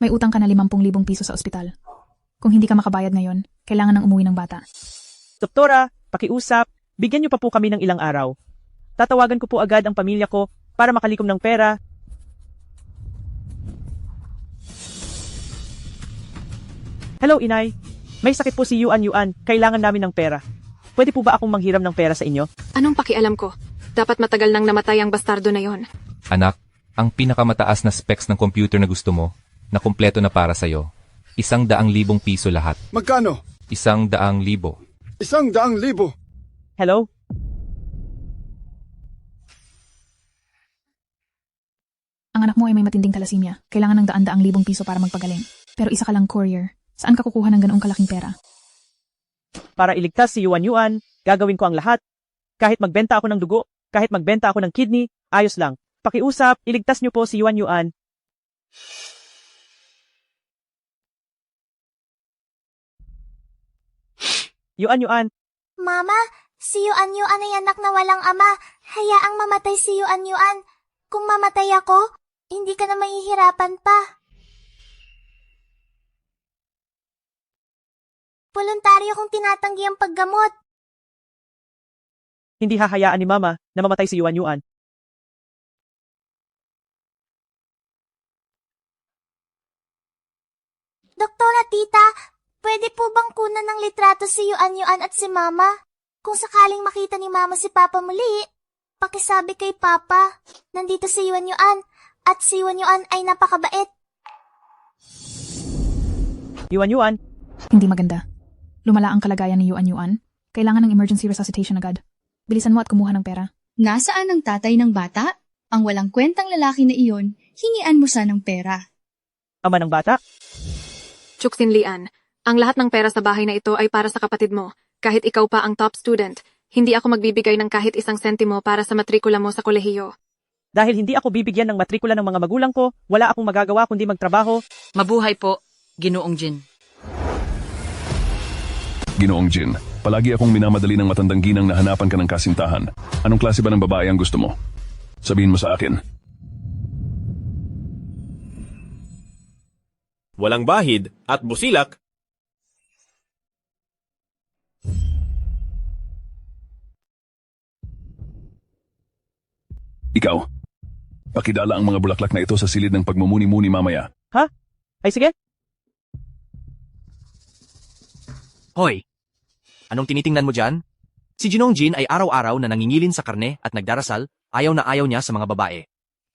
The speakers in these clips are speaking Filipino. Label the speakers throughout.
Speaker 1: May utang ka na 50,000 piso sa ospital. Kung hindi ka makabayad ngayon, kailangan nang umuwi ng bata.
Speaker 2: Doktora, pakiusap, bigyan niyo pa po kami ng ilang araw. Tatawagan ko po agad ang pamilya ko para makalikom ng pera. Hello, Inay. May sakit po si Yuan Yuan. Kailangan namin ng pera. Pwede po ba akong manghiram ng pera sa inyo?
Speaker 3: Anong pakialam ko? Dapat matagal nang namatay ang bastardo na yon.
Speaker 4: Anak, ang pinakamataas na specs ng computer na gusto mo, na kumpleto na para sa'yo, 100,000 piso lahat.
Speaker 5: Magkano?
Speaker 4: 100,000.
Speaker 5: 100,000.
Speaker 2: Hello?
Speaker 1: Ang anak mo ay may matinding thalassemia. Kailangan ng 100,000 piso para magpagaling. Pero isa ka lang courier. Saan ka kukuha ng ganoong kalaking pera?
Speaker 2: Para iligtas si Yuan Yuan, gagawin ko ang lahat. Kahit magbenta ako ng dugo, kahit magbenta ako ng kidney, ayos lang. Pakiusap, iligtas niyo po si Yuan Yuan. Yuan Yuan,
Speaker 6: Mama, si Yuan Yuan ay anak na walang ama. Hayaang mamatay si Yuan Yuan. Kung mamatay ako, hindi ka na mahihirapan pa. Voluntaryo kong tinatanggi ang paggamot.
Speaker 2: hindi hahayaan ni Mama na mamatay si Yuan Yuan.
Speaker 6: Doktora Tita, pwede po bang kunan ng litrato si Yuan Yuan at si Mama? Kung sakaling makita ni Mama si Papa muli, pakisabi kay Papa, nandito si Yuan Yuan at si Yuan Yuan ay napakabait.
Speaker 2: Yuan Yuan,
Speaker 1: Hindi maganda. Lumala ang kalagayan ni Yuan Yuan. Kailangan ng emergency resuscitation agad. Bilisan mo at kumuha ng pera.
Speaker 7: Nasaan ang tatay ng bata? Ang walang kwentang lalaki na iyon, hingian mo sanang pera.
Speaker 2: ama ng bata.
Speaker 3: Chuksin Lian, ang lahat ng pera sa bahay na ito ay para sa kapatid mo. Kahit ikaw pa ang top student, hindi ako magbibigay ng kahit 1 sentimo para sa matrikula mo sa kolehiyo.
Speaker 2: Dahil hindi ako bibigyan ng matrikula ng mga magulang ko, wala akong magagawa kundi magtrabaho.
Speaker 8: Mabuhay po, Ginoong Jin.
Speaker 5: Ginoong Jin, palagi akong minamadali ng matandang ginang na hanapan ka ng kasintahan. Anong klase ba ng babae ang gusto mo? Sabihin mo sa akin.
Speaker 9: Walang bahid at busilak.
Speaker 5: Ikaw, pakidala ang mga bulaklak na ito sa silid ng pagmumuni-muni mamaya.
Speaker 2: Ha? Ay sige.
Speaker 10: Hoy, anong tinitingnan mo dyan? Si Ginong Jin ay araw-araw na nangingilin sa karne at nagdarasal, ayaw na ayaw niya sa mga babae.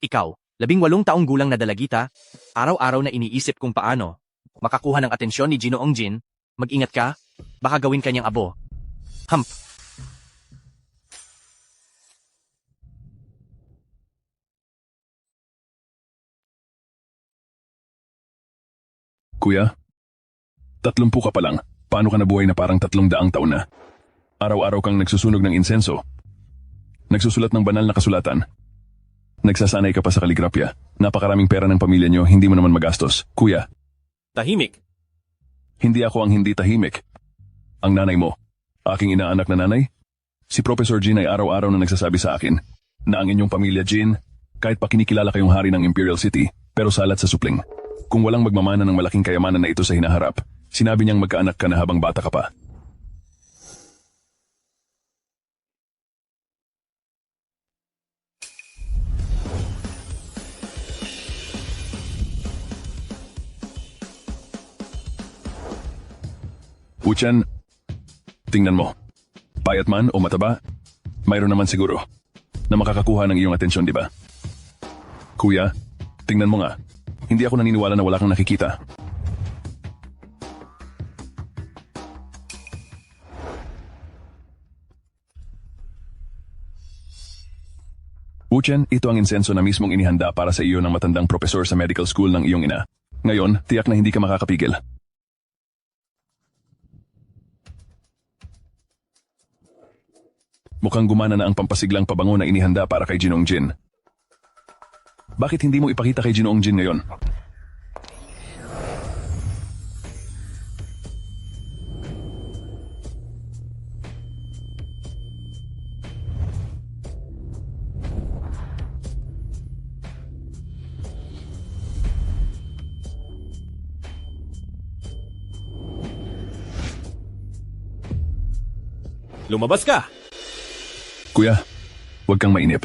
Speaker 10: Ikaw, 18 taong gulang na dalagita, araw-araw na iniisip kung paano makakuha ng atensyon ni Ginoong Jin, mag-ingat ka, baka gawin kanyang abo. Hump.
Speaker 5: Kuya, 30 ka pa lang. Paano ka nabuhay na parang 300 taon na? Araw-araw kang nagsusunog ng insenso. Nagsusulat ng banal na kasulatan. Nagsasanay ka pa sa kaligrafya. Napakaraming pera ng pamilya nyo, hindi mo naman magastos. Kuya,
Speaker 9: Tahimik.
Speaker 5: hindi ako ang hindi tahimik. Ang nanay mo, aking inaanak na nanay? Si Professor Jin ay araw-araw na nagsasabi sa akin na ang inyong pamilya Jin, kahit pa kinikilala kayong hari ng Imperial City, pero salat sa supling. Kung walang magmamana ng malaking kayamanan na ito sa hinaharap, sinabi niyang magkaanak ka na habang bata ka pa. Uchan, tingnan mo. Payat man o mataba, mayroon naman siguro na makakakuha ng iyong atensyon, di ba? Kuya, tingnan mo nga. Hindi ako naniniwala na wala kang nakikita. Uchan, ito ang insenso na mismong inihanda para sa iyo ng matandang propesor sa medical school ng iyong ina. Ngayon, tiyak na hindi ka makakapigil. Mukhang gumana na ang pampasiglang pabango na inihanda para kay Ginong Jin. Bakit hindi mo ipakita kay Ginong Jin ngayon?
Speaker 9: Lumabas ka!
Speaker 5: Kuya, huwag kang mainip.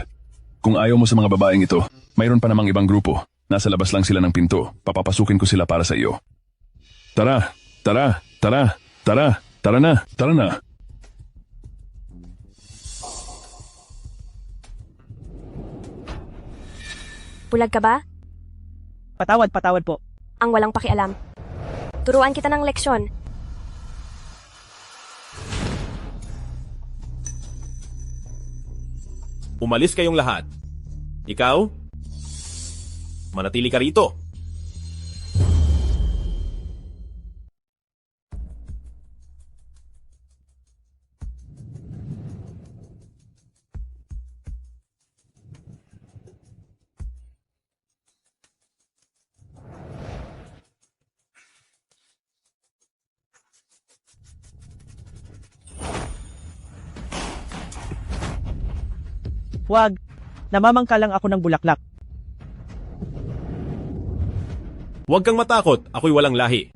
Speaker 5: Kung ayaw mo sa mga babaeng ito, mayroon pa namang ibang grupo. Nasa labas lang sila ng pinto. Papapasukin ko sila para sa iyo. Tara, tara, tara, tara, tara na, tara na.
Speaker 11: Bulag ka ba?
Speaker 2: Patawad po.
Speaker 11: Ang walang pakialam. Turuan kita ng leksyon.
Speaker 9: Umalis kayong lahat. Ikaw? Manatili ka rito.
Speaker 2: Huwag. Namamangka lang ako ng bulaklak.
Speaker 9: Huwag kang matakot, ako'y walang lahi.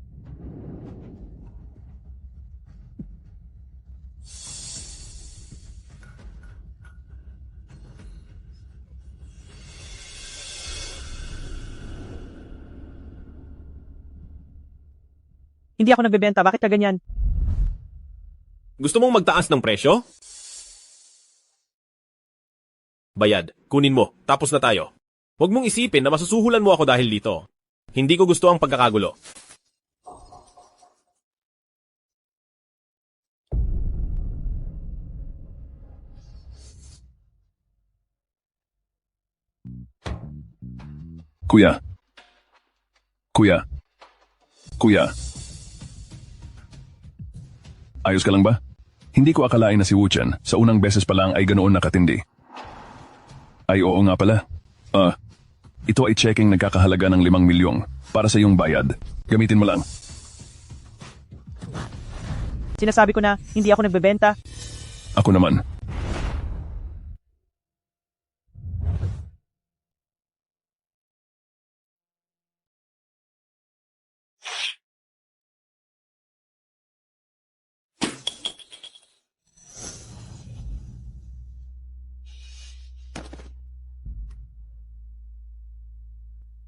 Speaker 2: Hindi ako nagbebenta, bakit ka ganyan?
Speaker 9: Gusto mong magtaas ng presyo? Bayad, kunin mo, tapos na tayo. Huwag mong isipin na masusuhulan mo ako dahil dito. Hindi ko gusto ang pagkakagulo.
Speaker 5: Kuya. Kuya. Kuya. Ayos ka lang ba? Hindi ko akalain na si Wuchen sa unang beses pa lang ay ganoon nakatindi. Ay oo nga pala. Ito ay checking nagkakahalaga ng 5 milyong para sa iyong bayad. Gamitin mo lang.
Speaker 2: Sinasabi ko na, hindi ako nagbebenta.
Speaker 5: Ako naman.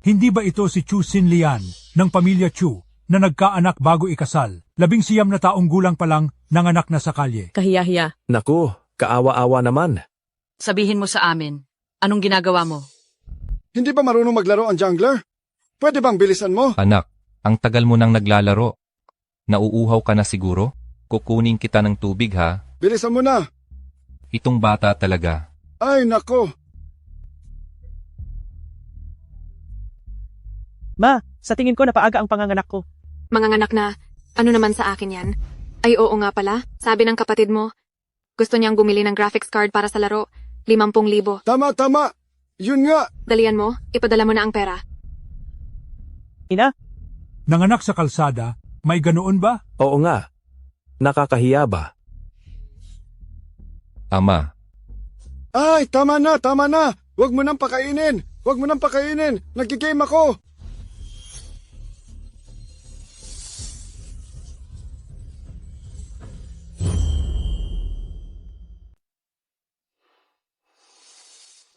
Speaker 12: Hindi ba ito si Chu Xinlian ng pamilya Chu na nagkaanak bago ikasal? 19 na taong gulang pa lang nanganak na sa kalye.
Speaker 8: Kahiya-hiya.
Speaker 13: Naku, kaawa-awa naman.
Speaker 8: Sabihin mo sa amin, anong ginagawa mo?
Speaker 14: Hindi ba marunong maglaro ang jungler? Pwede bang bilisan mo?
Speaker 4: Anak, ang tagal mo nang naglalaro. Nauuhaw ka na siguro? Kukunin kita ng tubig ha?
Speaker 14: Bilisan mo na.
Speaker 4: Itong bata talaga.
Speaker 14: Ay nako.
Speaker 2: Ma, sa tingin ko napaaga ang panganganak ko.
Speaker 3: Manganganak na, ano naman sa akin yan? Ay oo nga pala, sabi ng kapatid mo. Gusto niyang bumili ng graphics card para sa laro, 50,000.
Speaker 14: Tama. Yun nga.
Speaker 3: Dalian mo, ipadala mo na ang pera.
Speaker 2: Ina?
Speaker 12: Nanganak sa kalsada, may ganoon ba?
Speaker 13: Oo nga. Nakakahiya ba?
Speaker 4: Ama.
Speaker 14: Ay, tama na. Huwag mo nang pakainin. Nagigame ako.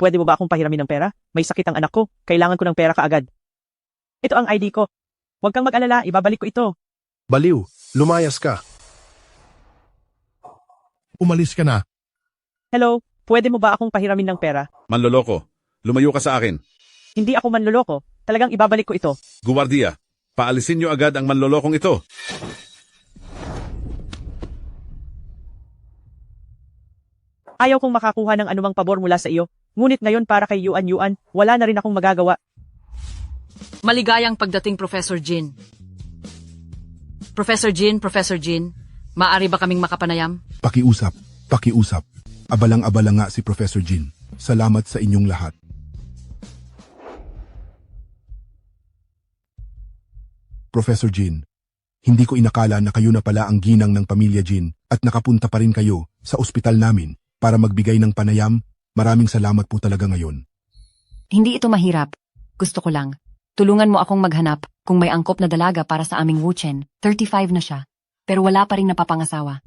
Speaker 2: Pwede mo ba akong pahiramin ng pera? May sakit ang anak ko. Kailangan ko ng pera kaagad. Ito ang ID ko. Huwag kang mag-alala, ibabalik ko ito.
Speaker 15: Baliw, lumayas ka. Umalis ka na.
Speaker 2: Hello, pwede mo ba akong pahiramin ng pera?
Speaker 16: Manloloko, lumayo ka sa akin.
Speaker 2: Hindi ako manloloko. Talagang ibabalik ko ito.
Speaker 16: Guwardiya, paalisin niyo agad ang manlolokong ito.
Speaker 2: Ayaw kong makakuha ng anumang pabor mula sa iyo. Ngunit ngayon para kay Yuan, wala na rin akong magagawa.
Speaker 8: Maligayang pagdating, Professor Jin. Professor Jin, maaari ba kaming makapanayam?
Speaker 15: Pakiusap. Abalang-abala nga si Professor Jin. Salamat sa inyong lahat. Professor Jin, hindi ko inakala na kayo na pala ang ginang ng pamilya Jin at nakapunta pa rin kayo sa ospital namin para magbigay ng panayam. Maraming salamat po talaga ngayon.
Speaker 17: Hindi ito mahirap. Gusto ko lang. Tulungan mo akong maghanap kung may angkop na dalaga para sa aming Wuchen. 35 na siya, pero wala pa rin napapangasawa.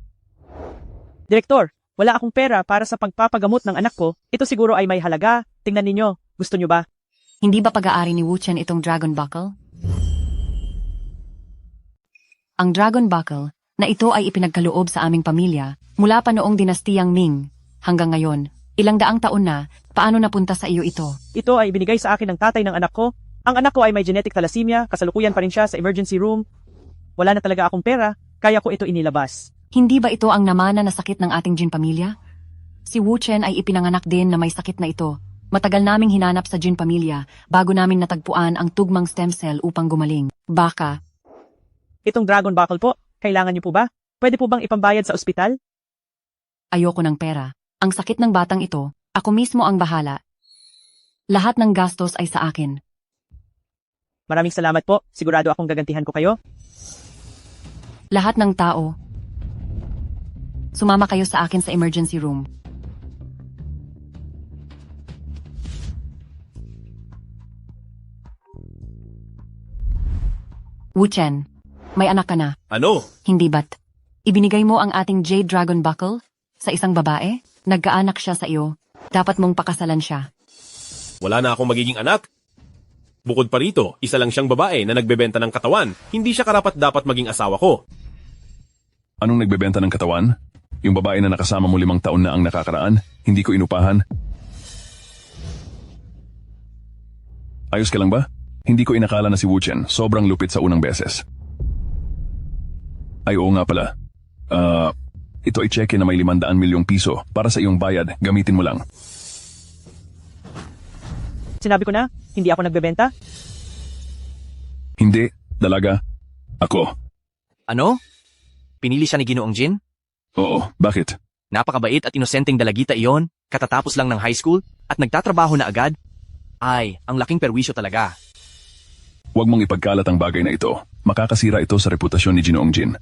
Speaker 2: Direktor, wala akong pera para sa pagpapagamot ng anak ko. Ito siguro ay may halaga. Tingnan ninyo. Gusto nyo ba?
Speaker 17: Hindi ba pag-aari ni Wu Chen itong Dragon Buckle? Ang Dragon Buckle na ito ay ipinagkaloob sa aming pamilya mula pa noong dinastiyang Ming hanggang ngayon. Ilang daang taon na, paano napunta sa iyo ito?
Speaker 2: Ito ay binigay sa akin ng tatay ng anak ko. Ang anak ko ay may genetic thalassemia, kasalukuyan pa rin siya sa emergency room. Wala na talaga akong pera, kaya ko ito inilabas.
Speaker 17: Hindi ba ito ang namana na sakit ng ating Jin pamilya? Si Wu Chen ay ipinanganak din na may sakit na ito. Matagal naming hinanap sa Jin pamilya bago namin natagpuan ang tugmang stem cell upang gumaling. Baka.
Speaker 2: Itong Dragon Buckle po, kailangan niyo po ba? Pwede po bang ipambayad sa ospital?
Speaker 17: Ayoko ng pera. Ang sakit ng batang ito, ako mismo ang bahala. Lahat ng gastos ay sa akin.
Speaker 2: Maraming salamat po. Sigurado akong gagantihan ko kayo.
Speaker 17: Lahat ng tao. Sumama kayo sa akin sa emergency room. Wu Chen, may anak ka na.
Speaker 9: Ano?
Speaker 17: Hindi ba't? Ibinigay mo ang ating Jade Dragon Buckle sa isang babae? Nagkaanak siya sa iyo. Dapat mong pakasalan siya.
Speaker 9: Wala na akong magiging anak. Bukod pa rito, isa lang siyang babae na nagbebenta ng katawan. Hindi siya karapat-dapat maging asawa ko.
Speaker 5: Anong nagbebenta ng katawan? Yung babae na nakasama mo 5 taon na ang nakakaraan? Hindi ko inupahan? Ayos ka lang ba? Hindi ko inakala na si Wu Chen. Sobrang lupit sa unang beses. Ay oo nga pala. Ito ay cheque na may 500 milyong piso para sa iyong bayad. Gamitin mo lang.
Speaker 2: Sinabi ko na, hindi ako nagbebenta.
Speaker 5: Hindi, dalaga. Ako.
Speaker 10: Ano? Pinili siya ni Ginoong Jin?
Speaker 5: Oo, bakit?
Speaker 10: Napakabait at inosenteng dalagita iyon, katatapos lang ng high school, at nagtatrabaho na agad? Ay, ang laking perwisyo talaga.
Speaker 5: Huwag mong ipagkalat ang bagay na ito. Makakasira ito sa reputasyon ni Ginoong Jin.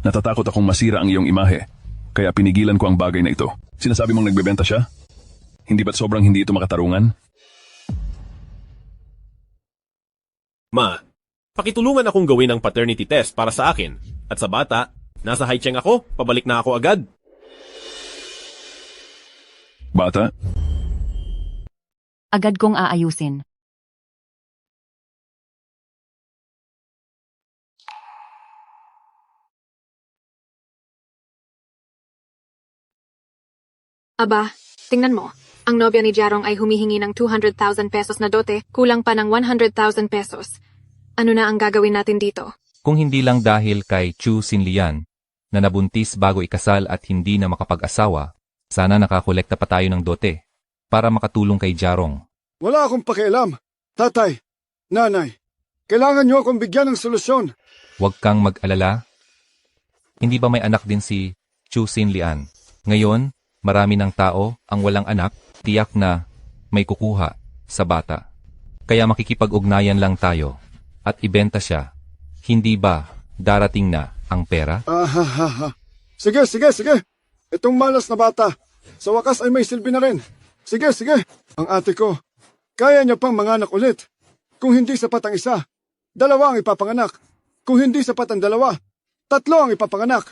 Speaker 5: Natatakot akong masira ang iyong imahe, kaya pinigilan ko ang bagay na ito. Sinasabi mong nagbebenta siya? Hindi ba't sobrang hindi ito makatarungan?
Speaker 9: Ma, pakitulungan akong gawin ang paternity test para sa akin. At sa bata, nasa Haicheng ako, pabalik na ako agad.
Speaker 5: Bata?
Speaker 17: Agad kong aayusin.
Speaker 3: Aba, tingnan mo. Ang nobya ni Jarong ay humihingi ng 200,000 pesos na dote, kulang pa ng 100,000 pesos. Ano na ang gagawin natin dito?
Speaker 4: Kung hindi lang dahil kay Chu Xinlian na nabuntis bago ikasal at hindi na makapag-asawa, sana nakakolekta pa tayo ng dote para makatulong kay Jarong.
Speaker 14: Wala akong pakialam. Tatay, nanay, kailangan niyo akong bigyan ng solusyon.
Speaker 4: Huwag kang mag-alala. Hindi ba may anak din si Chu Xinlian? Ngayon, marami ng tao ang walang anak, tiyak na may kukuha sa bata. Kaya makikipag-ugnayan lang tayo at ibenta siya. Hindi ba darating na ang pera?
Speaker 14: Sige. Itong malas na bata, sa wakas ay may silbi na rin. Sige. Ang ate ko, kaya niya pang manganak ulit. Kung hindi sapat ang isa, 2 ang ipapanganak. Kung hindi sapat ang 2, 3 ang ipapanganak.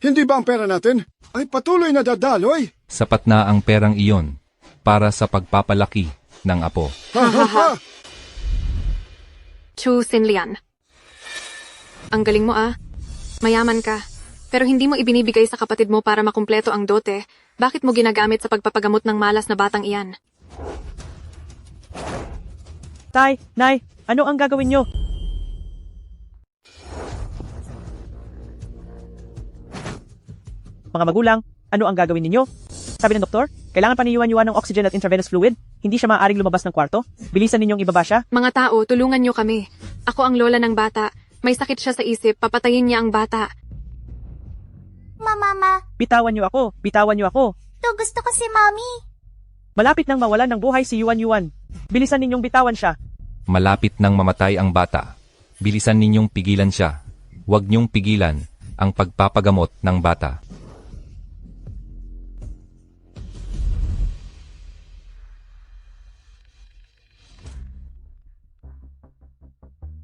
Speaker 14: Hindi ba ang pera natin ay patuloy na dadaloy?
Speaker 4: Sapat na ang perang iyon para sa pagpapalaki ng apo.
Speaker 3: Chu Xinlian. Ang galing mo Mayaman ka. Pero hindi mo ibinibigay sa kapatid mo para makumpleto ang dote. Bakit mo ginagamit sa pagpapagamot ng malas na batang iyan?
Speaker 2: Tay, Nay, ano ang gagawin nyo? Mga magulang, ano ang gagawin ninyo? Sabi ng doktor, kailangan pa ni Yuan ng oxygen at intravenous fluid. Hindi siya maaaring lumabas ng kwarto. Bilisan ninyong ibaba siya.
Speaker 3: Mga tao, tulungan niyo kami. Ako ang lola ng bata. May sakit siya sa isip, papatayin niya ang bata.
Speaker 6: Mama.
Speaker 2: Bitawan niyo ako.
Speaker 6: Gusto ko si Mommy.
Speaker 2: Malapit nang mawalan ng buhay si Yuan. Bilisan ninyong bitawan siya.
Speaker 4: Malapit nang mamatay ang bata. Bilisan ninyong pigilan siya. Huwag niyong pigilan ang pagpapagamot ng bata.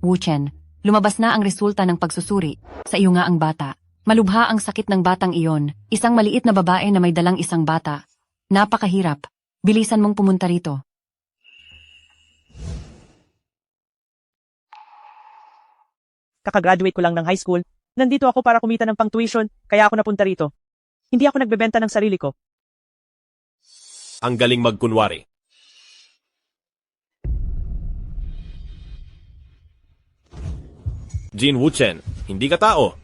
Speaker 17: Wu Chen, lumabas na ang resulta ng pagsusuri. Sa iyo nga ang bata. Malubha ang sakit ng batang iyon, isang maliit na babae na may dalang isang bata. Napakahirap. Bilisan mong pumunta rito.
Speaker 2: Kakagraduate ko lang ng high school. Nandito ako para kumita ng pang-tuition, kaya ako napunta rito. Hindi ako nagbebenta ng sarili ko.
Speaker 9: Ang galing magkunwari. Jin Wuchen, hindi ka tao.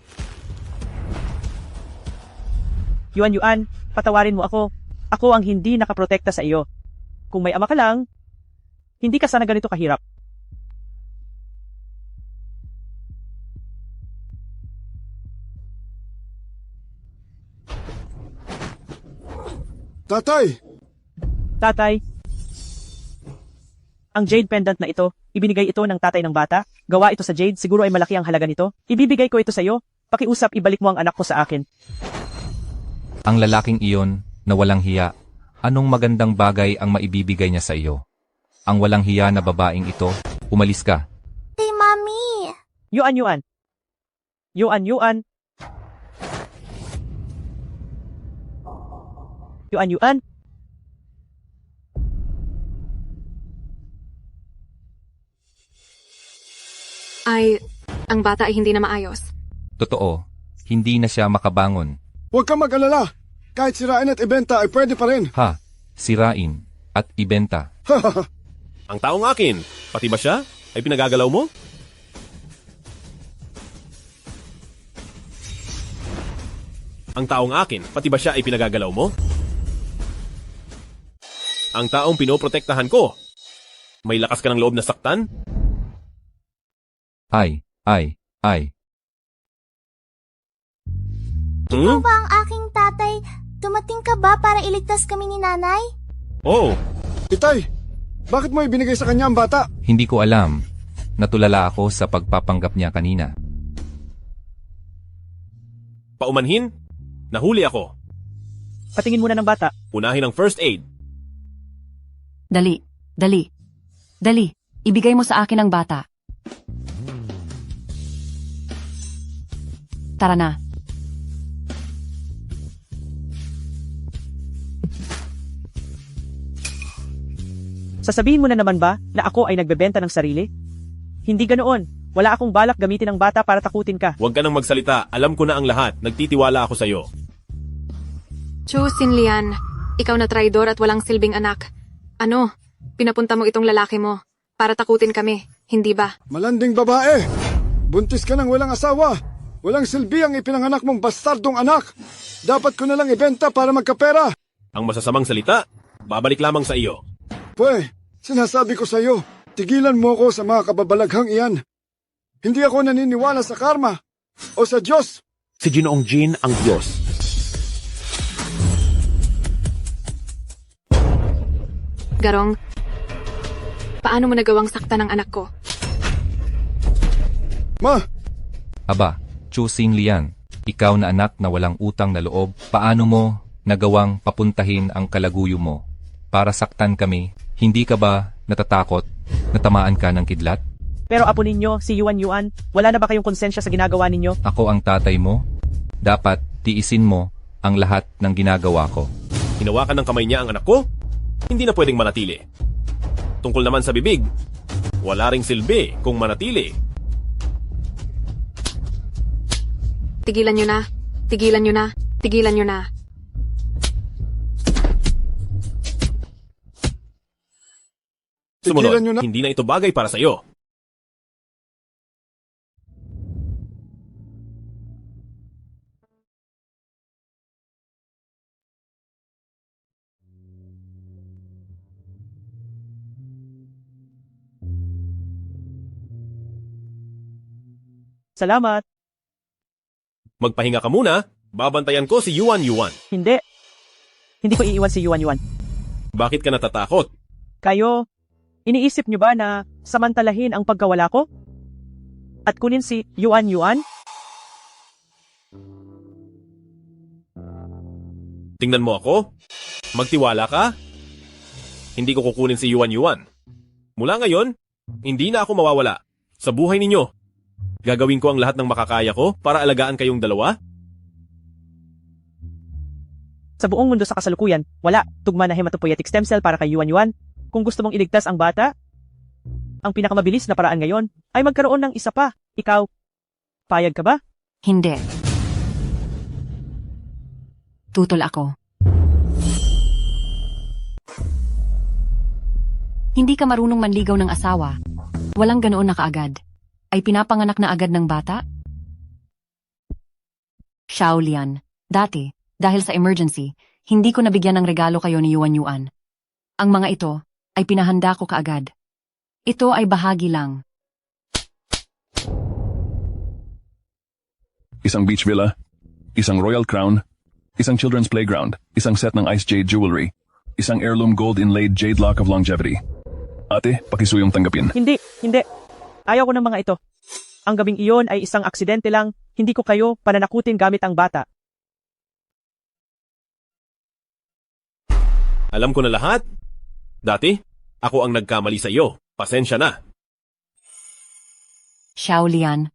Speaker 2: Yuan, patawarin mo ako. Ako ang hindi nakaprotekta sa iyo. Kung may ama ka lang, hindi ka sana ganito kahirap.
Speaker 14: Tatay!
Speaker 2: Tatay, ang jade pendant na ito, ibinigay ito ng tatay ng bata. Gawa ito sa jade, siguro ay malaki ang halaga nito. Ibibigay ko ito sa iyo. Pakiusap, ibalik mo ang anak ko sa akin.
Speaker 4: Ang lalaking iyon na walang hiya, anong magandang bagay ang maibibigay niya sa iyo? Ang walang hiya na babaeng ito, umalis ka.
Speaker 6: Hey, Mami!
Speaker 2: Yuan.
Speaker 3: Ang bata ay hindi na maayos.
Speaker 4: Totoo, hindi na siya makabangon.
Speaker 14: Huwag kang mag-alala. Kahit sirain at ibenta ay pwede pa rin.
Speaker 4: Ha, sirain at ibenta.
Speaker 9: Ang taong akin, pati ba siya ay pinagagalaw mo? Ang taong akin, pati ba siya ay pinagagalaw mo? Ang taong pinoprotektahan ko, may lakas ka ng loob na saktan?
Speaker 4: Ay.
Speaker 6: Ikaw ba ang aking tatay? Dumating ka ba para iligtas kami ni nanay?
Speaker 9: Oo.
Speaker 14: Itay, bakit mo ibinigay sa kanya ang bata?
Speaker 4: Hindi ko alam. Natulala ako sa pagpapanggap niya kanina.
Speaker 9: Paumanhin? Nahuli ako.
Speaker 2: Patingin muna ng bata.
Speaker 9: Unahin ang first aid.
Speaker 17: Dali. Ibigay mo sa akin ang bata. Tara na.
Speaker 2: Sasabihin mo na naman ba na ako ay nagbebenta ng sarili? Hindi ganoon. Wala akong balak gamitin ang bata para takutin ka.
Speaker 9: Huwag ka nang magsalita. Alam ko na ang lahat. Nagtitiwala ako sa'yo.
Speaker 3: Chu Xinlian, ikaw na traidor at walang silbing anak. Ano? Pinapunta mo itong lalaki mo para takutin kami, hindi ba?
Speaker 14: Malanding babae! Buntis ka ng walang asawa! Walang silbi ang ipinanganak mong bastardong anak! Dapat ko na lang ibenta para magkapera!
Speaker 9: Ang masasamang salita, babalik lamang sa iyo.
Speaker 14: Pwe, sinasabi ko sa iyo, tigilan mo ako sa mga kababalaghang iyan. Hindi ako naniniwala sa karma o sa Diyos.
Speaker 9: Si Ginoong Jin ang Diyos.
Speaker 3: Garong, paano mo nagawang sakta ng anak ko?
Speaker 14: Ma!
Speaker 4: Aba, Chu Xinlian, ikaw na anak na walang utang na loob, paano mo nagawang papuntahin ang kalaguyo mo para saktan kami? Hindi ka ba natatakot na tamaan ka ng kidlat?
Speaker 2: Pero apo ninyo, si Yuan, wala na ba kayong konsensya sa ginagawa ninyo?
Speaker 4: Ako ang tatay mo? Dapat tiisin mo ang lahat ng ginagawa ko.
Speaker 9: Hinawakan ng kamay niya ang anak ko? Hindi na pwedeng manatili. Tungkol naman sa bibig, wala ring silbi kung manatili.
Speaker 3: Tigilan nyo na.
Speaker 9: Sumunod,
Speaker 14: Tigilan nyo na.
Speaker 9: hindi na ito bagay para sa iyo.
Speaker 2: Salamat.
Speaker 9: Magpahinga ka muna, babantayan ko si Yuan.
Speaker 2: Hindi. Hindi ko iiwan si Yuan.
Speaker 9: Bakit ka natatakot?
Speaker 2: Kayo, iniisip nyo ba na samantalahin ang pagkawala ko? At kunin si Yuan?
Speaker 9: Tingnan mo ako? Magtiwala ka? Hindi ko kukunin si Yuan. Mula ngayon, hindi na ako mawawala sa buhay ninyo. Gagawin ko ang lahat ng makakaya ko para alagaan kayong dalawa
Speaker 2: Sa buong mundo sa kasalukuyan, wala tugma na hematopoietic stem cell para kay Yuan Yuan. Kung gusto mong iligtas ang bata, ang pinakamabilis na paraan ngayon ay magkaroon ng isa pa. Ikaw, payag ka ba?
Speaker 17: Hindi. Tutol ako. Hindi ka marunong manligaw ng asawa. Walang ganoon na kaagad. Ay pinapanganak na agad ng bata? Xiaolian, dati, dahil sa emergency, hindi ko nabigyan ng regalo kayo ni Yuan Yuan. Ang mga ito ay pinahanda ko kaagad. Ito ay bahagi lang.
Speaker 5: Isang beach villa, isang royal crown, isang children's playground, isang set ng ice jade jewelry, isang heirloom gold inlaid jade lock of longevity. Ate, pakisuyong tanggapin.
Speaker 2: Hindi. Ayaw ko ng mga ito. Ang gabing iyon ay isang aksidente lang, hindi ko kayo pananakutin gamit ang bata.
Speaker 9: Alam ko na lahat. Dati, ako ang nagkamali sa iyo. Pasensya na.
Speaker 17: Xiaolian,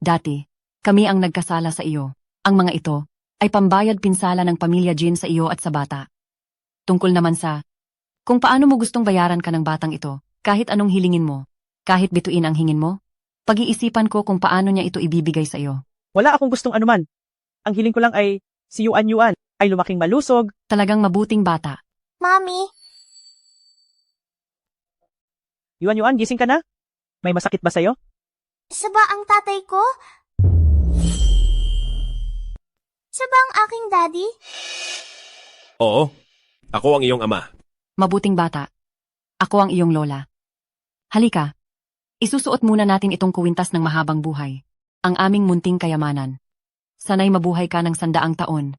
Speaker 17: dati, kami ang nagkasala sa iyo. Ang mga ito ay pambayad pinsala ng pamilya Jin sa iyo at sa bata. Tungkol naman sa kung paano mo gustong bayaran ka ng batang ito, kahit anong hilingin mo, kahit bituin ang hingin mo, pag-iisipan ko kung paano niya ito ibibigay sa iyo.
Speaker 2: Wala akong gustong anuman. Ang hiling ko lang ay si Yuan Yuan ay lumaking malusog.
Speaker 17: Talagang mabuting bata.
Speaker 6: Mami,
Speaker 2: Yuan Yuan, gising ka na? May masakit ba sa'yo?
Speaker 6: isa ba ang tatay ko? Isa ba ang aking daddy?
Speaker 9: Oo, ako ang iyong ama.
Speaker 17: Mabuting bata. Ako ang iyong lola. Halika. Isusuot muna natin itong kuwintas ng mahabang buhay. Ang aming munting kayamanan. Sanay mabuhay ka ng 100 taon.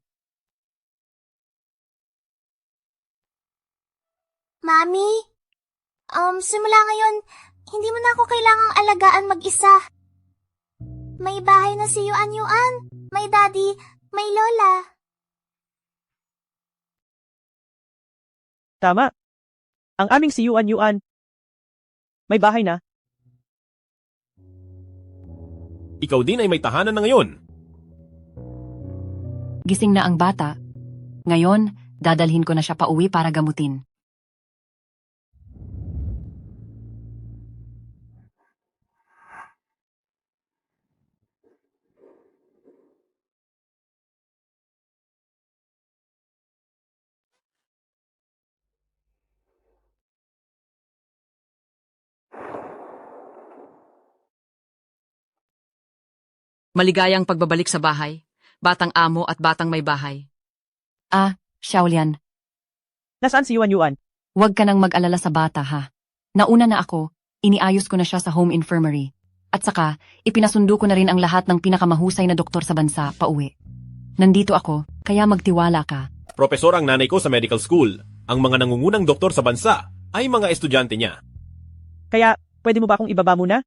Speaker 6: Mami, simula ngayon, hindi mo na ako kailangang alagaan mag-isa. May bahay na si Yuan Yuan, may daddy, may lola.
Speaker 2: Tama. Ang aming si Yuan Yuan. May bahay na.
Speaker 9: Ikaw din ay may tahanan na ngayon.
Speaker 17: Gising na ang bata. Ngayon, dadalhin ko na siya pauwi para gamutin.
Speaker 8: Maligayang pagbabalik sa bahay, batang amo at batang may bahay.
Speaker 17: Xiaolian,
Speaker 2: Nasaan si Yuan Yuan?
Speaker 17: huwag ka nang mag-alala sa bata ha. Nauna na ako, iniayos ko na siya sa home infirmary. At saka, ipinasundo ko na rin ang lahat ng pinakamahusay na doktor sa bansa pauwi. Nandito ako, kaya magtiwala ka.
Speaker 9: Propesor ang nanay ko sa medical school. Ang mga nangungunang doktor sa bansa ay mga estudyante niya.
Speaker 2: Kaya, pwede mo ba akong ibaba muna?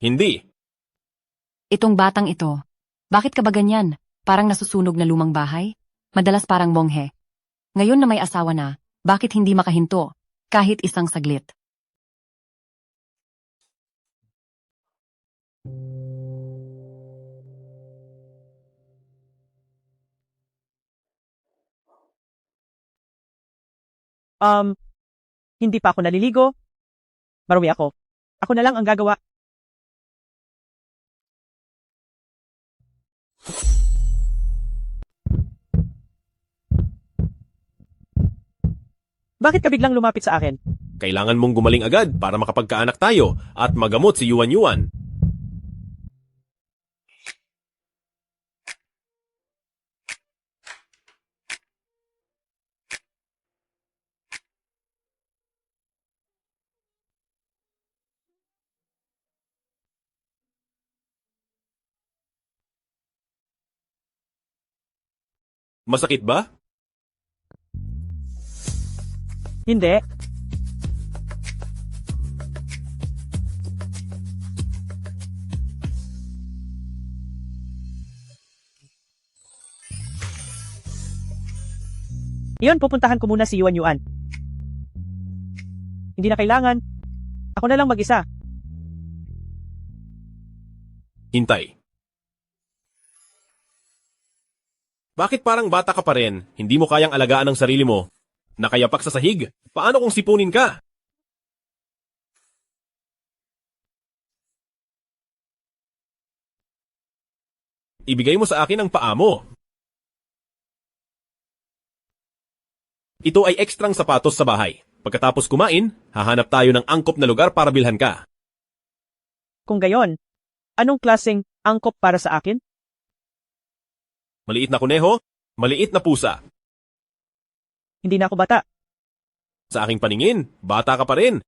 Speaker 9: Hindi.
Speaker 17: Itong batang ito, bakit ka ba ganyan? Parang nasusunog na lumang bahay? Madalas parang monghe. Ngayon na may asawa na, bakit hindi makahinto? Kahit isang saglit.
Speaker 2: Hindi pa ako naliligo. Marumi ako. Ako na lang ang gagawa. Bakit ka biglang lumapit sa akin?
Speaker 9: Kailangan mong gumaling agad para makapagkaanak tayo at magamot si Yuan Yuan. Masakit ba?
Speaker 2: Hindi. Iyon, pupuntahan ko muna si Yuan Yuan. Hindi na kailangan. Ako na lang mag-isa.
Speaker 9: Hintay. Bakit parang bata ka pa rin? Hindi mo kayang alagaan ang sarili mo. Nakayapak sa sahig. Paano kung sipunin ka? Ibigay mo sa akin ang paa mo. Ito ay ekstrang sapatos sa bahay. Pagkatapos kumain, hahanap tayo ng angkop na lugar para bilhan ka.
Speaker 2: Kung gayon, anong klaseng angkop para sa akin?
Speaker 9: Maliit na kuneho, maliit na pusa.
Speaker 2: Hindi na ako bata.
Speaker 9: Sa aking paningin, bata ka pa rin.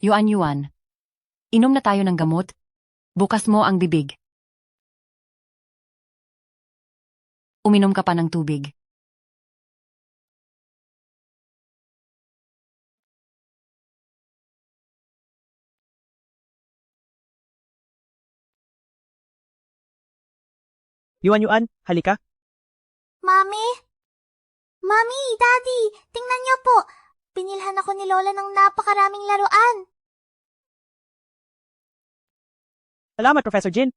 Speaker 17: Yuan, inom na tayo ng gamot. Bukas mo ang bibig. Uminom ka pa ng tubig.
Speaker 2: Yuan, halika.
Speaker 6: Mami? Mami, Daddy, tingnan niyo po. Pinilhan ako ni Lola ng napakaraming laruan.
Speaker 2: Salamat, Professor Jin.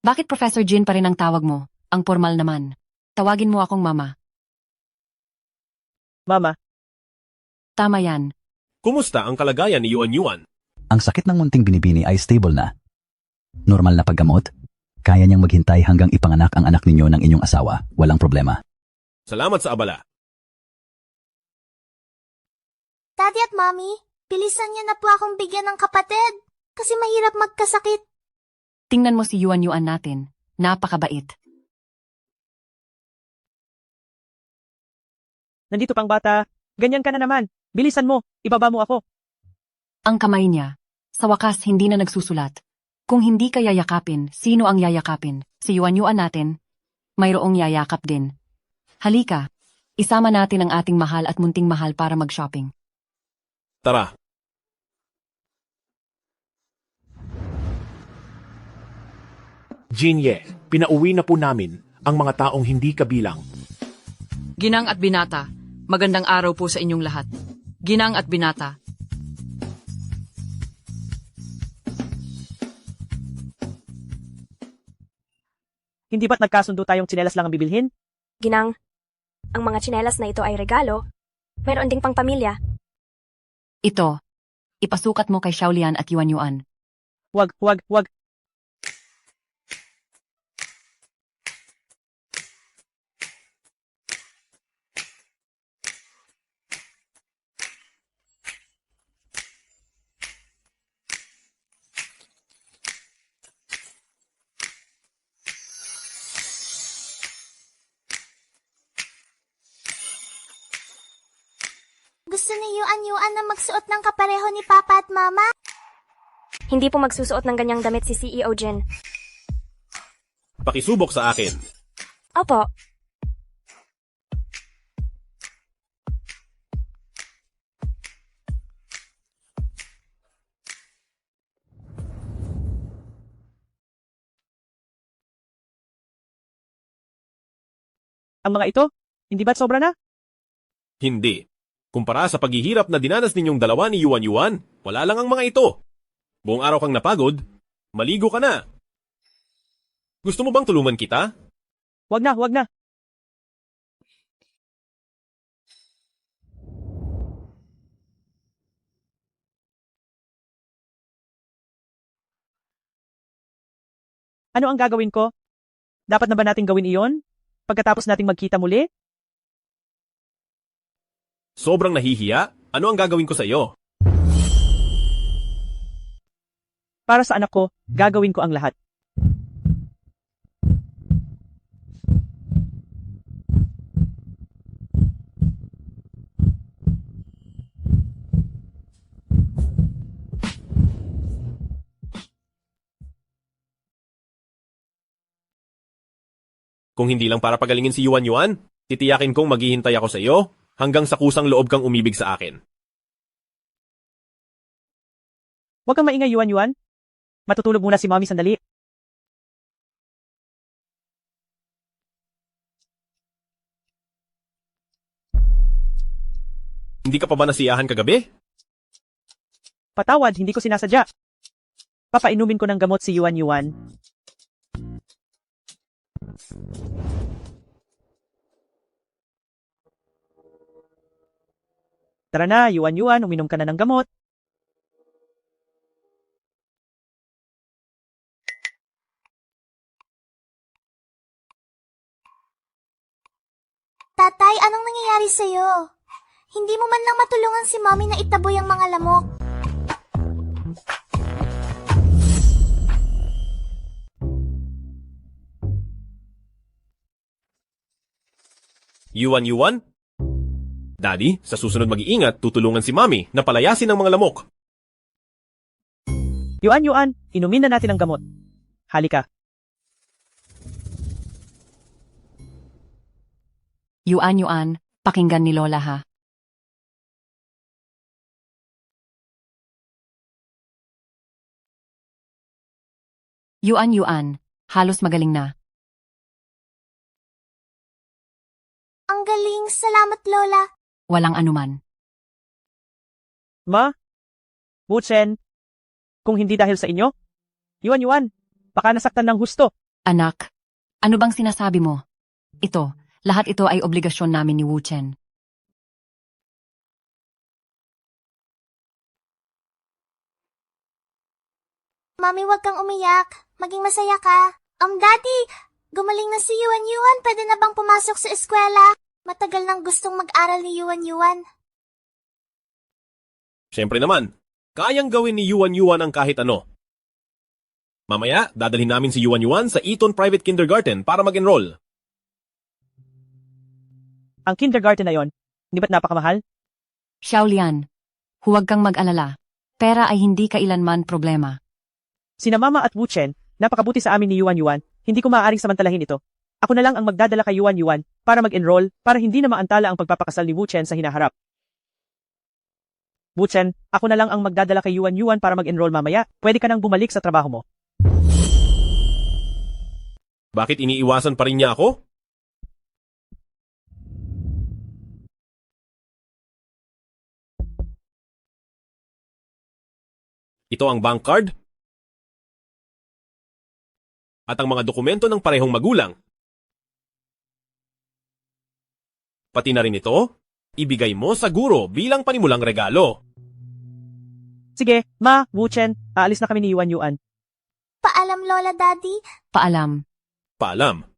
Speaker 17: Bakit Professor Jin pa rin ang tawag mo? Ang formal naman. Tawagin mo akong mama.
Speaker 2: Mama.
Speaker 17: Tama yan.
Speaker 9: Kumusta ang kalagayan ni Yuan?
Speaker 18: Ang sakit ng munting binibini ay stable na. Normal na paggamot. Kaya niyang maghintay hanggang ipanganak ang anak ninyo ng inyong asawa. Walang problema.
Speaker 9: Salamat sa abala.
Speaker 6: Daddy at Mommy, bilisan niyo na po akong bigyan ng kapatid. Kasi mahirap magkasakit.
Speaker 17: Tingnan mo si Yuan natin. Napakabait.
Speaker 2: Nandito pang bata. Ganyan ka na naman. Bilisan mo. Ibaba mo ako.
Speaker 17: Ang kamay niya. Sa wakas, hindi na nagsusulat. Kung hindi ka yayakapin, sino ang yayakapin? Si Yuan natin? Mayroong yayakap din. Halika. Isama natin ang ating mahal at munting mahal para mag-shopping.
Speaker 9: Tara.
Speaker 19: Jinye, pinauwi na po namin ang mga taong hindi kabilang.
Speaker 8: Ginang at binata, magandang araw po sa inyong lahat. Ginang at binata.
Speaker 2: Hindi ba't nagkasundo tayong tsinelas lang ang bibilhin?
Speaker 11: Ginang, ang mga tsinelas na ito ay regalo. Mayroon ding pang pamilya.
Speaker 17: Ito. Ipasukat mo kay Xiaolian at Yuan.
Speaker 2: Wag.
Speaker 6: Gusto ni Yuan na magsuot ng kapareho ni Papa at Mama?
Speaker 11: Hindi po magsusuot ng ganyang damit si CEO Jin.
Speaker 9: Pakisubok sa akin.
Speaker 11: Opo.
Speaker 2: Ang mga ito, hindi ba't sobra na?
Speaker 9: Hindi. Kumpara sa paghihirap na dinanas ninyong dalawa ni Yuan, wala lang ang mga ito. Buong araw kang napagod, maligo ka na. Gusto mo bang tulungan kita?
Speaker 2: Wag na. Ano ang gagawin ko? Dapat na ba nating gawin iyon? Pagkatapos nating magkita muli?
Speaker 9: Sobrang nahihiya? Ano ang gagawin ko sa iyo?
Speaker 2: Para sa anak ko, gagawin ko ang lahat.
Speaker 9: Kung hindi lang para pagalingin si Yuan, titiyakin kong maghihintay ako sa iyo hanggang sa kusang loob kang umibig sa akin.
Speaker 2: Huwag kang maingay, Yuan. Matutulog muna si Mommy sandali.
Speaker 9: Hindi ka pa ba nasiyahan kagabi?
Speaker 2: Patawad, hindi ko sinasadya. Papainumin ko ng gamot si Yuan Yuan. Tara na, Yuan Yuan, uminom ka na ng gamot.
Speaker 6: Tatay, anong nangyayari sa'yo? Hindi mo man lang matulungan si Mommy na itaboy ang mga lamok.
Speaker 9: Yuan Yuan? Daddy, sa susunod mag-iingat, tutulungan si Mami na palayasin ang mga lamok.
Speaker 2: Yuan Yuan, inumin na natin ang gamot. Halika.
Speaker 17: Yuan, pakinggan ni Lola ha. Yuan, halos magaling na.
Speaker 6: Ang galing, salamat Lola.
Speaker 17: Walang anuman.
Speaker 2: Ma? Wuchen? Kung hindi dahil sa inyo? Yuan Yuan, baka nasaktan ng husto.
Speaker 17: Anak, ano bang sinasabi mo? Lahat ito ay obligasyon namin ni Wuchen.
Speaker 6: Mami, wag kang umiyak. Maging masaya ka. Daddy, gumaling na si Yuan Yuan. Pwede na bang pumasok sa eskwela? Matagal nang gustong mag-aral ni Yuan Yuan.
Speaker 9: Siyempre naman, kayang gawin ni Yuan Yuan ang kahit ano. Mamaya, dadalhin namin si Yuan Yuan sa Eton Private Kindergarten para mag-enroll.
Speaker 2: Ang kindergarten na yon, hindi ba't napakamahal?
Speaker 17: Xiaolian, huwag kang mag-alala. Pera ay hindi kailanman problema.
Speaker 2: Sina Mama at Wuchen, napakabuti sa amin ni Yuan Yuan, hindi ko maaaring samantalahin ito. Ako na lang ang magdadala kay Yuan Yuan para mag-enroll para hindi na maantala ang pagpapakasal ni Wuchen sa hinaharap. Wuchen, ako na lang ang magdadala kay Yuan Yuan para mag-enroll mamaya. Pwede ka nang bumalik sa trabaho mo.
Speaker 9: Bakit iniiwasan pa rin niya ako? Ito ang bank card at ang mga dokumento ng parehong magulang. Pati na rin ito, ibigay mo sa guro bilang panimulang regalo.
Speaker 2: Sige, Ma, Wuchen, aalis na kami ni Yuan Yuan.
Speaker 6: Paalam, Lola, Daddy.
Speaker 17: Paalam.
Speaker 9: Paalam.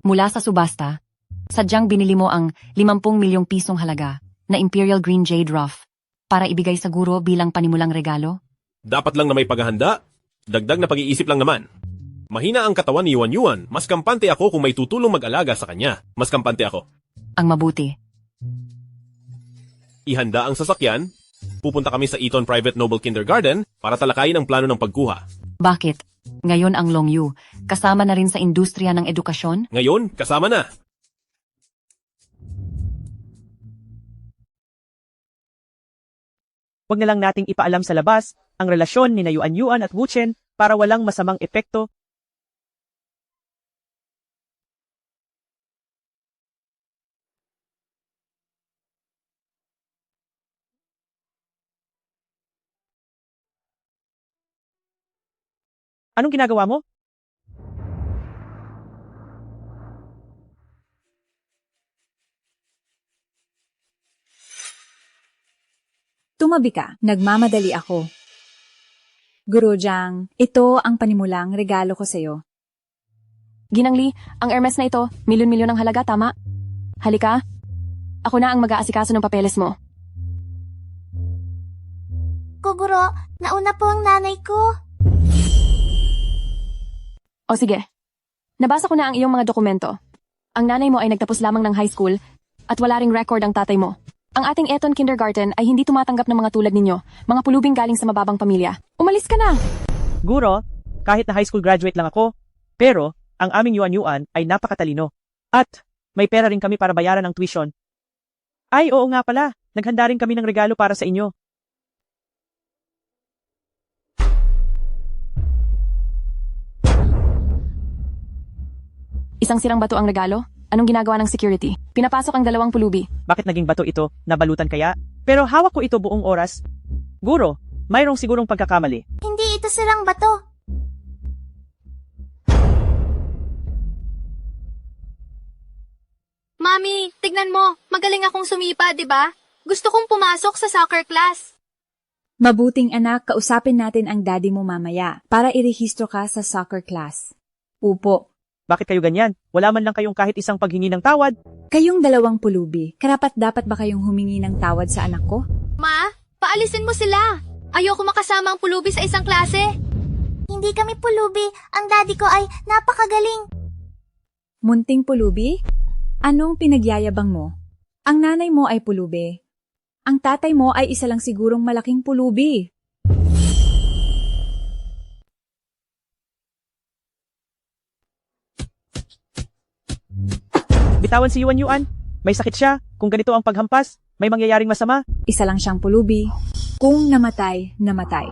Speaker 17: Mula sa subasta, sadyang binili mo ang 50 milyong pisong halaga na Imperial Green Jade Ruff para ibigay sa guro bilang panimulang regalo?
Speaker 9: Dapat lang na may paghahanda, dagdag na pag-iisip lang naman. Mahina ang katawan ni Yuan Yuan, mas kampante ako kung may tutulong mag-alaga sa kanya. Mas kampante ako.
Speaker 17: Ang mabuti.
Speaker 9: Ihanda ang sasakyan, pupunta kami sa Eton Private Noble Kindergarten para talakayin ang plano ng pagkuha.
Speaker 17: Bakit? Ngayon ang Long Yu, kasama na rin sa industriya ng edukasyon?
Speaker 9: Ngayon, kasama na.
Speaker 2: Huwag na lang nating ipaalam sa labas ang relasyon ni Yuan Yuan at Wuchen para walang masamang epekto. Anong ginagawa mo?
Speaker 20: Tumabi ka, nagmamadali ako. Gurujang, ito ang panimulang regalo ko sa'yo.
Speaker 11: Ginangli, ang Hermes na ito, milyon-milyon ang halaga, tama? Halika, ako na ang mag-aasikaso ng papeles mo.
Speaker 6: Kuguro, nauna po ang nanay ko.
Speaker 11: O sige, nabasa ko na ang iyong mga dokumento. Ang nanay mo ay nagtapos lamang ng high school at wala ring record ang tatay mo. Ang ating Eton Kindergarten ay hindi tumatanggap ng mga tulad ninyo, mga pulubing galing sa mababang pamilya. Umalis ka na!
Speaker 2: Guro, kahit na high school graduate lang ako, pero ang aming Yuan Yuan ay napakatalino. At may pera rin kami para bayaran ang tuition. Ay, oo nga pala, naghanda rin kami ng regalo para sa inyo.
Speaker 11: Isang sirang bato ang regalo? Anong ginagawa ng security? Pinapasok ang 2 pulubi.
Speaker 2: Bakit naging bato ito? Nabalutan kaya? Pero hawak ko ito buong oras. Guro, mayroong sigurong pagkakamali.
Speaker 6: Hindi ito sirang bato.
Speaker 21: Mami, tignan mo. Magaling akong sumipa, di ba? Gusto kong pumasok sa soccer class.
Speaker 20: Mabuting anak, kausapin natin ang daddy mo mamaya para irehistro ka sa soccer class. Upo.
Speaker 2: Bakit kayo ganyan? Wala man lang kayong kahit isang paghingi ng tawad.
Speaker 20: Kayong 2 pulubi, karapat-dapat ba kayong humingi ng tawad sa anak ko?
Speaker 21: Ma, paalisin mo sila. Ayoko makasama ang pulubi sa isang klase.
Speaker 6: Hindi kami pulubi. Ang daddy ko ay napakagaling.
Speaker 20: Munting pulubi? Anong pinagyayabang mo? Ang nanay mo ay pulubi. Ang tatay mo ay isa lang sigurong malaking pulubi.
Speaker 2: Bitawan si Yuan. May sakit siya. Kung ganito ang paghampas, may mangyayaring masama.
Speaker 20: Isa lang siyang pulubi. Kung namatay, namatay.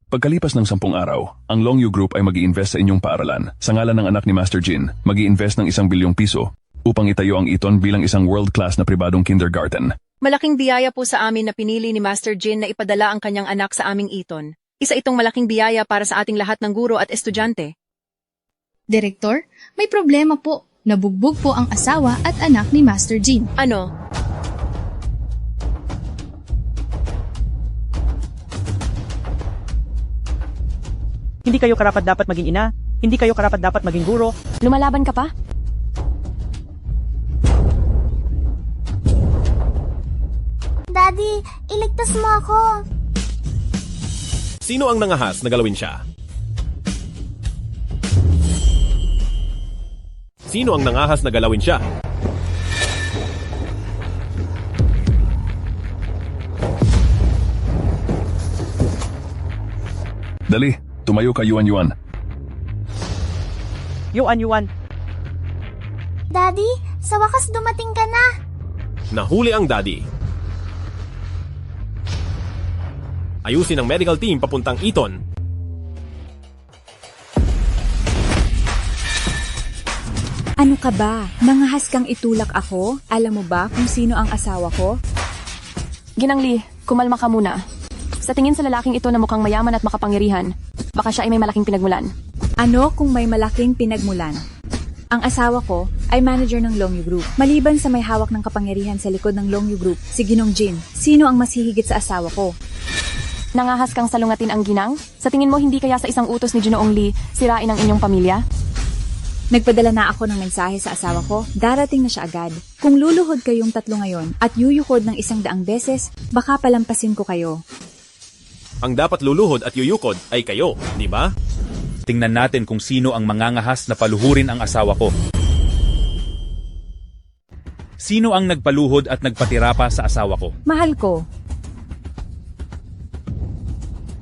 Speaker 5: Pagkalipas ng 10 araw, ang Longyu Group ay mag-i-invest sa inyong paaralan. Sa ngalan ng anak ni Master Jin, mag-i-invest ng 1 bilyong piso upang itayo ang Eton bilang isang world-class na pribadong kindergarten.
Speaker 22: Malaking biyaya po sa amin na pinili ni Master Jin na ipadala ang kanyang anak sa aming Eton. Isa itong malaking biyaya para sa ating lahat ng guro at estudyante.
Speaker 7: Direktor, may problema po. Nabugbog po ang asawa at anak ni Master Jin.
Speaker 22: Ano?
Speaker 2: Hindi kayo karapat-dapat maging ina. Hindi kayo karapat-dapat maging guro.
Speaker 11: Lumalaban ka pa?
Speaker 6: Daddy, iligtas mo ako.
Speaker 9: Sino ang nangahas na galawin siya? Sino ang nangahas na galawin siya?
Speaker 5: Dali, tumayo ka Yuan.
Speaker 2: Yuan.
Speaker 6: Daddy, sa wakas dumating ka na.
Speaker 9: Nahuli ang daddy. Ayusin ang medical team papuntang Eton.
Speaker 20: Ano ka ba? Nangahas kang itulak ako? Alam mo ba kung sino ang asawa ko?
Speaker 11: Ginang Lee, kumalma ka muna. Sa tingin sa lalaking ito na mukhang mayaman at makapangyarihan, baka siya ay may malaking pinagmulan.
Speaker 20: Ano kung may malaking pinagmulan? Ang asawa ko ay manager ng Longyu Group. Maliban sa may hawak ng kapangyarihan sa likod ng Longyu Group, si Ginong Jin, sino ang mas hihigit sa asawa ko?
Speaker 11: Nangahas kang salungatin ang ginang? Sa tingin mo hindi kaya sa isang utos ni Ginoong Lee sirain ang inyong pamilya?
Speaker 20: Nagpadala na ako ng mensahe sa asawa ko, darating na siya agad. Kung luluhod kayong 3 ngayon at yuyukod ng 100 beses, baka palampasin ko kayo.
Speaker 9: Ang dapat luluhod at yuyukod ay kayo, di ba?
Speaker 23: Tingnan natin kung sino ang mangangahas na paluhurin ang asawa ko. Sino ang nagpaluhod at nagpatira pa sa asawa ko?
Speaker 20: Mahal ko.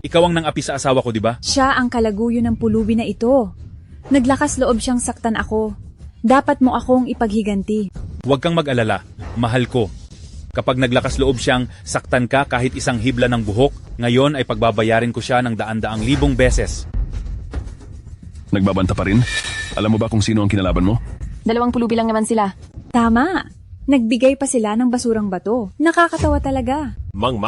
Speaker 23: Ikaw ang nang-api sa asawa ko, di ba?
Speaker 20: Siya ang kalaguyo ng pulubi na ito. Naglakas loob siyang saktan ako. Dapat mo akong ipaghiganti.
Speaker 23: Huwag kang mag-alala, mahal ko. Kapag naglakas loob siyang saktan ka kahit isang hibla ng buhok, ngayon ay pagbabayarin ko siya ng daan-daang libong beses.
Speaker 5: Nagbabanta pa rin? Alam mo ba kung sino ang kinalaban mo?
Speaker 11: 2 pulubi lang naman sila.
Speaker 20: Tama. Nagbigay pa sila ng basurang bato. Nakakatawa talaga.
Speaker 9: Mang.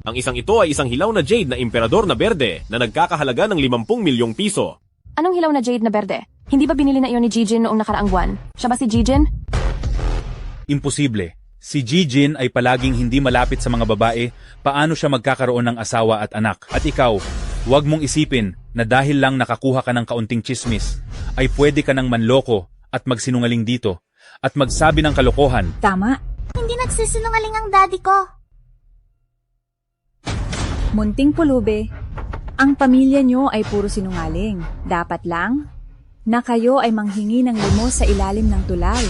Speaker 9: Ang isang ito ay isang hilaw na jade na emperador na berde na nagkakahalaga ng 50 milyong piso.
Speaker 11: Anong hilaw na jade na berde? Hindi ba binili na iyon ni Jijin noong nakaraang buwan? Siya ba si Jijin?
Speaker 23: Imposible. Si Jijin ay palaging hindi malapit sa mga babae, paano siya magkakaroon ng asawa at anak? At ikaw, huwag mong isipin na dahil lang nakakuha ka ng kaunting chismis, ay pwede ka ng manloko at magsinungaling dito, at magsabi ng kalokohan.
Speaker 20: Tama.
Speaker 6: Hindi nagsisinungaling ang daddy ko.
Speaker 20: Munting pulubi, ang pamilya nyo ay puro sinungaling. Dapat lang na kayo ay manghingi ng limos sa ilalim ng tulay.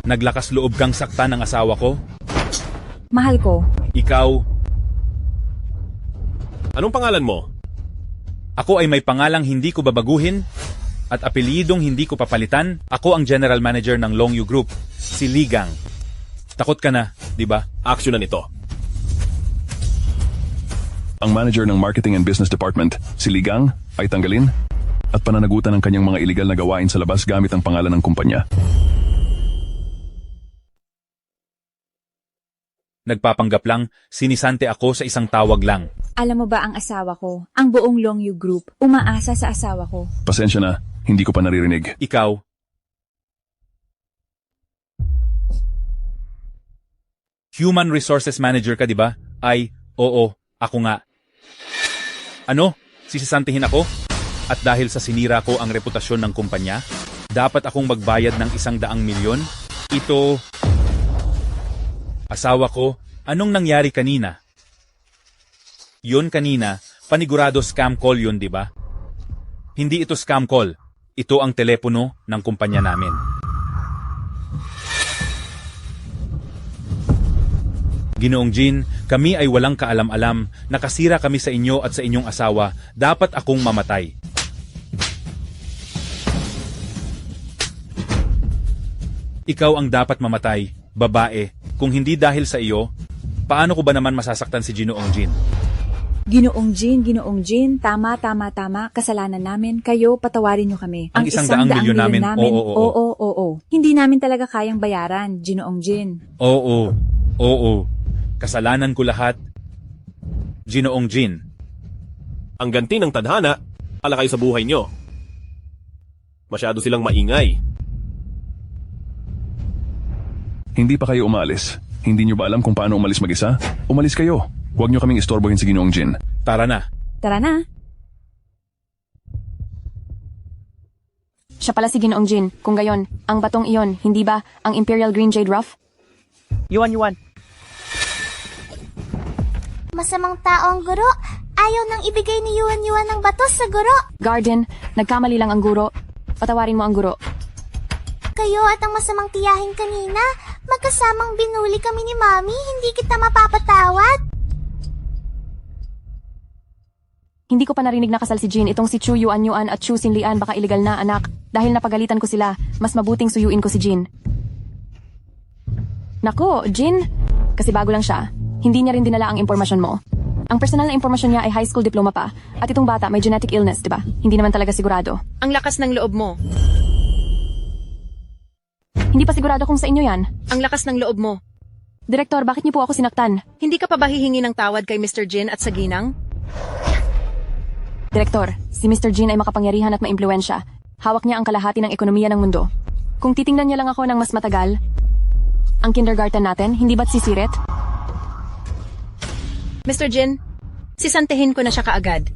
Speaker 23: Naglakas loob kang saktan ng asawa ko?
Speaker 20: Mahal ko.
Speaker 23: Ikaw?
Speaker 9: Anong pangalan mo?
Speaker 23: Ako ay may pangalang hindi ko babaguhin at apelyidong hindi ko papalitan. Ako ang general manager ng Longyu Group, si Ligang. Takot ka na, di ba?
Speaker 9: Aksyonan ito.
Speaker 5: Ang manager ng Marketing and Business Department, si Ligang, ay tanggalin at pananagutan ng kanyang mga iligal na gawain sa labas gamit ang pangalan ng kumpanya.
Speaker 23: Nagpapanggap lang, sinisante ako sa isang tawag lang.
Speaker 20: Alam mo ba ang asawa ko, ang buong Longyu Group, umaasa sa asawa ko.
Speaker 5: Pasensya na, hindi ko pa naririnig.
Speaker 23: Ikaw, Human Resources Manager ka, di ba? Ay, oo, ako nga. Ano? Sisisantihin ako? At dahil sa sinira ko ang reputasyon ng kumpanya, dapat akong magbayad ng 100 milyon? Ito... Asawa ko, anong nangyari kanina? Yun kanina, panigurado scam call yun, di ba? Hindi ito scam call. Ito ang telepono ng kumpanya namin. Ginoong Jin, kami ay walang kaalam-alam. Nakasira kami sa inyo at sa inyong asawa. Dapat akong mamatay. Ikaw ang dapat mamatay, babae. Kung hindi dahil sa iyo, paano ko ba naman masasaktan si Ginoong Jin?
Speaker 20: Ginoong Jin, tama, kasalanan namin, kayo, patawarin niyo kami.
Speaker 23: Ang 100 milyon namin,
Speaker 20: oo. Hindi namin talaga kayang bayaran, Ginoong Jin.
Speaker 23: Oo. Kasalanan ko lahat. Ginoong Jin.
Speaker 9: Ang ganti ng tadhana, alakay sa buhay nyo. Masyado silang maingay.
Speaker 5: Hindi pa kayo umalis. Hindi nyo ba alam kung paano umalis mag-isa? Umalis kayo. Huwag nyo kaming istorbohin si Ginoong Jin.
Speaker 23: Tara na.
Speaker 11: Siya pala si Ginoong Jin. Kung gayon, ang batong iyon, hindi ba ang Imperial Green Jade Ruff?
Speaker 2: Yuan.
Speaker 6: Masamang tao ang guro. Ayaw nang ibigay ni Yuan ng bato sa guro.
Speaker 11: Garden, nagkamali lang ang guro. Patawarin mo ang guro.
Speaker 6: Kayo at ang masamang tiyahin kanina, magkasamang binuli kami ni Mami, hindi kita mapapatawad.
Speaker 11: Hindi ko pa narinig na kasal si Jin. Itong si Chu Yuan at Chu Xinlian baka illegal na, anak. Dahil napagalitan ko sila, mas mabuting suyuin ko si Jin. Nako, Jin. Kasi bago lang siya. Hindi niya rin dinala ang impormasyon mo. Ang personal na impormasyon niya ay high school diploma pa. At itong bata may genetic illness, di ba? Hindi naman talaga sigurado.
Speaker 22: Ang lakas ng loob mo.
Speaker 11: Hindi pa sigurado kung sa inyo yan.
Speaker 22: Ang lakas ng loob mo.
Speaker 11: Direktor, bakit niyo po ako sinaktan?
Speaker 22: Hindi ka pa ba hihingi ng tawad kay Mr. Jin at sa ginang?
Speaker 11: Direktor, si Mr. Jin ay makapangyarihan at maimpluwensya. Hawak niya ang kalahati ng ekonomiya ng mundo. Kung titingnan niya lang ako ng mas matagal, ang kindergarten natin, hindi ba't sisirit?
Speaker 22: Mr. Jin, sisantehin ko na siya kaagad.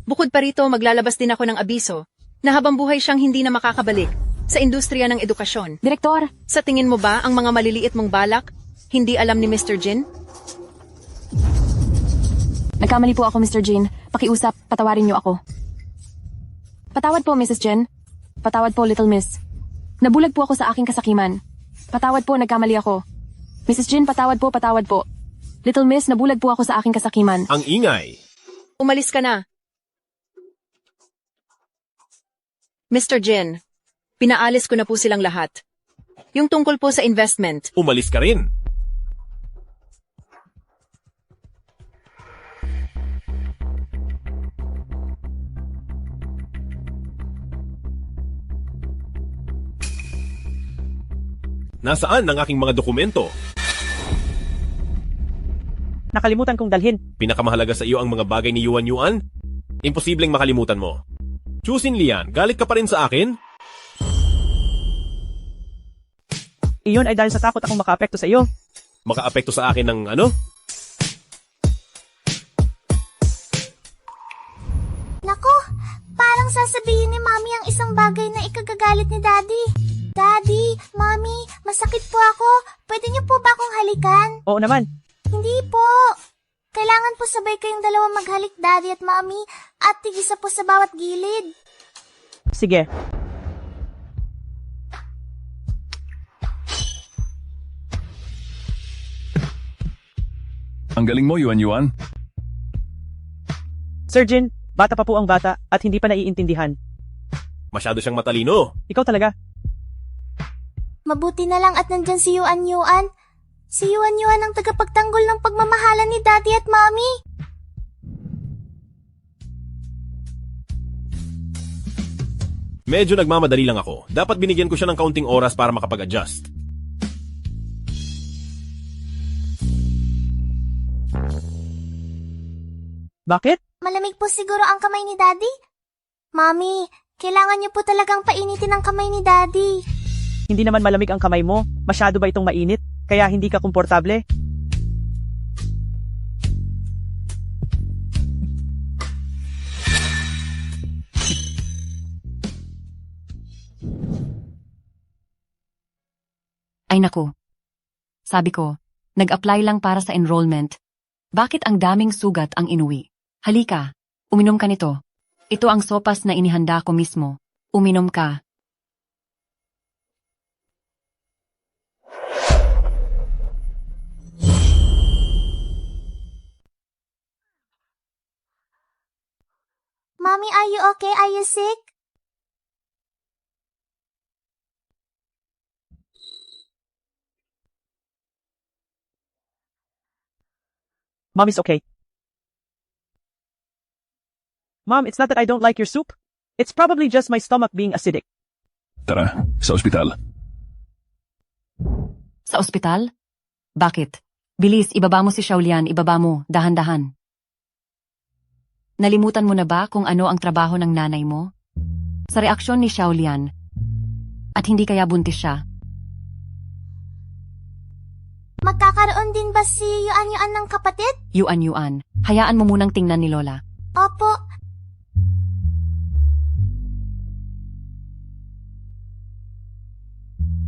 Speaker 22: Bukod pa rito, maglalabas din ako ng abiso na habang buhay siyang hindi na makakabalik sa industriya ng edukasyon.
Speaker 11: Direktor!
Speaker 22: Sa tingin mo ba ang mga maliliit mong balak hindi alam ni Mr. Jin?
Speaker 11: Nagkamali po ako, Mr. Jin. Pakiusap, patawarin niyo ako. Patawad po, Mrs. Jin. Patawad po, Little Miss. Nabulag po ako sa aking kasakiman. Patawad po, nagkamali ako. Mrs. Jin, patawad po. Little Miss, nabulag po ako sa aking kasakiman.
Speaker 9: Ang ingay.
Speaker 22: Umalis ka na. Mr. Jin, pinaalis ko na po silang lahat. Yung tungkol po sa investment.
Speaker 9: Umalis ka rin. Nasaan ang aking mga dokumento?
Speaker 2: Nakalimutan kong dalhin.
Speaker 9: Pinakamahalaga sa iyo ang mga bagay ni Yuan? Imposibleng makalimutan mo. Chu Xinlian, galit ka pa rin sa akin?
Speaker 2: Iyon ay dahil sa takot akong makaapekto sa iyo.
Speaker 9: Makaapekto sa akin ng ano?
Speaker 6: Naku, parang sasabihin ni Mami ang isang bagay na ikagagalit ni Daddy. Daddy, Mami, masakit po ako. Pwede niyo po ba akong halikan?
Speaker 2: Oo naman.
Speaker 6: Hindi po. Kailangan po sabay kayong dalawa maghalik, Daddy at Mami, at tig-isa po sa bawat gilid.
Speaker 2: Sige.
Speaker 5: Ang galing mo, Yuan.
Speaker 2: Sir Jin, bata pa po ang bata at hindi pa naiintindihan.
Speaker 9: Masyado siyang matalino.
Speaker 2: Ikaw talaga.
Speaker 6: Mabuti na lang at nandyan si Yuan. Si Yuan ang tagapagtanggol ng pagmamahalan ni Daddy at Mommy.
Speaker 9: Medyo nagmamadali lang ako. Dapat binigyan ko siya ng kaunting oras para makapag-adjust.
Speaker 2: Bakit?
Speaker 6: Malamig po siguro ang kamay ni Daddy. Mami, kailangan niyo po talagang painitin ang kamay ni Daddy.
Speaker 2: Hindi naman malamig ang kamay mo. Masyado ba itong mainit? Kaya hindi ka komportable?
Speaker 17: Ay naku. Sabi ko, nag-apply lang para sa enrollment. Bakit ang daming sugat ang inuwi? Halika, uminom ka nito. Ito ang sopas na inihanda ko mismo. Uminom ka.
Speaker 6: Mommy, are you okay? Are you sick?
Speaker 2: Mom is okay. Mom, it's not that I don't like your soup. It's probably just my stomach being acidic.
Speaker 5: Tara, sa ospital.
Speaker 17: Sa ospital? Bakit? Bilis, ibaba mo si Xiaolian, ibaba mo, dahan-dahan. Nalimutan mo na ba kung ano ang trabaho ng nanay mo? Sa reaksyon ni Xiaolian, at hindi kaya buntis siya,
Speaker 6: Magkakaroon din ba si Yuan ng kapatid?
Speaker 17: Yuan, hayaan mo munang tingnan ni Lola.
Speaker 6: Opo.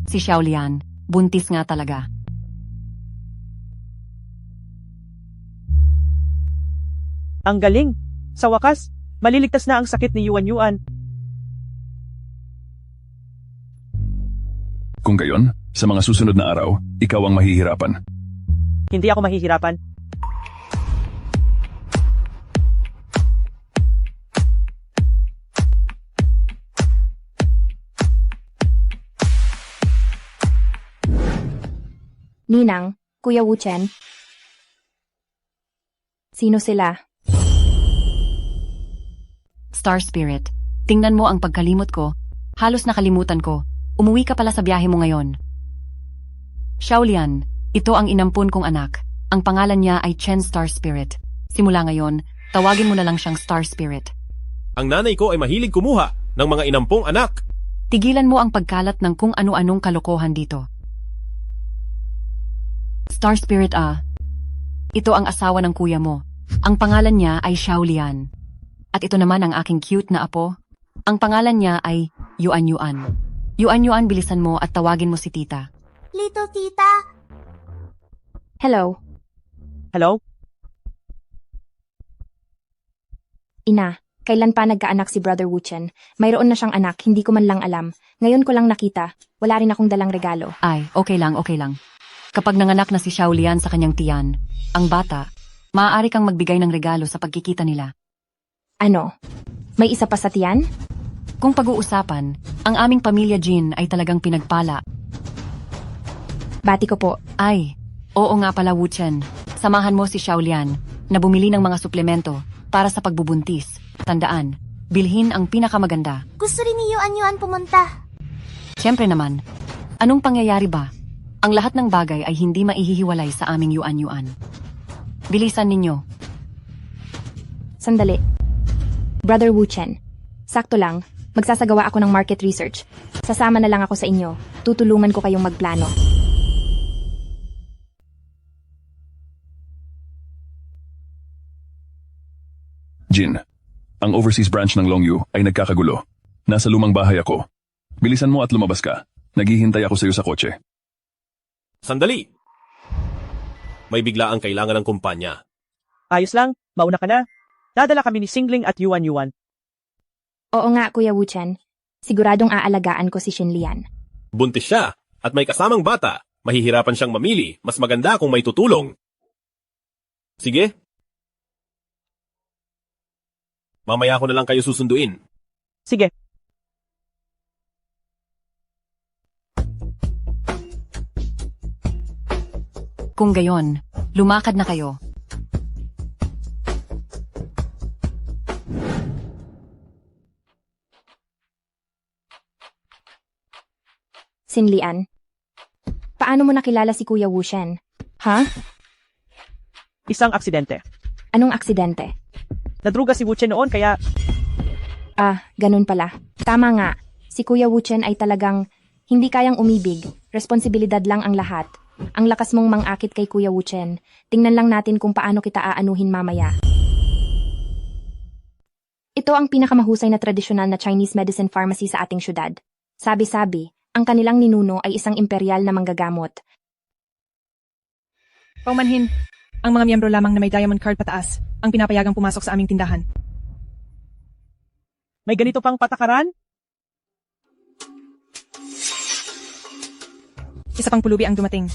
Speaker 17: Si Xiaolian, buntis nga talaga.
Speaker 2: Ang galing. Sa wakas, maliligtas na ang sakit ni Yuan.
Speaker 5: Kung gayon, sa mga susunod na araw, ikaw ang mahihirapan.
Speaker 2: Hindi ako mahihirapan.
Speaker 1: Ninang, Kuya Wuchen. Sino sila?
Speaker 17: Star Spirit, tingnan mo ang pagkalimot ko. Halos nakalimutan ko. Umuwi ka pala sa biyahe mo ngayon. Xiaolian, ito ang inampun kong anak. Ang pangalan niya ay Chen Star Spirit. Simula ngayon, tawagin mo na lang siyang Star Spirit.
Speaker 9: Ang nanay ko ay mahilig kumuha ng mga inampong anak.
Speaker 17: Tigilan mo ang pagkalat ng kung ano-anong kalokohan dito. Star Spirit ito ang asawa ng kuya mo. Ang pangalan niya ay Xiaolian. At ito naman ang aking cute na apo. Ang pangalan niya ay Yuan. Yuan, bilisan mo at tawagin mo si tita.
Speaker 6: Little tita.
Speaker 1: Hello.
Speaker 2: Hello?
Speaker 1: Ina, kailan pa nagkaanak si Brother Wuchen? Mayroon na siyang anak, hindi ko man lang alam. Ngayon ko lang nakita. Wala rin akong dalang regalo.
Speaker 17: Ay, okay lang. Kapag nanganak na si Xiaolian sa kanyang tiyan, ang bata, maaari kang magbigay ng regalo sa pagkikita nila.
Speaker 1: Ano? May isa pa sa tiyan?
Speaker 17: Kung pag-uusapan, ang aming pamilya Jin ay talagang pinagpala.
Speaker 1: Bati ko po.
Speaker 17: Ay, oo nga pala Wuchen. Samahan mo si Xiaolian na bumili ng mga suplemento para sa pagbubuntis. Tandaan, bilhin ang pinakamaganda.
Speaker 6: Gusto rin ni Yuan pumunta.
Speaker 17: Siyempre naman, anong pangyayari ba? Ang lahat ng bagay ay hindi maihihiwalay sa aming Yuan. Bilisan ninyo.
Speaker 1: Sandali. Brother Wuchen, sakto lang, magsasagawa ako ng market research. Sasama na lang ako sa inyo. Tutulungan ko kayong magplano.
Speaker 5: Jin, ang overseas branch ng Longyu ay nagkakagulo. Nasa lumang bahay ako. Bilisan mo at lumabas ka. Naghihintay ako sa iyo sa kotse.
Speaker 9: Sandali! May bigla ang kailangan ng kumpanya.
Speaker 2: Ayos lang, mauna ka na. Dadala kami ni Singling at Yuan.
Speaker 1: Oo nga, Kuya Wuchen. Siguradong aalagaan ko si Xinlian.
Speaker 9: Buntis siya at may kasamang bata. Mahihirapan siyang mamili. Mas maganda kung may tutulong. Sige. Mamaya ko na lang kayo susunduin.
Speaker 2: Sige.
Speaker 17: Kung gayon, lumakad na kayo.
Speaker 1: Lian. Paano mo nakilala si Kuya Wushen? Ha?
Speaker 2: Isang aksidente.
Speaker 1: Anong aksidente?
Speaker 2: Nadruga si Wuchen noon kaya
Speaker 1: Ah, ganun pala. Tama nga. Si Kuya Wuchen ay talagang hindi kayang umibig. Responsibilidad lang ang lahat. Ang lakas mong mangakit kay Kuya Wuchen. Tingnan lang natin kung paano kita aanuhin mamaya. Ito ang pinakamahusay na tradisyonal na Chinese medicine pharmacy sa ating syudad. Sabi-sabi, ang kanilang ninuno ay isang imperial na manggagamot.
Speaker 12: Paumanhin, ang mga miyembro lamang na may diamond card pataas ang pinapayagang pumasok sa aming tindahan.
Speaker 2: may ganito pang patakaran?
Speaker 12: Isa pang pulubi ang dumating.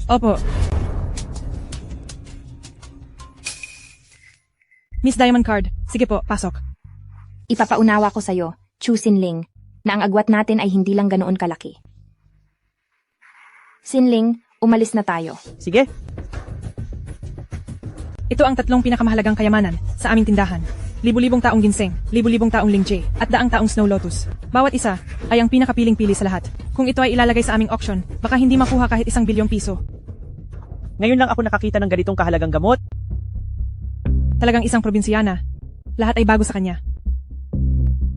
Speaker 12: Opo. Miss Diamond Card, sige po, pasok.
Speaker 1: Ipapaunawa ko sa'yo, Chu Sinling, na ang agwat natin ay hindi lang ganoon kalaki. Sinling, umalis na tayo.
Speaker 2: Sige.
Speaker 12: Ito ang tatlong pinakamahalagang kayamanan sa aming tindahan. Libu-libong taong ginseng, libu-libong taong lingje, at daang taong snow lotus. Bawat isa ay ang pinakapiling-pili sa lahat. Kung ito ay ilalagay sa aming auction, baka hindi makuha kahit 1 bilyong piso.
Speaker 2: Ngayon lang ako nakakita ng ganitong kahalagang gamot.
Speaker 12: Talagang isang probinsyana. Lahat ay bago sa kanya.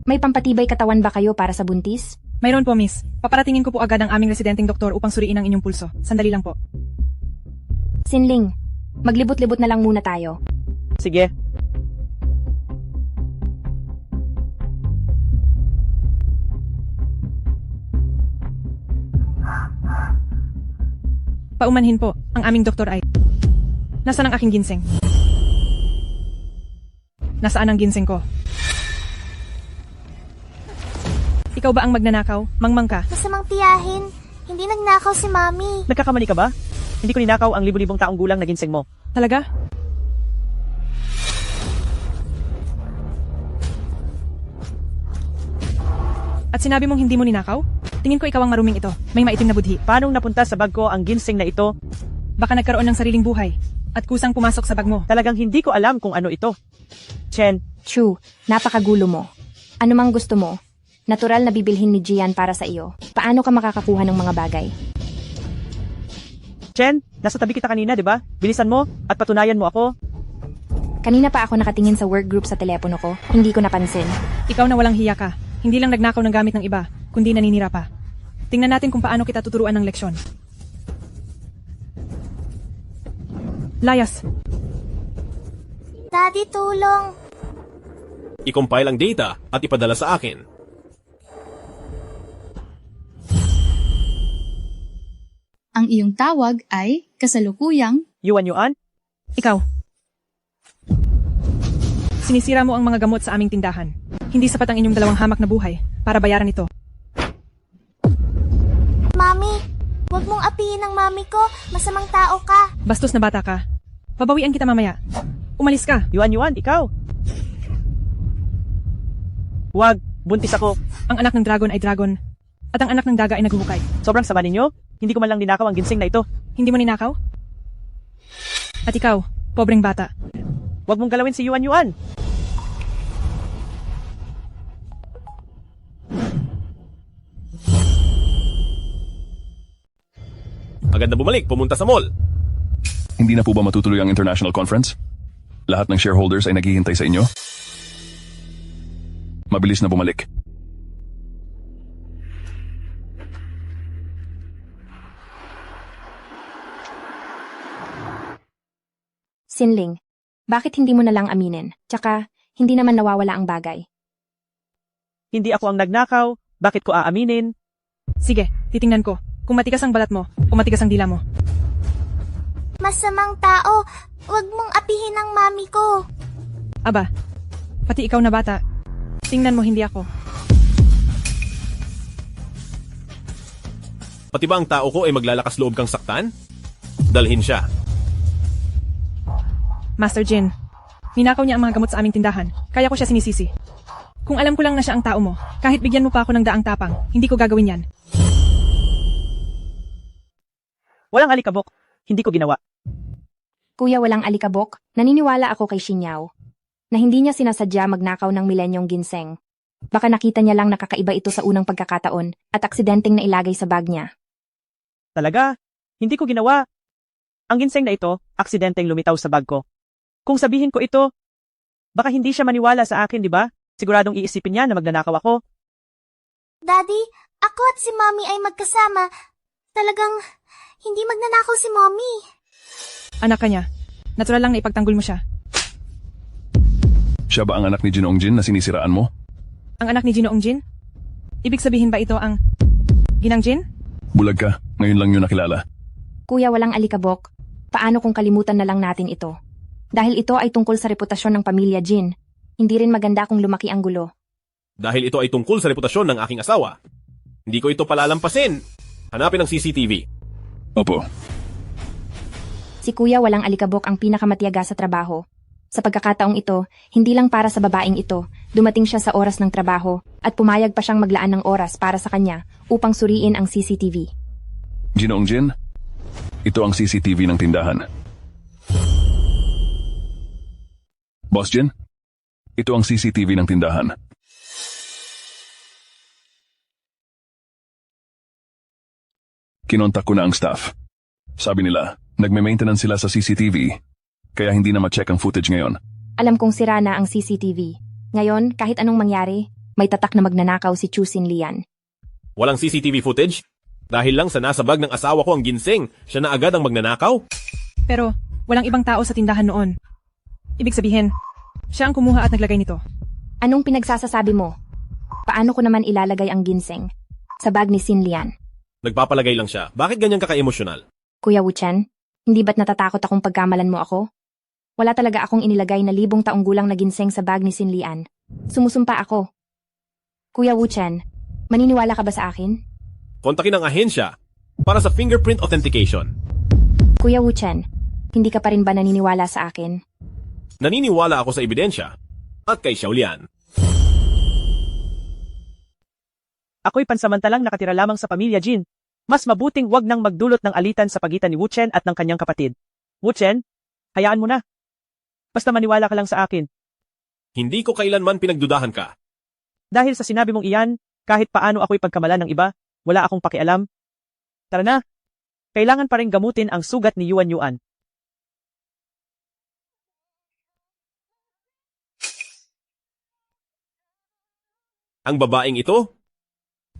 Speaker 1: May pampatibay katawan ba kayo para sa buntis?
Speaker 12: Mayroon po, miss. Paparatingin ko po agad ang aming residenteng doktor upang suriin ang inyong pulso. Sandali lang po.
Speaker 1: Sinling, maglibot-libot na lang muna tayo.
Speaker 2: Sige.
Speaker 12: Paumanhin po, ang aming doktor ay... Nasaan ang aking ginseng? Nasaan ang ginseng ko? Ikaw ba ang magnanakaw? Mangmang ka?
Speaker 6: Masamang tiyahin. Hindi nagnakaw si Mami.
Speaker 2: Nagkakamali ka ba? Hindi ko ninakaw ang libu-libong taong gulang na ginseng mo.
Speaker 12: Talaga? At sinabi mong hindi mo ninakaw? Tingin ko ikaw ang maruming ito. May maitim na budhi.
Speaker 2: Paanong napunta sa bag ko ang ginseng na ito?
Speaker 12: Baka nagkaroon ng sariling buhay at kusang pumasok sa bag mo.
Speaker 2: Talagang hindi ko alam kung ano ito. Chen.
Speaker 1: Chu, napakagulo mo. Ano mang gusto mo? Natural na bibilhin ni Jian para sa iyo. Paano ka makakakuha ng mga bagay?
Speaker 2: Chen, nasa tabi kita kanina, di ba? Bilisan mo at patunayan mo ako.
Speaker 1: Kanina pa ako nakatingin sa work group sa telepono ko. Hindi ko napansin.
Speaker 12: Ikaw na walang hiya ka. Hindi lang nagnakaw ng gamit ng iba, kundi naninira pa. Tingnan natin kung paano kita tuturuan ng leksyon. Layas.
Speaker 6: Daddy, tulong.
Speaker 9: I-compile ang data at ipadala sa akin.
Speaker 7: Ang iyong tawag ay kasalukuyang
Speaker 2: Yuan?
Speaker 12: Ikaw. Sinisira mo ang mga gamot sa aming tindahan. Hindi sapat ang inyong 2 hamak na buhay para bayaran ito.
Speaker 6: Mami, huwag mong apihin ang mami ko. Masamang tao ka.
Speaker 12: Bastos na bata ka. Babawian kita mamaya. Umalis ka.
Speaker 2: Yuan, ikaw. Huwag, buntis ako.
Speaker 12: Ang anak ng dragon ay dragon. At ang anak ng daga ay naghuhukay.
Speaker 2: Sobrang sama ninyo. Hindi ko man lang ninakaw ang ginseng na ito.
Speaker 12: Hindi mo ninakaw? At ikaw, pobreng bata.
Speaker 2: Huwag mong galawin si Yuan.
Speaker 9: Agad na bumalik, pumunta sa mall.
Speaker 5: Hindi na po ba matutuloy ang international conference? Lahat ng shareholders ay naghihintay sa inyo? Mabilis na bumalik.
Speaker 1: Sinling, bakit hindi mo na lang aminin? Tsaka, hindi naman nawawala ang bagay.
Speaker 2: Hindi ako ang nagnakaw. Bakit ko aaminin?
Speaker 12: Sige, titingnan ko. Kung matigas ang balat mo, o matigas ang dila mo.
Speaker 6: Masamang tao. Huwag mong apihin ang mami ko.
Speaker 12: Aba, pati ikaw na bata. Tingnan mo, hindi ako.
Speaker 9: Pati ba ang tao ko ay maglalakas loob kang saktan? Dalhin siya.
Speaker 12: Master Jin, ninakaw niya ang mga gamot sa aming tindahan. Kaya ko siya sinisisi. Kung alam ko lang na siya ang tao mo, kahit bigyan mo pa ako ng daang tapang, hindi ko gagawin yan.
Speaker 2: Walang alikabok. Hindi ko ginawa.
Speaker 1: Kuya, walang alikabok. Naniniwala ako kay Xinyao na hindi niya sinasadya magnakaw ng milenyong ginseng. Baka nakita niya lang nakakaiba ito sa unang pagkakataon at aksidenteng nailagay sa bag niya.
Speaker 2: Talaga? Hindi ko ginawa. Ang ginseng na ito, aksidenteng lumitaw sa bag ko. Kung sabihin ko ito, baka hindi siya maniwala sa akin, di ba? Siguradong iisipin niya na magnanakaw ako.
Speaker 6: Daddy, ako at si Mommy ay magkasama. Talagang hindi magnanakaw si Mommy.
Speaker 12: Anak ka niya. Natural lang na ipagtanggol mo siya.
Speaker 5: Siya ba ang anak ni Ginoong Jin na sinisiraan mo?
Speaker 12: Ang anak ni Ginoong Jin? Ibig sabihin ba ito ang Ginang Jin?
Speaker 5: Bulag ka, ngayon lang yun nakilala.
Speaker 1: Kuya, walang alikabok. Paano kung kalimutan na lang natin ito? Dahil ito ay tungkol sa reputasyon ng pamilya Jin. Hindi rin maganda kung lumaki ang gulo.
Speaker 9: Dahil ito ay tungkol sa reputasyon ng aking asawa. Hindi ko ito palalampasin. Hanapin ang CCTV.
Speaker 5: Opo.
Speaker 1: Si Kuya walang alikabok ang pinakamatyaga sa trabaho. Sa pagkakataong ito, hindi lang para sa babaeng ito, dumating siya sa oras ng trabaho at pumayag pa siyang maglaan ng oras para sa kanya upang suriin ang CCTV.
Speaker 5: Ginoong Jin, ito ang CCTV ng tindahan. Boss Jin, ito ang CCTV ng tindahan. Kinontak ko na ang staff. Sabi nila, nagme-maintenance sila sa CCTV, kaya hindi na ma-check ang footage ngayon.
Speaker 1: Alam kong sira na ang CCTV. Ngayon, kahit anong mangyari, may tatak na magnanakaw si Chu Sin Lian.
Speaker 9: Walang CCTV footage? Dahil lang sa nasa bag ng asawa ko ang ginseng, siya na agad ang magnanakaw?
Speaker 12: Pero walang ibang tao sa tindahan noon. Ibig sabihin, siya ang kumuha at naglagay nito.
Speaker 1: Anong pinagsasasabi mo? Paano ko naman ilalagay ang ginseng sa bag ni Sin Lian?
Speaker 9: Nagpapalagay lang siya. Bakit ganyan kaka-emosyonal?
Speaker 1: Kuya Wuchen, hindi ba't natatakot akong pagkamalan mo ako? Wala talaga akong inilagay na 1,000 taong gulang na ginseng sa bag ni Sin Lian. Sumusumpa ako. Kuya Wuchen, maniniwala ka ba sa akin?
Speaker 9: Kontakin ang ahensya para sa fingerprint authentication.
Speaker 1: Kuya Wuchen, hindi ka pa rin ba naniniwala sa akin?
Speaker 9: Naniniwala ako sa ebidensya at kay Xiaolian.
Speaker 2: Ako'y pansamantalang nakatira lamang sa pamilya Jin. Mas mabuting wag nang magdulot ng alitan sa pagitan ni Wuchen at ng kanyang kapatid. Wuchen, hayaan mo na. Basta maniwala ka lang sa akin.
Speaker 9: Hindi ko kailanman pinagdudahan ka.
Speaker 2: Dahil sa sinabi mong iyan, kahit paano ako'y pagkamalan ng iba, wala akong pakialam. Tara na. Kailangan pa rin gamutin ang sugat ni Yuan Yuan.
Speaker 9: Ang babaeng ito?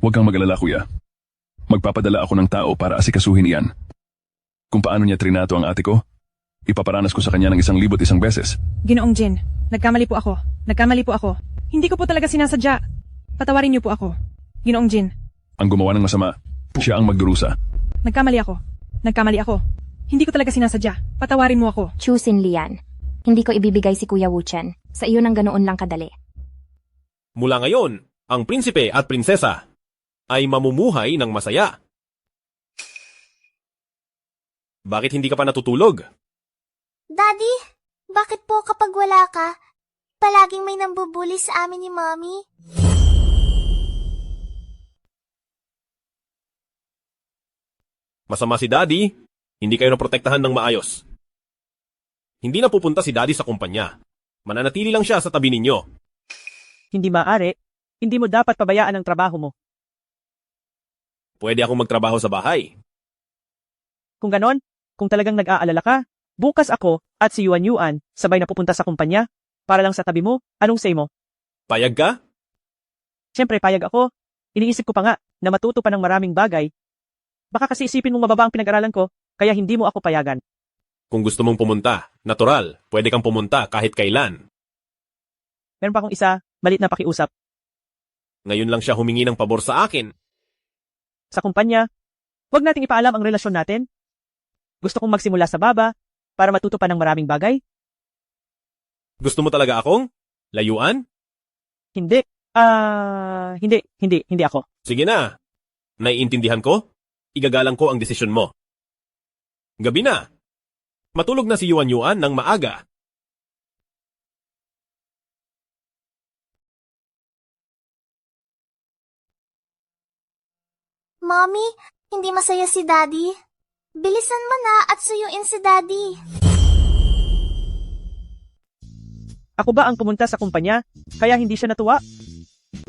Speaker 5: Huwag kang mag-alala, kuya. Magpapadala ako ng tao para asikasuhin iyan. Kung paano niya trinato ang ate ko, ipaparanas ko sa kanya ng 1,100 beses.
Speaker 12: Ginoong Jin, nagkamali po ako. Nagkamali po ako. Hindi ko po talaga sinasadya. Patawarin niyo po ako. Ginoong Jin.
Speaker 5: Ang gumawa ng masama, siya ang magdurusa.
Speaker 12: Nagkamali ako. Nagkamali ako. Hindi ko talaga sinasadya. Patawarin mo ako.
Speaker 1: Chu Sin Lian, hindi ko ibibigay si Kuya Wuchen. Sa iyo nang ganoon lang kadali.
Speaker 9: Mula ngayon, ang prinsipe at prinsesa ay mamumuhay ng masaya. Bakit hindi ka pa natutulog?
Speaker 6: Daddy, bakit po kapag wala ka, palaging may nambubuli sa amin ni Mommy?
Speaker 9: Masama si Daddy, hindi kayo naprotektahan ng maayos. Hindi na pupunta si Daddy sa kumpanya. Mananatili lang siya sa tabi ninyo.
Speaker 2: Hindi maaari. Hindi mo dapat pabayaan ang trabaho mo.
Speaker 9: Pwede akong magtrabaho sa bahay.
Speaker 2: Kung ganon, kung talagang nag-aalala ka, bukas ako at si Yuan Yuan sabay na pupunta sa kumpanya para lang sa tabi mo. Anong say mo?
Speaker 9: Payag ka?
Speaker 2: Siyempre payag ako. Iniisip ko pa nga na matuto pa ng maraming bagay. Baka kasi isipin mong mababa ang pinag-aralan ko, kaya hindi mo ako payagan.
Speaker 9: Kung gusto mong pumunta, natural, pwede kang pumunta kahit kailan.
Speaker 2: Meron pa akong isa, malit na pakiusap.
Speaker 9: Ngayon lang siya humingi ng pabor sa akin.
Speaker 2: Sa kumpanya, huwag nating ipaalam ang relasyon natin. Gusto kong magsimula sa baba para matuto pa ng maraming bagay.
Speaker 9: Gusto mo talaga akong layuan?
Speaker 2: Hindi. Hindi ako.
Speaker 9: Sige na. Naiintindihan ko? Igagalang ko ang desisyon mo. Gabi na. Matulog na si Yuan Yuan ng maaga.
Speaker 6: Mommy, hindi masaya si Daddy. Bilisan mo na at suyuin si Daddy.
Speaker 2: Ako ba ang pumunta sa kumpanya, kaya hindi siya natuwa?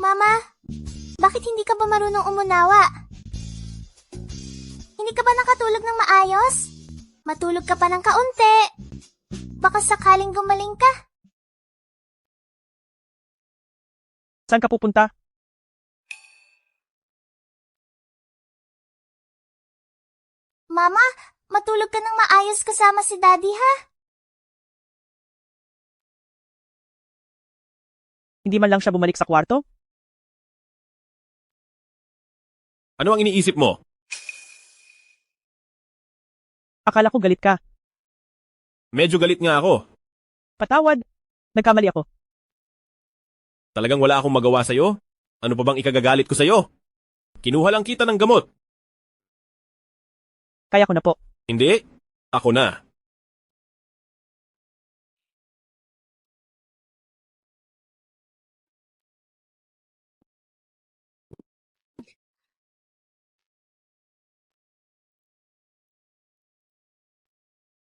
Speaker 6: Mama, bakit hindi ka ba marunong umunawa? Hindi ka ba nakatulog ng maayos? Matulog ka pa ng kaunti. Baka sakaling gumaling ka.
Speaker 2: Saan ka pupunta?
Speaker 6: Mama, matulog ka ng maayos kasama si Daddy, ha?
Speaker 2: Hindi man lang siya bumalik sa kwarto?
Speaker 9: Ano ang iniisip mo?
Speaker 2: Akala ko galit ka.
Speaker 9: Medyo galit nga ako.
Speaker 2: Patawad. Nagkamali ako.
Speaker 9: Talagang wala akong magawa sa'yo? Ano pa bang ikagagalit ko sa'yo? Kinuha lang kita ng gamot.
Speaker 2: Kaya ko na po.
Speaker 9: Hindi, ako na.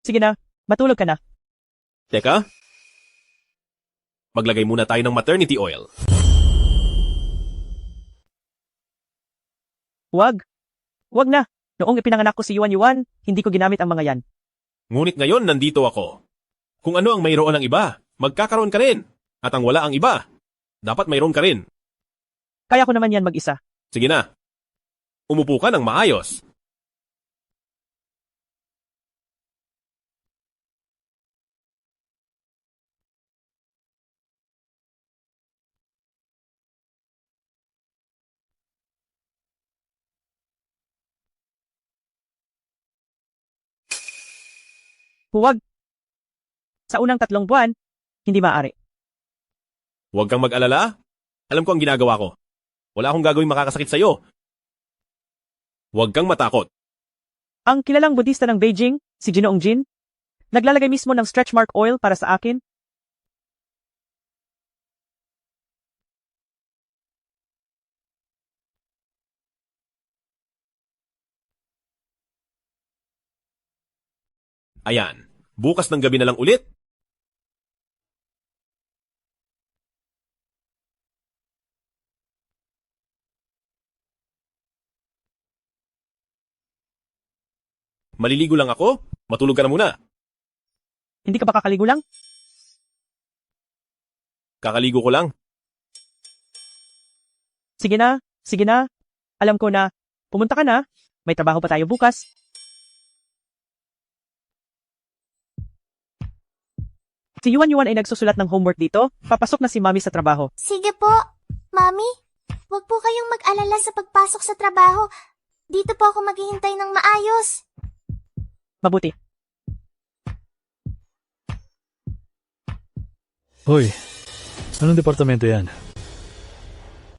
Speaker 2: Sige na, matulog ka na.
Speaker 9: Teka, maglagay muna tayo ng maternity oil.
Speaker 2: Huwag. Huwag na. Noong ipinanganak ko si Yuan Yuan, hindi ko ginamit ang mga yan.
Speaker 9: Ngunit ngayon nandito ako. Kung ano ang mayroon ang iba, magkakaroon ka rin. At ang wala ang iba, dapat mayroon ka rin.
Speaker 2: Kaya ko naman yan mag-isa.
Speaker 9: Sige na. Umupo ka ng maayos.
Speaker 2: Huwag. Sa unang 3 buwan, hindi maaari.
Speaker 9: Huwag kang mag-alala. Alam ko ang ginagawa ko. Wala akong gagawing makakasakit sa'yo. Huwag kang matakot.
Speaker 2: Ang kilalang budista ng Beijing, si Ginoong Jin, naglalagay mismo ng stretch mark oil para sa akin.
Speaker 9: Ayan, bukas ng gabi na lang ulit. Maliligo lang ako? Matulog ka na muna.
Speaker 2: Hindi ka ba kakaligo lang?
Speaker 9: Kakaligo ko lang.
Speaker 2: Sige na, sige na. Alam ko na. Pumunta ka na. May trabaho pa tayo bukas. Si Yuan Yuan ay nagsusulat ng homework dito. Papasok na si Mami sa trabaho.
Speaker 6: Sige po, Mami. Huwag po kayong mag-alala sa pagpasok sa trabaho. Dito po ako maghihintay ng maayos.
Speaker 2: Mabuti.
Speaker 13: Hoy, anong departamento yan?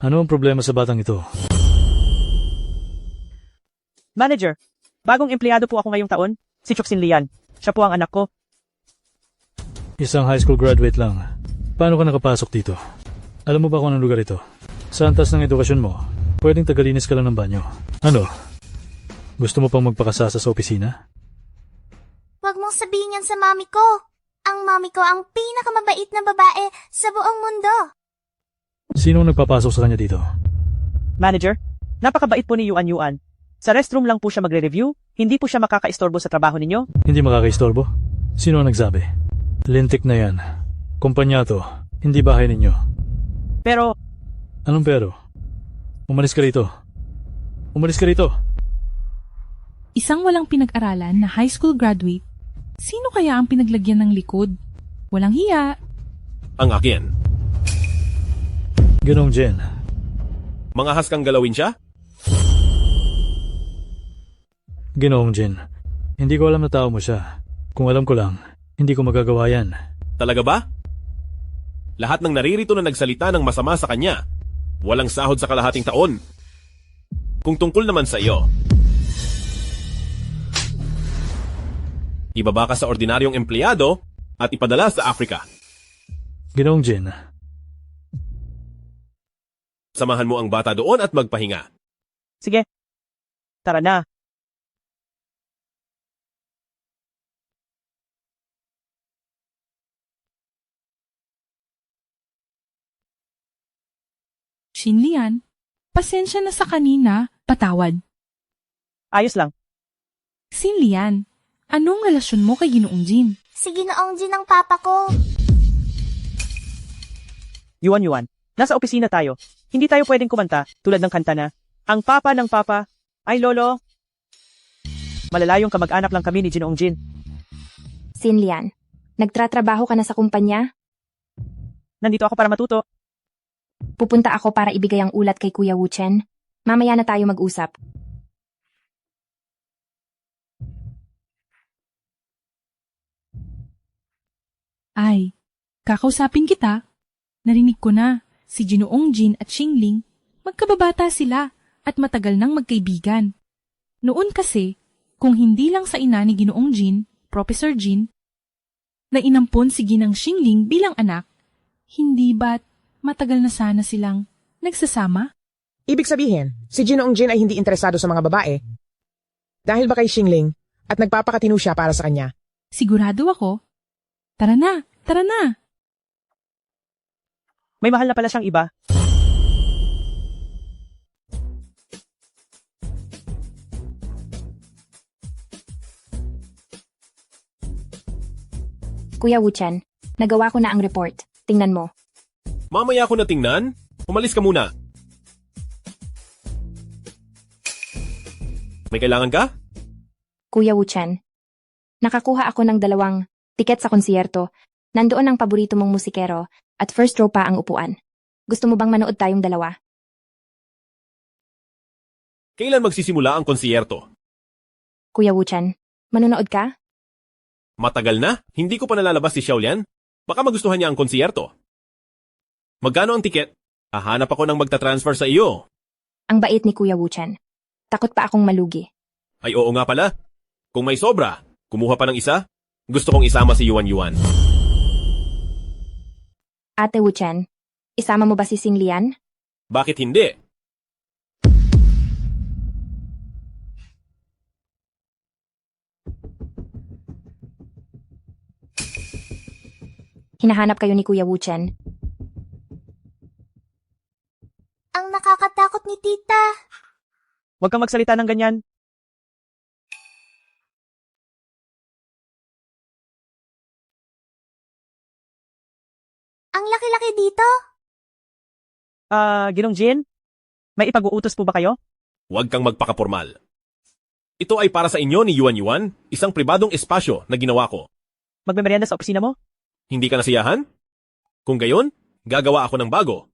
Speaker 13: Ano ang problema sa batang ito?
Speaker 2: Manager, bagong empleyado po ako ngayong taon. Si Choksin Lian. Siya po ang anak ko.
Speaker 13: Isang high school graduate lang. Paano ka nakapasok dito? Alam mo ba kung anong lugar ito? Sa antas ng edukasyon mo, pwedeng tagalinis ka lang ng banyo. Ano? Gusto mo pang magpakasasa sa opisina?
Speaker 6: Huwag mong sabihin yan sa mami ko. Ang mami ko ang pinakamabait na babae sa buong mundo.
Speaker 13: Sino ang nagpapasok sa kanya dito?
Speaker 2: Manager, napakabait po ni Yuan Yuan. Sa restroom lang po siya magre-review. Hindi po siya makakaistorbo sa trabaho ninyo.
Speaker 13: Hindi makakaistorbo? Sino ang nagsabi? Lintik na yan. Kumpanya to. Hindi bahay ninyo.
Speaker 2: Pero...
Speaker 13: Anong pero? Umalis ka rito. Umalis ka rito.
Speaker 15: Isang walang pinag-aralan na high school graduate. Sino kaya ang pinaglagyan ng likod? Walang hiya.
Speaker 9: Ang akin.
Speaker 13: Ginoong Jen.
Speaker 9: Mangahas kang galawin siya?
Speaker 13: Ginoong Jen. Hindi ko alam na tao mo siya. Kung alam ko lang, hindi ko magagawa yan.
Speaker 9: Talaga ba? Lahat ng naririto na nagsalita ng masama sa kanya, walang sahod sa kalahating taon. Kung tungkol naman sa iyo, ibaba ka sa ordinaryong empleyado at ipadala sa Africa.
Speaker 13: Ginoong Jen.
Speaker 9: Samahan mo ang bata doon at magpahinga.
Speaker 2: Sige. Tara na.
Speaker 15: Xinlian, pasensya na sa kanina, patawad.
Speaker 2: Ayos lang.
Speaker 15: Xinlian, anong relasyon mo kay Ginoong Jin?
Speaker 6: Si Ginoong Jin ang papa ko.
Speaker 2: Yuan, nasa opisina tayo. Hindi tayo pwedeng kumanta tulad ng kanta na, ang papa ng papa, ay lolo. Malalayong kamag-anak lang kami ni Ginoong Jin.
Speaker 1: Xinlian, nagtratrabaho ka na sa kumpanya?
Speaker 2: Nandito ako para matuto.
Speaker 1: Pupunta ako para ibigay ang ulat kay Kuya Wuchen. Mamaya na tayo mag-usap.
Speaker 15: Ay, kakausapin kita. Narinig ko na, si Ginoong Jin at Xingling, magkababata sila at matagal nang magkaibigan. Noon kasi, kung hindi lang sa ina ni Ginoong Jin, Professor Jin, na inampon si Ginang Xingling bilang anak, hindi ba't matagal na sana silang nagsasama?
Speaker 4: Ibig sabihin, si Ginoong Jin ay hindi interesado sa mga babae. Dahil ba kay Xingling at nagpapakatino siya para sa kanya?
Speaker 15: Sigurado ako. Tara na, tara na!
Speaker 2: May mahal na pala siyang iba.
Speaker 1: Kuya Wuchen, nagawa ko na ang report. Tingnan mo.
Speaker 9: Mamaya ko na tingnan. Umalis ka muna. May kailangan ka?
Speaker 1: Kuya Wuchen, nakakuha ako ng 2 tiket sa konsierto. Nandoon ang paborito mong musikero at first row pa ang upuan. Gusto mo bang manood tayong 2?
Speaker 9: Kailan magsisimula ang konsierto?
Speaker 1: Kuya Wuchen, manonood ka?
Speaker 9: Matagal na? Hindi ko pa nalalabas si Xiaolian. Baka magustuhan niya ang konsierto. Magkano ang tiket? Hahanap ako ng magta-transfer sa iyo.
Speaker 1: Ang bait ni Kuya Wuchen. Takot pa akong malugi.
Speaker 9: Ay oo nga pala. Kung may sobra, kumuha pa ng isa. Gusto kong isama si Yuan.
Speaker 1: Ate Wuchen, isama mo ba si Xinglian?
Speaker 9: Bakit hindi?
Speaker 1: Hinahanap kayo ni Kuya Wuchen.
Speaker 6: Ang nakakatakot ni tita.
Speaker 2: Huwag kang magsalita ng ganyan.
Speaker 6: Ang laki-laki dito.
Speaker 2: Ginong Jin? May ipag-uutos po ba kayo?
Speaker 9: Huwag kang magpakapormal. Ito ay para sa inyo ni Yuan, isang pribadong espasyo na ginawa ko.
Speaker 2: Magmemeryenda sa opisina mo?
Speaker 9: Hindi ka nasiyahan? Kung gayon, gagawa ako ng bago.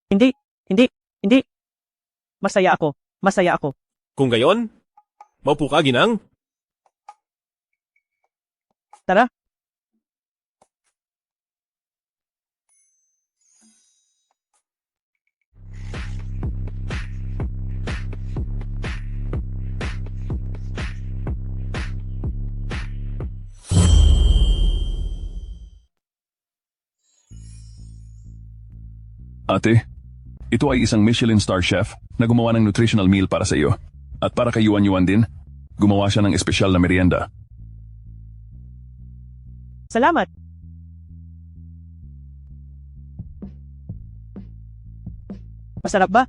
Speaker 2: Hindi. Masaya ako.
Speaker 9: Kung gayon, maupo ka, Ginang.
Speaker 2: Tara.
Speaker 5: Ate, ito ay isang Michelin star chef na gumawa ng nutritional meal para sa iyo. At para kay Yuan din, gumawa siya ng espesyal na merienda.
Speaker 2: Salamat. Masarap ba?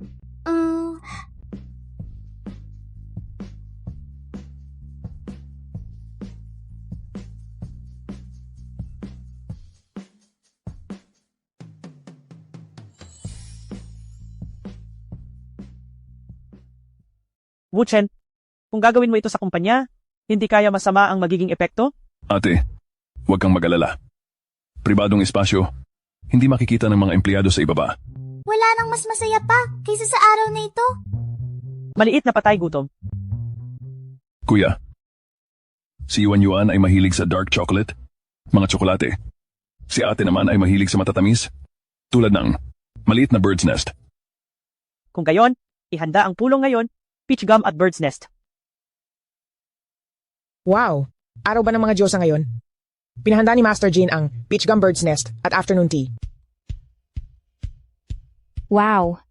Speaker 2: Wuchen, kung gagawin mo ito sa kumpanya, hindi kaya masama ang magiging epekto?
Speaker 5: Ate, huwag kang mag-alala. Pribadong espasyo, hindi makikita ng mga empleyado sa ibaba.
Speaker 6: Wala nang mas masaya pa kaysa sa araw na ito.
Speaker 2: Maliit na patay gutom.
Speaker 5: Kuya, si Yuan ay mahilig sa dark chocolate, mga tsokolate. Si ate naman ay mahilig sa matatamis, tulad ng maliit na bird's nest.
Speaker 2: Kung gayon, ihanda ang pulong ngayon, peach gum at bird's nest.
Speaker 4: Wow! Araw ba ng mga Diyosa ngayon? Pinahanda ni Master Jin ang peach gum bird's nest at afternoon tea.
Speaker 1: Wow!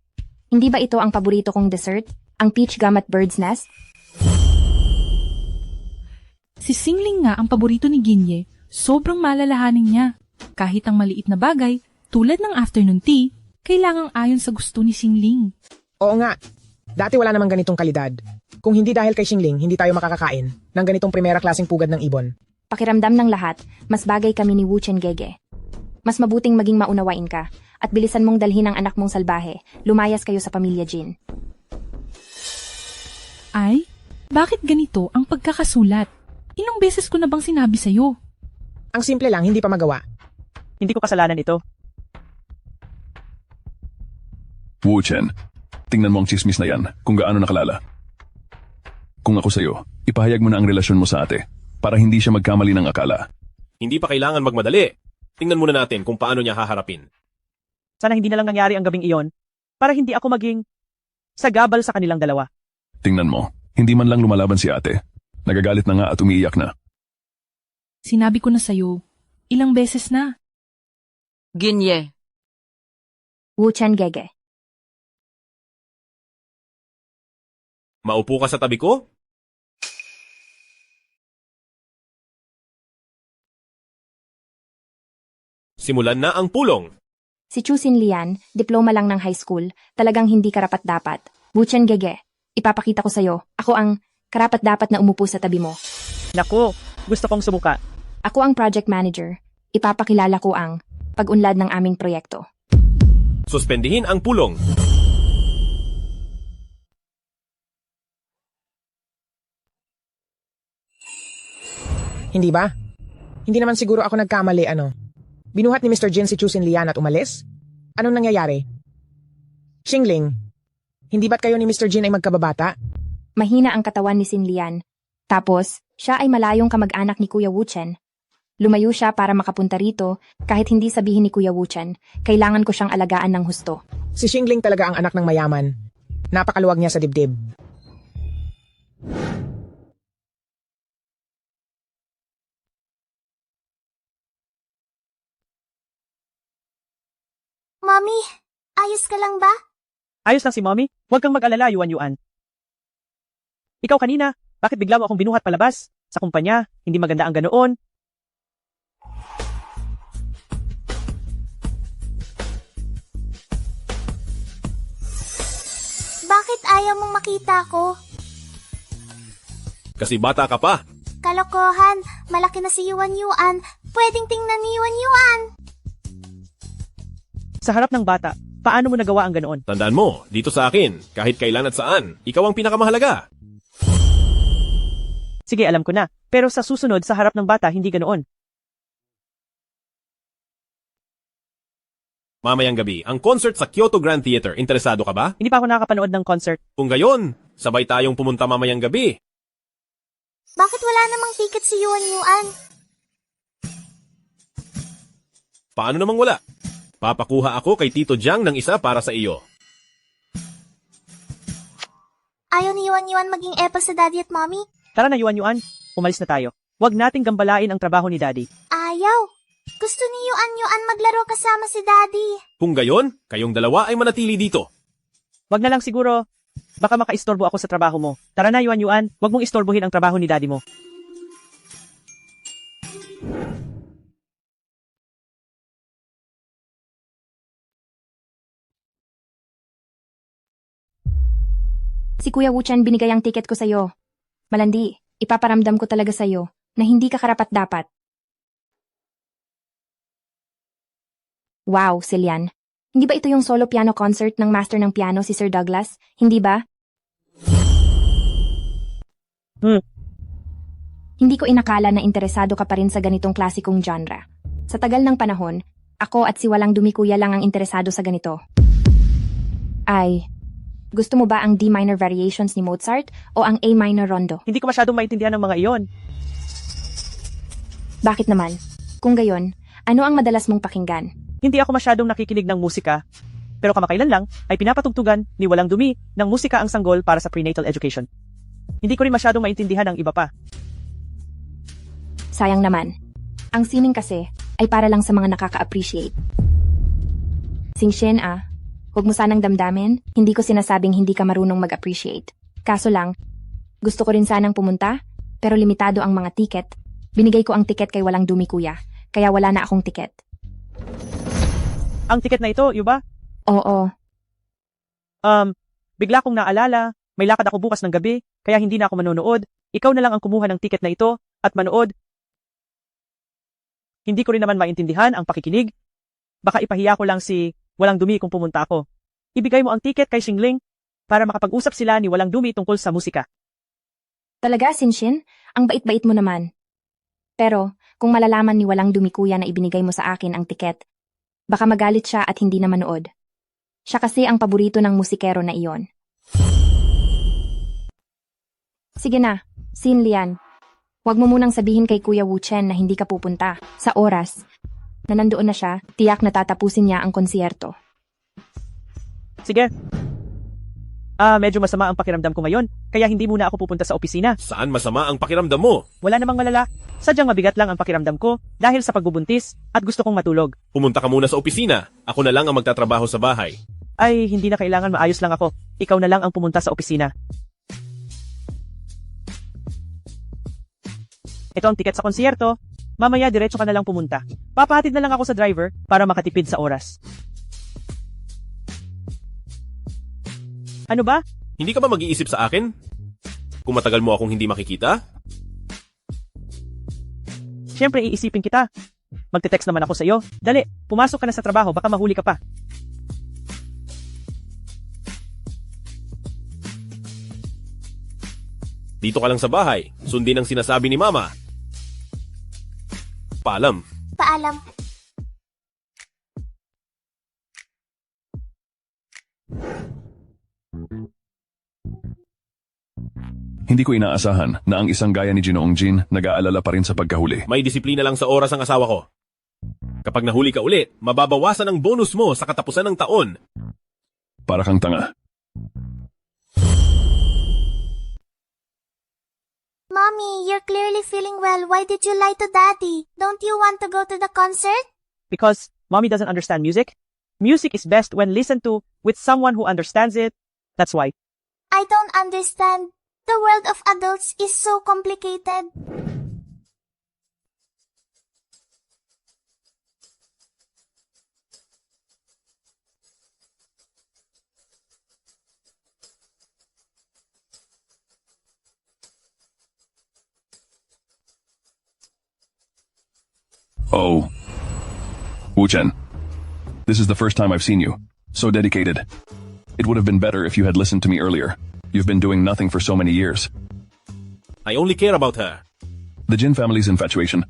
Speaker 1: Hindi ba ito ang paborito kong dessert? Ang peach gum at bird's nest?
Speaker 15: Si Xingling nga ang paborito ni Ginye, sobrang malalahanin niya. Kahit ang maliit na bagay, tulad ng afternoon tea, Kailangang ayon sa gusto ni Xingling.
Speaker 4: Oo nga. Dati wala namang ganitong kalidad. Kung hindi dahil kay Xingling, hindi tayo makakakain ng ganitong primera klaseng pugad ng ibon.
Speaker 1: Pakiramdam ng lahat, mas bagay kami ni Wu Chen Gege. Mas mabuting maging maunawain ka at bilisan mong dalhin ang anak mong salbahe. Lumayas kayo sa pamilya Jin.
Speaker 15: Ay, bakit ganito ang pagkakasulat? Ilang beses ko na bang sinabi sa'yo?
Speaker 4: Ang simple lang, hindi pa magawa.
Speaker 2: Hindi ko kasalanan ito.
Speaker 5: Wu Chen, tingnan mo ang chismis na yan kung gaano nakalala. Kung ako sa'yo, ipahayag mo na ang relasyon mo sa ate para hindi siya magkamali ng akala.
Speaker 9: Hindi pa kailangan magmadali. Tingnan muna natin kung paano niya haharapin.
Speaker 2: Sana hindi na lang nangyari ang gabing iyon para hindi ako maging sagabal sa kanilang dalawa.
Speaker 5: Tingnan mo, hindi man lang lumalaban si ate. Nagagalit na nga at umiiyak na.
Speaker 15: Sinabi ko na sa'yo, ilang beses na.
Speaker 8: Ginye.
Speaker 1: Wu Chen Gege.
Speaker 9: Maupo ka sa tabi ko? Simulan na ang pulong.
Speaker 1: Si Chu Sin Lian, diploma lang ng high school, talagang hindi karapat-dapat. Wu Chen Gege, ipapakita ko sa'yo, ako ang karapat-dapat na umupo sa tabi mo.
Speaker 2: Naku, gusto kong sumuka.
Speaker 1: Ako ang project manager. Ipapakilala ko ang pag-unlad ng aming proyekto.
Speaker 9: Suspendihin ang pulong.
Speaker 4: Hindi ba? Hindi naman siguro ako nagkamali, ano? Binuhat ni Mr. Jin si Chu Sin Lian at umalis? Anong nangyayari? Xingling, hindi ba't kayo ni Mr. Jin ay magkababata?
Speaker 1: Mahina ang katawan ni Sin Lian. Tapos, siya ay malayong kamag-anak ni Kuya Wu Chen. Lumayo siya para makapunta rito kahit hindi sabihin ni Kuya Wu Chen. Kailangan ko siyang alagaan ng husto.
Speaker 4: Si Xingling talaga ang anak ng mayaman. Napakaluwag niya sa dibdib.
Speaker 6: Mommy, ayos ka lang ba?
Speaker 2: Ayos lang si Mommy. Huwag kang mag-alala, Yuan. Ikaw kanina, bakit bigla mo akong binuhat palabas? Sa kumpanya, hindi maganda ang ganoon.
Speaker 6: Bakit ayaw mong makita ko?
Speaker 9: Kasi bata ka pa.
Speaker 6: Kalokohan, malaki na si Yuan. Pwedeng tingnan ni Yuan.
Speaker 2: Sa harap ng bata, paano mo nagawa ang ganoon?
Speaker 9: Tandaan mo, dito sa akin, kahit kailan at saan, ikaw ang pinakamahalaga.
Speaker 2: Sige, alam ko na. Pero sa susunod, sa harap ng bata, hindi ganoon.
Speaker 9: Mamayang gabi, ang concert sa Kyoto Grand Theater, interesado ka ba?
Speaker 2: Hindi pa ako nakakapanood ng concert.
Speaker 9: Kung gayon, sabay tayong pumunta mamayang gabi.
Speaker 6: Bakit wala namang ticket si Yuan?
Speaker 9: Paano namang wala? Papakuha ako kay Tito Jiang ng isa para sa iyo.
Speaker 6: Ayaw ni Yuan maging epa sa daddy at mommy?
Speaker 2: Tara na, Yuan. Umalis na tayo. Huwag nating gambalain ang trabaho ni Daddy.
Speaker 6: Ayaw. Gusto ni Yuan maglaro kasama si daddy.
Speaker 9: Kung gayon, kayong dalawa ay manatili dito.
Speaker 2: Wag na lang siguro. Baka makaistorbo ako sa trabaho mo. Tara na, Yuan. Huwag mong istorbohin ang trabaho ni Daddy mo.
Speaker 1: Si Kuya Wu Chen binigay ang tiket ko sa'yo. Malandi, ipaparamdam ko talaga sa'yo na hindi ka karapat-dapat. Wow, Silian. Hindi ba ito yung solo piano concert ng master ng piano si Sir Douglas? Hindi ba? Hindi ko inakala na interesado ka pa rin sa ganitong klasikong genre. Sa tagal ng panahon, ako at si Walang Dumi Kuya lang ang interesado sa ganito. Ay, gusto mo ba ang D minor variations ni Mozart o ang A minor rondo?
Speaker 2: Hindi ko masyadong maintindihan ng mga iyon.
Speaker 1: Bakit naman? Kung gayon, ano ang madalas mong pakinggan?
Speaker 2: Hindi ako masyadong nakikinig ng musika. Pero kamakailan lang ay pinapatugtugan ni Walang Dumi ng musika ang sanggol para sa prenatal education. Hindi ko rin masyadong maintindihan ang iba pa.
Speaker 1: Sayang naman. Ang sining kasi ay para lang sa mga nakaka-appreciate. Singshen huwag mo sanang damdamin, hindi ko sinasabing hindi ka marunong mag-appreciate. Kaso lang, gusto ko rin sanang pumunta, pero limitado ang mga tiket. Binigay ko ang tiket kay Walang Dumi Kuya, kaya wala na akong tiket.
Speaker 2: Ang tiket na ito, Yuba?
Speaker 1: Oo.
Speaker 2: Bigla kong naalala, may lakad ako bukas ng gabi, kaya hindi na ako manonood. Ikaw na lang ang kumuha ng tiket na ito at manood. Hindi ko rin naman maintindihan ang pakikinig. Baka ipahiya ko lang si Walang Dumi kung pumunta ako. Ibigay mo ang tiket kay Xingling para makapag-usap sila ni Walang Dumi tungkol sa musika.
Speaker 1: Talaga, Sinshin? Ang bait-bait mo naman. Pero, kung malalaman ni Walang Dumi kuya na ibinigay mo sa akin ang tiket, baka magalit siya at hindi na manood. Siya kasi ang paborito ng musikero na iyon. Sige na, Sin Lian. Huwag mo munang sabihin kay Kuya Wu-chen na hindi ka pupunta. Sa oras na nandoon na siya, tiyak na tatapusin niya ang konsyerto.
Speaker 2: Sige. Medyo masama ang pakiramdam ko ngayon, kaya hindi muna ako pupunta sa opisina.
Speaker 9: Saan masama ang pakiramdam mo?
Speaker 2: Wala namang malala. Sadyang mabigat lang ang pakiramdam ko dahil sa pagbubuntis at gusto kong matulog.
Speaker 9: Pumunta ka muna sa opisina. Ako na lang ang magtatrabaho sa bahay.
Speaker 2: Ay, hindi na kailangan, maayos lang ako. Ikaw na lang ang pumunta sa opisina. Ito ang tiket sa konsyerto. Mamaya diretso ka na lang pumunta. Papahatid na lang ako sa driver para makatipid sa oras. Ano ba?
Speaker 9: Hindi ka ba mag-iisip sa akin? Kung matagal mo akong hindi makikita?
Speaker 2: Siyempre, iisipin kita. Magte-text naman ako sa iyo. Dali, pumasok ka na sa trabaho, baka mahuli ka pa.
Speaker 9: Dito ka lang sa bahay. Sundin ang sinasabi ni Mama. Paalam.
Speaker 6: Paalam.
Speaker 5: Hindi ko inaasahan na ang isang gaya ni Ginoong Jin nag-aalala pa rin sa pagkahuli.
Speaker 9: May disiplina lang sa oras ang asawa ko. Kapag nahuli ka ulit, mababawasan ang bonus mo sa katapusan ng taon.
Speaker 5: Para kang tanga.
Speaker 6: Mommy, you're clearly feeling well. Why did you lie to Daddy? Don't you want to go to the concert?
Speaker 2: Because Mommy doesn't understand music. Music is best when listened to with someone who understands it. That's why.
Speaker 6: I don't understand. The world of adults is so complicated.
Speaker 5: Oh. Wu-chen. This is the first time I've seen you. So dedicated. It would have been better if you had listened to me earlier. You've been doing nothing for so many years.
Speaker 9: I only care about her.
Speaker 5: The Jin family's infatuation.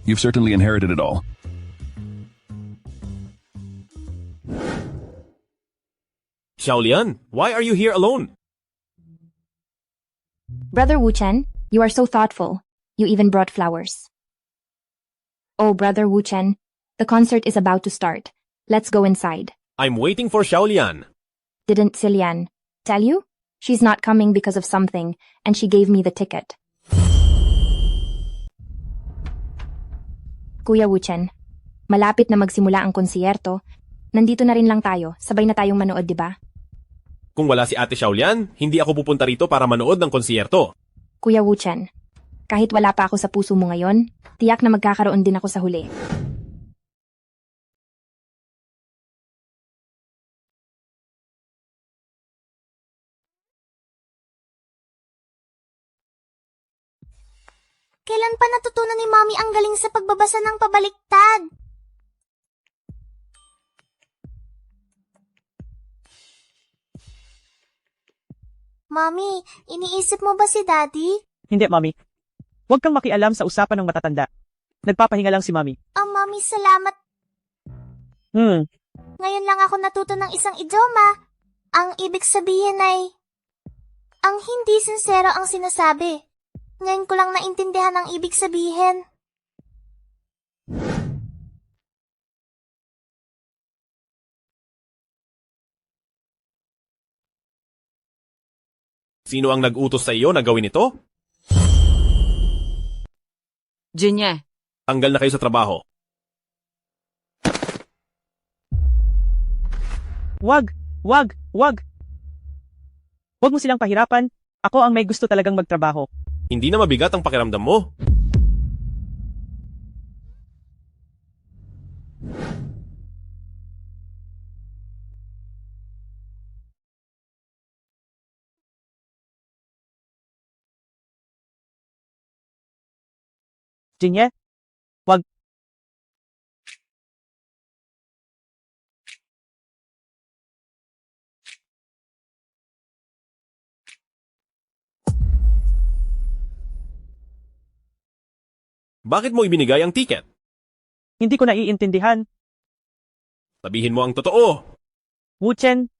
Speaker 5: You've certainly inherited it all.
Speaker 9: Xiaolian, why are you here alone?
Speaker 1: Brother Wu-chen, you are so thoughtful. You even brought flowers. Oh, Brother Wu-chen, the concert is about to start. Let's go inside.
Speaker 9: I'm waiting for Xiaolian.
Speaker 1: Didn't Silian tell you? She's not coming because of something, and she gave me the ticket. Kuya Wu-chen, malapit na magsimula ang konsyerto. Nandito na rin lang tayo, sabay na tayong manood, di ba?
Speaker 9: Kung wala si Ate Xiaolian, hindi ako pupunta rito para manood ng konsyerto.
Speaker 1: Kuya Wu-chen, kahit wala pa ako sa puso mo ngayon, tiyak na magkakaroon din ako sa huli.
Speaker 6: Kailan pa natutunan ni Mommy ang galing sa pagbabasa ng pabaliktad? Mommy, iniisip mo ba si Daddy?
Speaker 2: Hindi, Mommy. Huwag kang makialam sa usapan ng matatanda. Nagpapahinga lang si Mommy.
Speaker 6: Mommy, salamat. Ngayon lang ako natuto ng isang idioma. Ang ibig sabihin ay, ang hindi sincero ang sinasabi. Ngayon ko lang naintindihan ang ibig sabihin.
Speaker 9: Sino ang nag-utos sa iyo na gawin ito?
Speaker 8: Jinye.
Speaker 9: Tanggal na kayo sa trabaho.
Speaker 2: Wag! Wag! Wag! Huwag mo silang pahirapan. Ako ang may gusto talagang magtrabaho.
Speaker 9: Hindi na mabigat ang pakiramdam mo.
Speaker 2: Jinye? Wag.
Speaker 9: Bakit mo ibinigay ang ticket?
Speaker 2: Hindi ko naiintindihan.
Speaker 9: Sabihin mo ang totoo.
Speaker 2: Wuchen,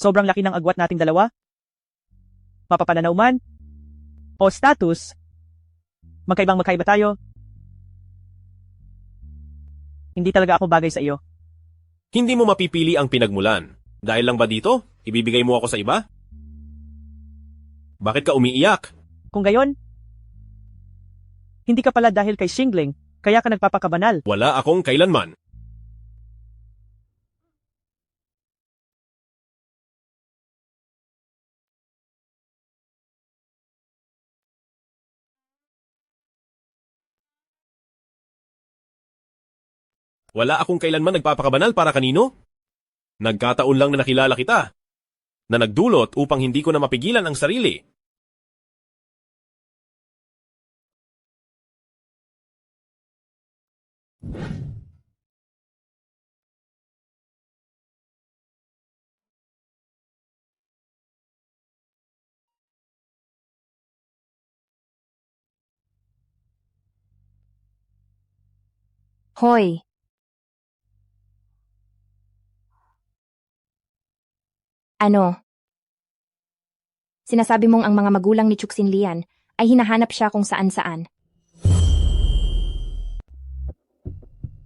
Speaker 2: sobrang laki ng agwat nating dalawa. Mapapananaw man. O status. Magkaibang magkaiba tayo. Hindi talaga ako bagay sa iyo.
Speaker 9: Hindi mo mapipili ang pinagmulan. Dahil lang ba dito? Ibibigay mo ako sa iba? Bakit ka umiiyak?
Speaker 2: Kung gayon, hindi ka pala dahil kay Xingling, kaya ka nagpapakabanal.
Speaker 9: Wala akong kailanman. Wala akong kailanman nagpapakabanal para kanino? Nagkataon lang na nakilala kita. Na nagdulot upang hindi ko na mapigilan ang sarili.
Speaker 1: Hoy! Ano? Sinasabi mong ang mga magulang ni Chuxin Lian ay hinahanap siya kung saan-saan.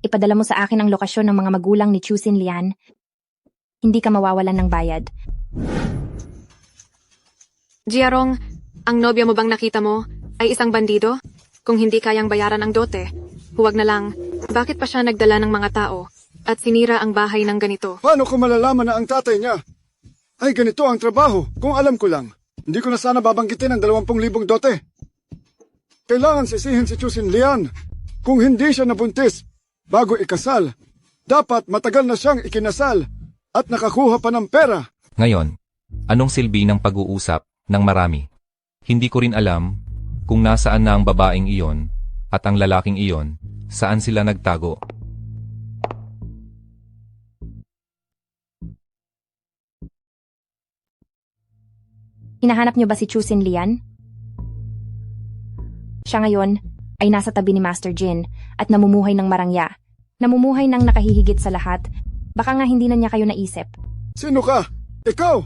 Speaker 1: Ipadala mo sa akin ang lokasyon ng mga magulang ni Chuxin Lian. Hindi ka mawawalan ng bayad.
Speaker 11: Jiarong, ang nobya mo bang nakita mo ay isang bandido? Kung hindi kayang bayaran ang dote, huwag na lang. Bakit pa siya nagdala ng mga tao at sinira ang bahay ng ganito?
Speaker 14: Paano ko malalaman na ang tatay niya ay ganito ang trabaho? Kung alam ko lang, hindi ko na sana babanggitin ang 20,000 dote. Kailangan sisihin si Chuxin Lian. Kung hindi siya nabuntis bago ikasal, dapat matagal na siyang ikinasal at nakakuha pa ng pera.
Speaker 3: Ngayon, anong silbi ng pag-uusap ng marami? Hindi ko rin alam kung nasaan na ang babaeng iyon at ang lalaking iyon, saan sila nagtago.
Speaker 1: Hinahanap niyo ba si Chuxin Lian? Siya ngayon ay nasa tabi ni Master Jin at namumuhay ng marangya. Namumuhay ng nakahihigit sa lahat. Baka nga hindi na niya kayo naisip.
Speaker 14: Sino ka? Ikaw?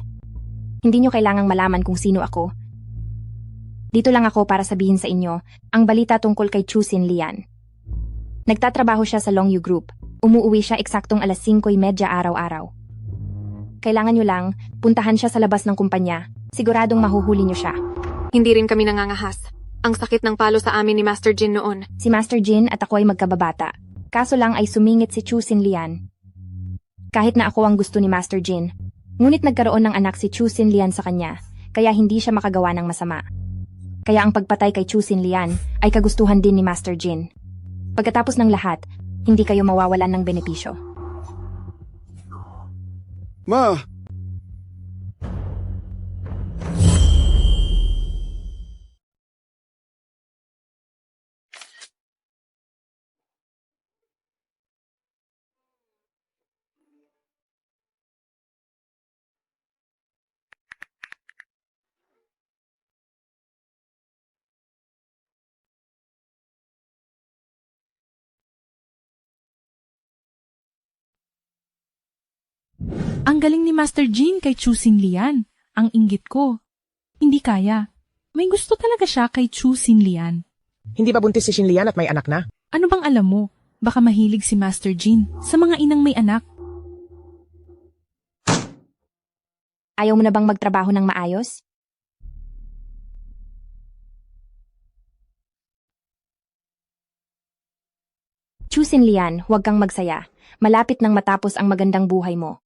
Speaker 1: Hindi niyo kailangang malaman kung sino ako. Dito lang ako para sabihin sa inyo ang balita tungkol kay Chuxin Lian. Nagtatrabaho siya sa Longyu Group. Umuuwi siya eksaktong 5:30 araw-araw. Kailangan niyo lang puntahan siya sa labas ng kumpanya. Siguradong mahuhuli niyo siya.
Speaker 11: Hindi rin kami nangangahas. Ang sakit ng palo sa amin ni Master Jin noon.
Speaker 1: Si Master Jin at ako ay magkababata. Kaso lang ay sumingit si Chuxin Lian. Kahit na ako ang gusto ni Master Jin. Ngunit nagkaroon ng anak si Chuxin Lian sa kanya, kaya hindi siya makagawa ng masama. Kaya ang pagpatay kay Chuxin Lian ay kagustuhan din ni Master Jin. Pagkatapos ng lahat, hindi kayo mawawalan ng benepisyo.
Speaker 14: Ma!
Speaker 15: Ang galing ni Master Jin kay Chuxin Lian. Ang inggit ko. Hindi kaya. May gusto talaga siya kay Chuxin Lian.
Speaker 4: Hindi ba buntis si Xin Lian at may anak na?
Speaker 15: Ano bang alam mo? Baka mahilig si Master Jin sa mga inang may anak.
Speaker 1: Ayaw mo na bang magtrabaho ng maayos? Chuxin Lian, huwag kang magsaya. Malapit nang matapos ang magandang buhay mo.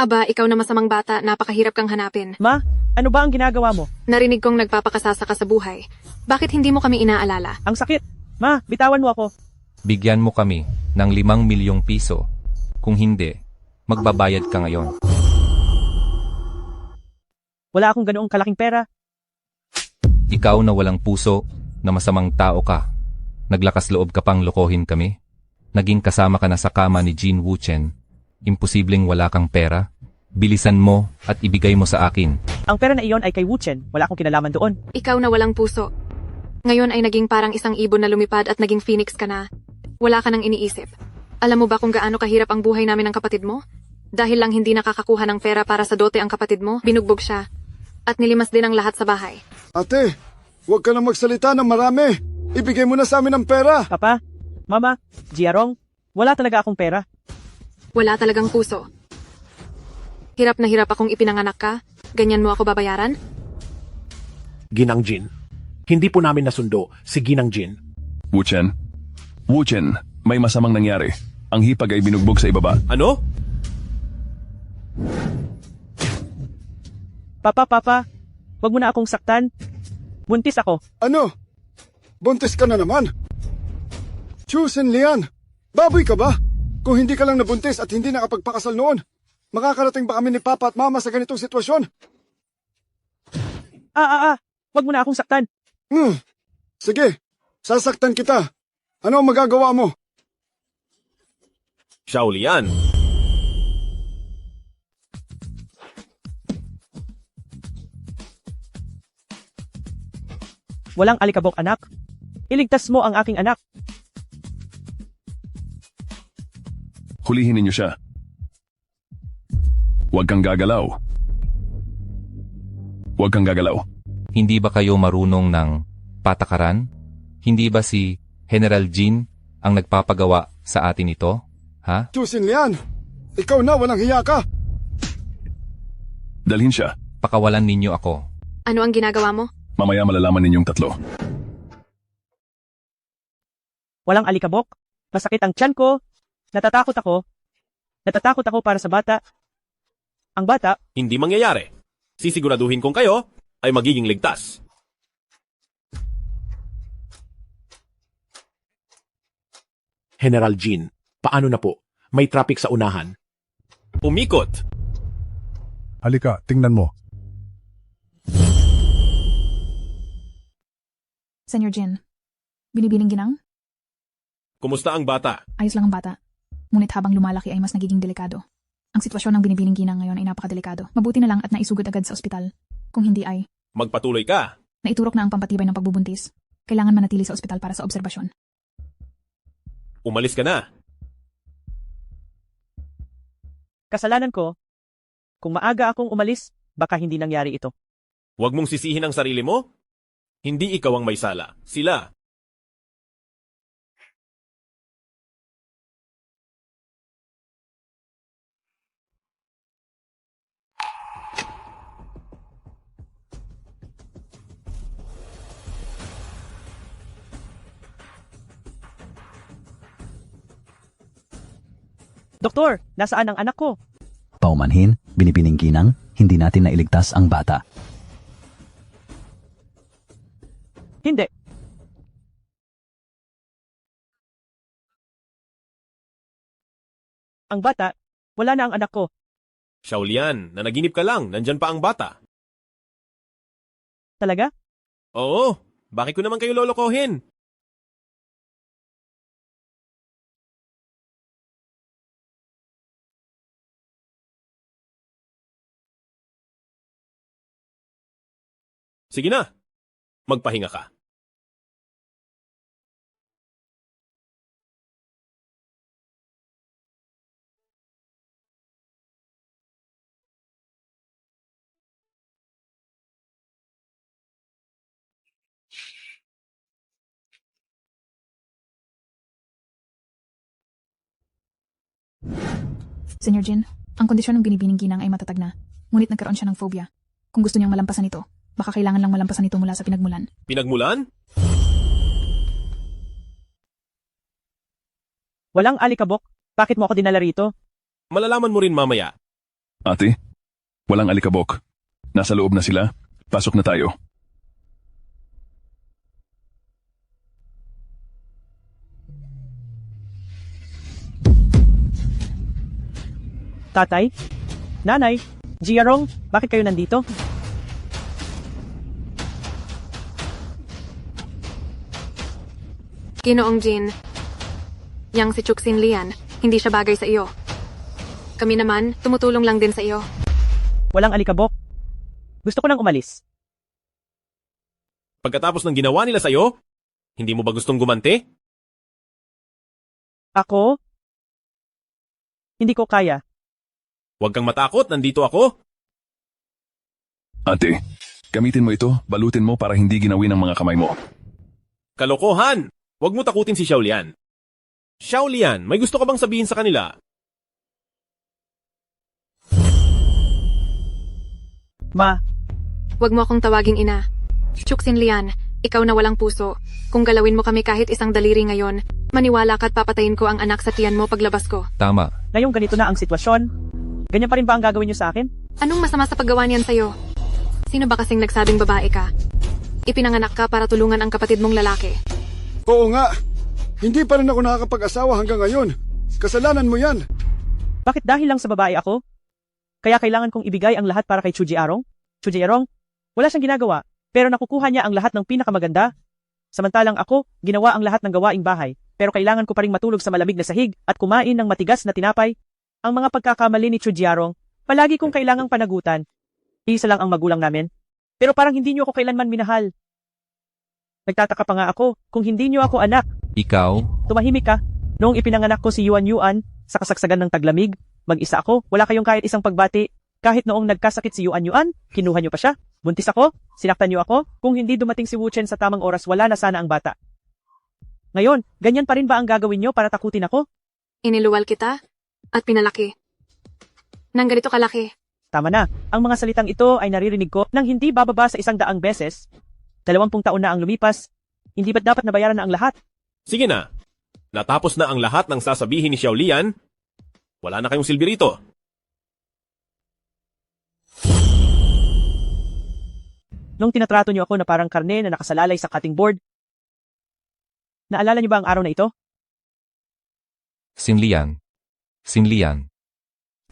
Speaker 11: Aba, ikaw na masamang bata, napakahirap kang hanapin.
Speaker 2: Ma, ano ba ang ginagawa mo?
Speaker 11: Narinig kong nagpapakasasa ka sa buhay. Bakit hindi mo kami inaalala?
Speaker 2: Ang sakit. Ma, bitawan mo ako.
Speaker 3: Bigyan mo kami ng 5 milyong piso. Kung hindi, Magbabayad ka ngayon.
Speaker 2: Wala akong ganoong kalaking pera.
Speaker 3: Ikaw na walang puso, na masamang tao ka. Naglakas loob ka pang lokohin kami. Naging kasama ka na sa kama ni Jean Wuchen. Imposibleng wala kang pera. Bilisan mo at ibigay mo sa akin.
Speaker 2: Ang pera na iyon ay kay Wuchen. Wala akong kinalaman doon.
Speaker 11: Ikaw na walang puso. Ngayon ay naging parang isang ibon na lumipad at naging phoenix ka na. Wala ka nang iniisip. Alam mo ba kung gaano kahirap ang buhay namin ng kapatid mo? Dahil lang hindi nakakakuha ng pera para sa dote ang kapatid mo, binugbog siya. At nilimas din ang lahat sa bahay.
Speaker 14: Ate, huwag ka na magsalita ng marami. Ibigay mo na sa amin ang pera.
Speaker 2: Papa, Mama, Jiarong, wala talaga akong pera.
Speaker 11: Wala talagang puso. Hirap na hirap akong ipinanganak ka. Ganyan mo ako babayaran?
Speaker 19: Ginang Jin. Hindi po namin nasundo si Ginang Jin.
Speaker 5: Wuchen? Wuchen, may masamang nangyari. Ang hipag ay binugbog sa ibaba.
Speaker 9: Ano?
Speaker 2: Papa, wag mo na akong saktan. Buntis ako.
Speaker 14: Ano? Buntis ka na naman? Chusin Lian, baboy ka ba? Kung hindi ka lang nabuntis at hindi nakapagpakasal noon, makakarating ba kami ni Papa at Mama sa ganitong sitwasyon?
Speaker 2: Wag mo na akong saktan.
Speaker 14: Sige, sasaktan kita. Ano ang magagawa mo?
Speaker 9: Xiaolian.
Speaker 2: Walang alikabok, anak. Iligtas mo ang aking anak.
Speaker 5: Hulihin ninyo siya. Huwag kang gagalaw. Huwag kang gagalaw.
Speaker 3: Hindi ba kayo marunong ng patakaran? Hindi ba si General Jin ang nagpapagawa sa atin ito? Ha?
Speaker 14: Chusin Lian, ikaw na walang hiya ka.
Speaker 5: Dalhin siya.
Speaker 3: Pakawalan ninyo ako.
Speaker 11: Ano ang ginagawa mo?
Speaker 5: Mamaya malalaman ninyong tatlo.
Speaker 2: Walang alikabok. Masakit ang tiyan ko. Natatakot ako. Natatakot ako para sa bata. Ang bata,
Speaker 9: Hindi mangyayari. Sisiguraduhin kong kayo ay magiging ligtas.
Speaker 19: General Jin, paano na po? May traffic sa unahan.
Speaker 9: Umikot.
Speaker 10: Halika, tingnan mo.
Speaker 16: Senyor Jin, binibining ginang?
Speaker 9: Kumusta ang bata?
Speaker 16: Ayos lang ang bata. Ngunit habang lumalaki ay mas nagiging delikado. Ang sitwasyon ng binibining ginang ngayon ay napakadelikado. Mabuti na lang at naisugod agad sa ospital. Kung hindi ay,
Speaker 9: Magpatuloy ka.
Speaker 16: naiturok na ang pampatibay ng pagbubuntis. Kailangan manatili sa ospital para sa obserbasyon.
Speaker 9: Umalis ka na.
Speaker 2: kasalanan ko. Kung maaga akong umalis, baka hindi nangyari ito.
Speaker 9: Huwag mong sisihin ang sarili mo. Hindi ikaw ang may sala. Sila.
Speaker 2: Doktor, nasaan ang anak ko?
Speaker 18: Paumanhin, binibining ginang, hindi natin nailigtas ang bata.
Speaker 2: Hindi. Ang bata, wala na ang anak ko.
Speaker 9: Xiaolian, nanaginip ka lang. Nandyan pa ang bata.
Speaker 2: Talaga?
Speaker 9: Oo. Bakit ko naman kayo lolokohin? Sige na. Magpahinga ka.
Speaker 16: Senyor Jin, ang kondisyon ng binibining ginang ay matatag na. Ngunit nagkaroon siya ng phobia. Kung gusto niyang malampasan ito, baka kailangan lang malampasan ito mula sa pinagmulan.
Speaker 9: Pinagmulan?
Speaker 2: Walang alikabok. Bakit mo ako dinala rito?
Speaker 9: Malalaman mo rin mamaya.
Speaker 5: Ate, walang alikabok. Nasa loob na sila. Pasok na tayo.
Speaker 2: Tatay? Nanay? Jiarong, bakit kayo nandito?
Speaker 11: Ginoong Jin, yang si Chuksin Lian, hindi siya bagay sa iyo. Kami naman, tumutulong lang din sa iyo.
Speaker 2: Walang alikabok. Gusto ko nang umalis.
Speaker 9: Pagkatapos ng ginawa nila sa'yo, hindi mo ba gustong gumanti?
Speaker 2: Ako? Hindi ko kaya.
Speaker 9: Huwag kang matakot, nandito ako.
Speaker 5: Ate, gamitin mo ito, balutin mo para hindi ginawin ng mga kamay mo.
Speaker 9: Kalokohan! Huwag mo takutin si Xiaolian. Xiaolian, may gusto ka bang sabihin sa kanila?
Speaker 2: Ma,
Speaker 11: Huwag mo akong tawaging ina. Chuksin Lian, ikaw na walang puso. Kung galawin mo kami kahit isang daliri ngayon, maniwala ka't papatayin ko ang anak sa tiyan mo paglabas ko.
Speaker 3: Tama.
Speaker 2: ngayong ganito na ang sitwasyon, ganyan pa rin ba ang gagawin niyo sa akin?
Speaker 11: Anong masama sa paggawa niyan sa'yo? Sino ba kasing nagsabing babae ka? Ipinanganak ka para tulungan ang kapatid mong lalaki.
Speaker 14: Oo nga. Hindi pa rin ako nakakapag-asawa hanggang ngayon. Kasalanan mo yan.
Speaker 2: Bakit dahil lang sa babae ako? Kaya kailangan kong ibigay ang lahat para kay Chu Jiarong? Chu Jiarong, wala siyang ginagawa, pero nakukuha niya ang lahat ng pinakamaganda. Samantalang ako, ginawa ang lahat ng gawaing bahay, pero kailangan ko pa ring matulog sa malamig na sahig at kumain ng matigas na tinapay. Ang mga pagkakamali ni Chu Jiarong, palagi kong kailangang panagutan. Isa lang ang magulang namin. Pero parang hindi niyo ako kailanman minahal. Nagtataka pa nga ako kung hindi niyo ako anak.
Speaker 3: Ikaw?
Speaker 2: Tumahimik ka. Noong ipinanganak ko si Yuan Yuan, sa kasagsagan ng taglamig, mag-isa ako, wala kayong kahit isang pagbati. Kahit noong nagkasakit si Yuan Yuan, kinuha niyo pa siya. Buntis ako, sinaktan niyo ako. Kung hindi dumating si Wu Chen sa tamang oras, wala na sana ang bata. Ngayon, ganyan pa rin ba ang gagawin niyo para takutin ako?
Speaker 11: Iniluwal kita at pinalaki. Nang ganito kalaki.
Speaker 2: Tama na, ang mga salitang ito ay naririnig ko nang hindi bababa sa 100 beses. 20 taon na ang lumipas, hindi ba't dapat nabayaran na ang lahat?
Speaker 9: Sige na. Natapos na ang lahat ng sasabihin ni Xiaolian. Wala na kayong silbi rito.
Speaker 2: Nung tinatrato niyo ako na parang karne na nakasalalay sa cutting board, naalala niyo ba ang araw na ito?
Speaker 3: Sinlian. Sinlian.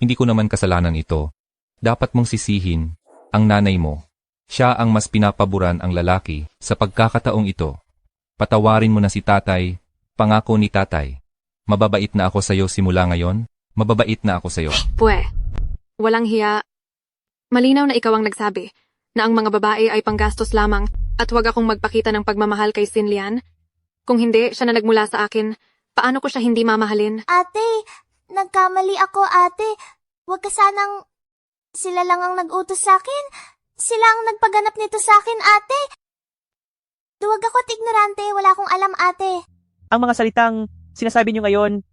Speaker 3: Hindi ko naman kasalanan ito. Dapat mong sisihin ang nanay mo. Siya ang mas pinapaboran ang lalaki sa pagkakataong ito. Patawarin mo na si tatay, pangako ni tatay. Mababait na ako sa'yo simula ngayon, mababait na ako sa'yo.
Speaker 11: Pwe, walang hiya. Malinaw na ikaw ang nagsabi na ang mga babae ay panggastos lamang at huwag akong magpakita ng pagmamahal kay Sinlian. Kung hindi siya na nagmula sa akin, paano ko siya hindi mamahalin?
Speaker 6: Ate, nagkamali ako ate. Huwag ka sanang... Sila lang ang nag-utos sa akin. Sila ang nagpaganap nito sa akin, ate. Duwag ako at ignorante, wala akong alam, ate.
Speaker 2: Ang mga salitang sinasabi niyo ngayon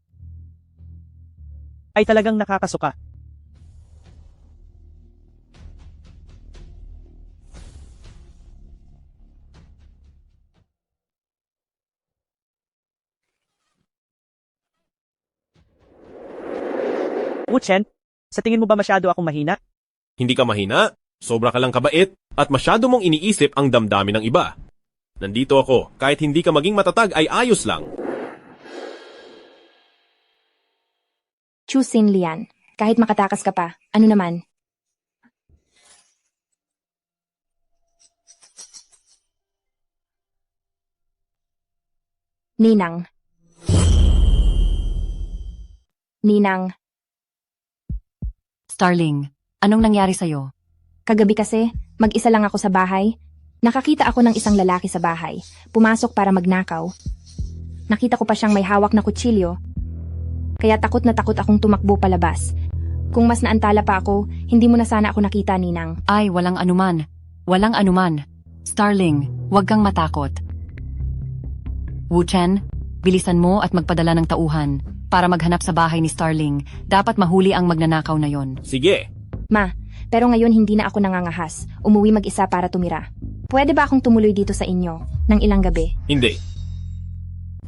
Speaker 2: ay talagang nakakasuka. Wu Chen, sa tingin mo ba masyado akong mahina?
Speaker 9: Hindi ka mahina, sobra ka lang kabait, at masyado mong iniisip ang damdamin ng iba. Nandito ako, kahit hindi ka maging matatag ay ayos lang.
Speaker 1: Chu Sinlian, kahit makatakas ka pa, ano naman? Ninang. Ninang.
Speaker 17: Starling, anong nangyari sa'yo?
Speaker 1: Kagabi kasi, mag-isa lang ako sa bahay. Nakakita ako ng isang lalaki sa bahay. Pumasok para magnakaw. Nakita ko pa siyang may hawak na kutsilyo. Kaya takot na takot akong tumakbo palabas. Kung mas naantala pa ako, hindi mo na sana ako nakita, Ninang.
Speaker 17: Ay, walang anuman. Walang anuman. Starling, huwag kang matakot. Wu Chen, bilisan mo at magpadala ng tauhan. Para maghanap sa bahay ni Starling, dapat mahuli ang magnanakaw na yon.
Speaker 9: Sige.
Speaker 1: Ma, pero ngayon hindi na ako nangangahas. Umuwi mag-isa para tumira. Pwede ba akong tumuloy dito sa inyo ng ilang gabi?
Speaker 9: Hindi.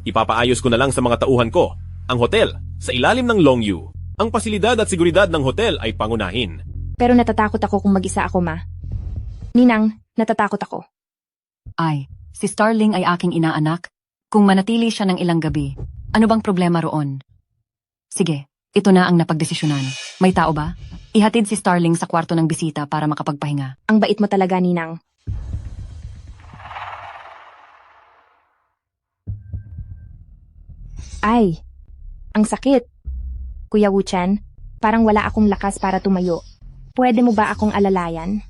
Speaker 9: Ipapaayos ko na lang sa mga tauhan ko. Ang hotel, sa ilalim ng Longyu. Ang pasilidad at seguridad ng hotel ay pangunahin.
Speaker 1: Pero natatakot ako kung mag-isa ako, Ma. Ninang, natatakot ako.
Speaker 17: Ay, si Starling ay aking inaanak. Kung manatili siya ng ilang gabi, ano bang problema roon? Sige, Ito na ang napagdesisyonan. May tao ba? Ihatid si Starling sa kwarto ng bisita para makapagpahinga.
Speaker 1: Ang bait mo talaga, Ninang. Ay, ang sakit. Kuya Wuchen, parang wala akong lakas para tumayo. Pwede mo ba akong alalayan?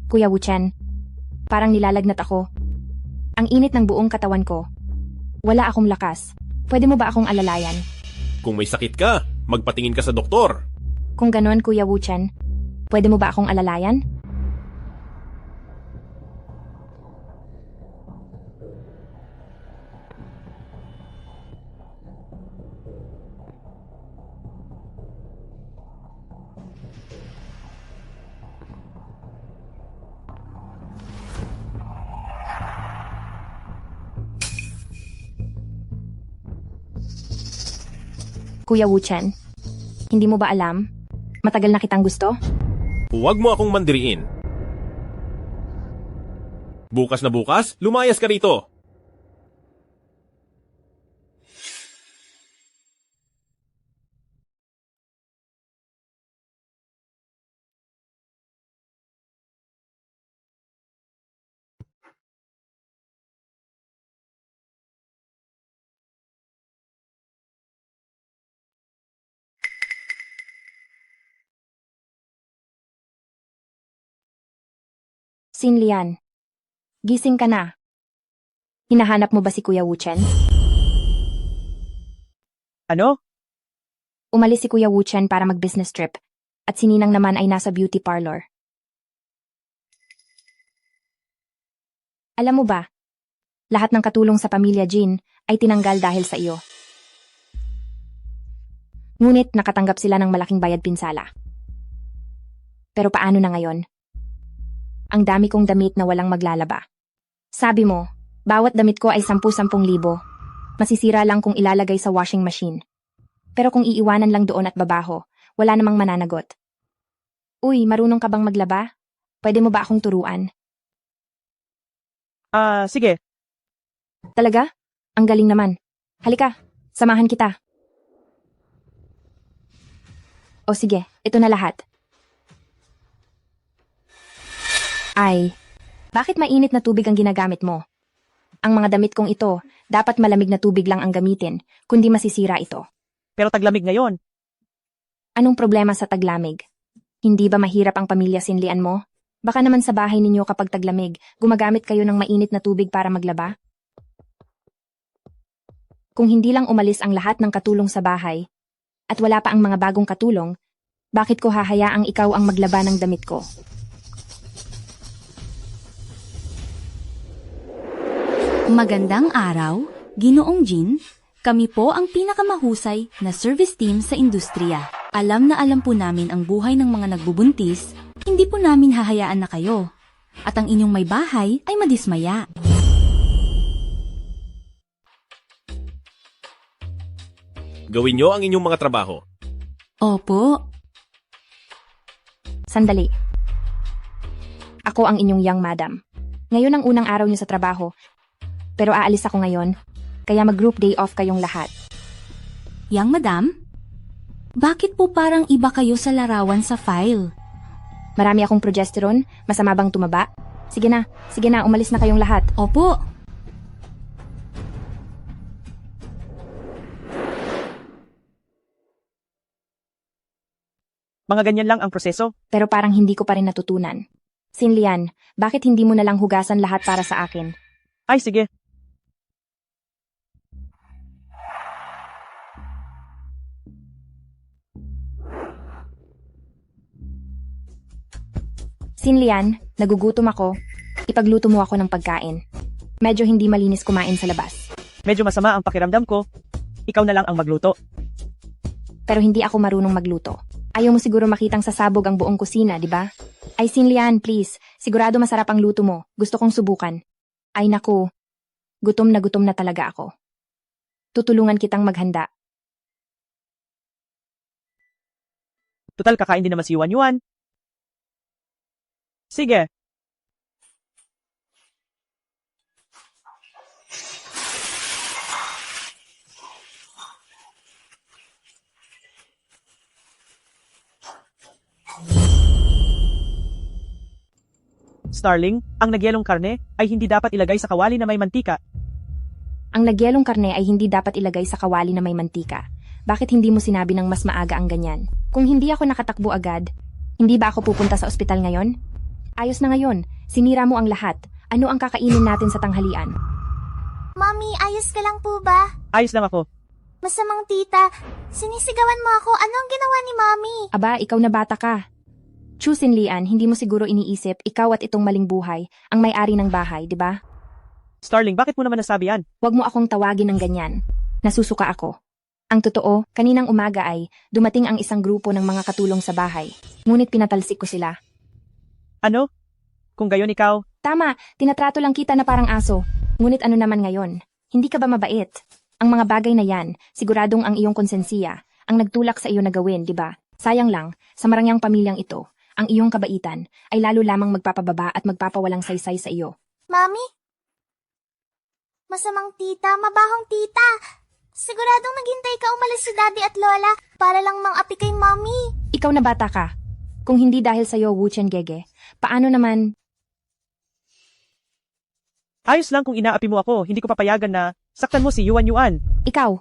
Speaker 1: Kuya Wuchen, parang nilalagnat ako. Ang init ng buong katawan ko. Wala akong lakas. Pwede mo ba akong alalayan?
Speaker 9: Kung may sakit ka, magpatingin ka sa doktor.
Speaker 1: Kung ganon, Kuya Wuchen, pwede mo ba akong alalayan? Kuya Wuchen, hindi mo ba alam? Matagal na kitang gusto?
Speaker 9: Huwag mo akong mandiriin. Bukas na bukas, lumayas ka rito.
Speaker 1: Sinlian, gising ka na. Hinahanap mo ba si Kuya Wuchen?
Speaker 2: Ano?
Speaker 1: Umalis si Kuya Wuchen para mag-business trip, at si Ninang naman ay nasa beauty parlor. Alam mo ba, lahat ng katulong sa pamilya Jin ay tinanggal dahil sa iyo. Ngunit nakatanggap sila ng malaking bayad pinsala. Pero paano na ngayon? Ang dami kong damit na walang maglalaba. Sabi mo, bawat damit ko ay 10,000 libo. Masisira lang kung ilalagay sa washing machine. Pero kung iiwanan lang doon at babaho, wala namang mananagot. Uy, marunong ka bang maglaba? Pwede mo ba akong turuan?
Speaker 2: Sige.
Speaker 1: Talaga? Ang galing naman. Halika, samahan kita. O sige, ito na lahat. Ay, bakit mainit na tubig ang ginagamit mo? Ang mga damit kong ito, dapat malamig na tubig lang ang gamitin, kundi masisira ito.
Speaker 2: Pero taglamig ngayon.
Speaker 1: Anong problema sa taglamig? Hindi ba mahirap ang pamilya Sinlian mo? Baka naman sa bahay ninyo kapag taglamig, gumagamit kayo ng mainit na tubig para maglaba? Kung hindi lang umalis ang lahat ng katulong sa bahay, at wala pa ang mga bagong katulong, bakit ko hahayaang ikaw ang maglaba ng damit ko?
Speaker 20: Magandang araw, Ginoong Jin. Kami po ang pinakamahusay na service team sa industriya. Alam na alam po namin ang buhay ng mga nagbubuntis, hindi po namin hahayaan na kayo. At ang inyong may bahay ay madismaya.
Speaker 9: Gawin nyo ang inyong mga trabaho.
Speaker 20: Opo.
Speaker 1: Sandali. Ako ang inyong young madam. Ngayon ang unang araw niyo sa trabaho. Pero aalis ako ngayon, kaya mag-group day off kayong lahat.
Speaker 20: Yang madam? Bakit po parang iba kayo sa larawan sa file?
Speaker 1: Marami akong progesterone, masama bang tumaba? Sige na, umalis na kayong lahat.
Speaker 20: Opo.
Speaker 2: Mga ganyan lang ang proseso.
Speaker 1: Pero parang hindi ko pa rin natutunan. Sinlian, bakit hindi mo na lang hugasan lahat para sa akin?
Speaker 2: Ay, sige.
Speaker 1: Sinlian, nagugutom ako. Ipagluto mo ako ng pagkain. Medyo hindi malinis kumain sa labas.
Speaker 2: Medyo masama ang pakiramdam ko. Ikaw na lang ang magluto.
Speaker 1: Pero hindi ako marunong magluto. Ayaw mo siguro makitang sasabog ang buong kusina, di ba? Ay Sinlian, please. Sigurado masarap ang luto mo. Gusto kong subukan. Ay naku, gutom na talaga ako. Tutulungan kitang maghanda.
Speaker 2: Total kakain din naman si Yuan Yuan. Sige, Starling, ang nagyelong karne ay hindi dapat ilagay sa kawali na may mantika.
Speaker 1: Ang nagyelong karne ay hindi dapat ilagay sa kawali na may mantika. Bakit hindi mo sinabi ng mas maaga ang ganyan? Kung hindi ako nakatakbo agad, hindi ba ako pupunta sa ospital ngayon? Ayos na ngayon, sinira mo ang lahat. Ano ang kakainin natin sa tanghalian?
Speaker 6: Mommy, ayos ka lang po ba?
Speaker 2: Ayos lang ako.
Speaker 6: Masamang tita, sinisigawan mo ako. Ano ang ginawa ni Mommy?
Speaker 1: Aba, ikaw na bata ka. Chusin Lian, hindi mo siguro iniisip, ikaw at itong maling buhay, ang may-ari ng bahay, di ba?
Speaker 2: Starling, bakit mo naman nasabi yan?
Speaker 1: Huwag mo akong tawagin ng ganyan. Nasusuka ako. Ang totoo, kaninang umaga ay dumating ang isang grupo ng mga katulong sa bahay. Ngunit pinatalsik ko sila.
Speaker 2: Ano? Kung gayon ikaw?
Speaker 1: Tama, tinatrato lang kita na parang aso. Ngunit ano naman ngayon? Hindi ka ba mabait? Ang mga bagay na yan, siguradong ang iyong konsensiya, ang nagtulak sa iyo na gawin, di ba? Sayang lang, sa marangyang pamilyang ito, ang iyong kabaitan ay lalo lamang magpapababa at magpapawalang saysay sa iyo.
Speaker 6: Mommy? Masamang tita, mabahong tita. Siguradong naghintay ka umalis si Daddy at Lola para lang mang-api kay Mommy.
Speaker 1: Ikaw na bata ka. Kung hindi dahil sa iyo, Wuchen Gege, paano naman...
Speaker 2: Ayos lang kung inaapi mo ako, hindi ko papayagan na saktan mo si Yuan Yuan.
Speaker 1: Ikaw.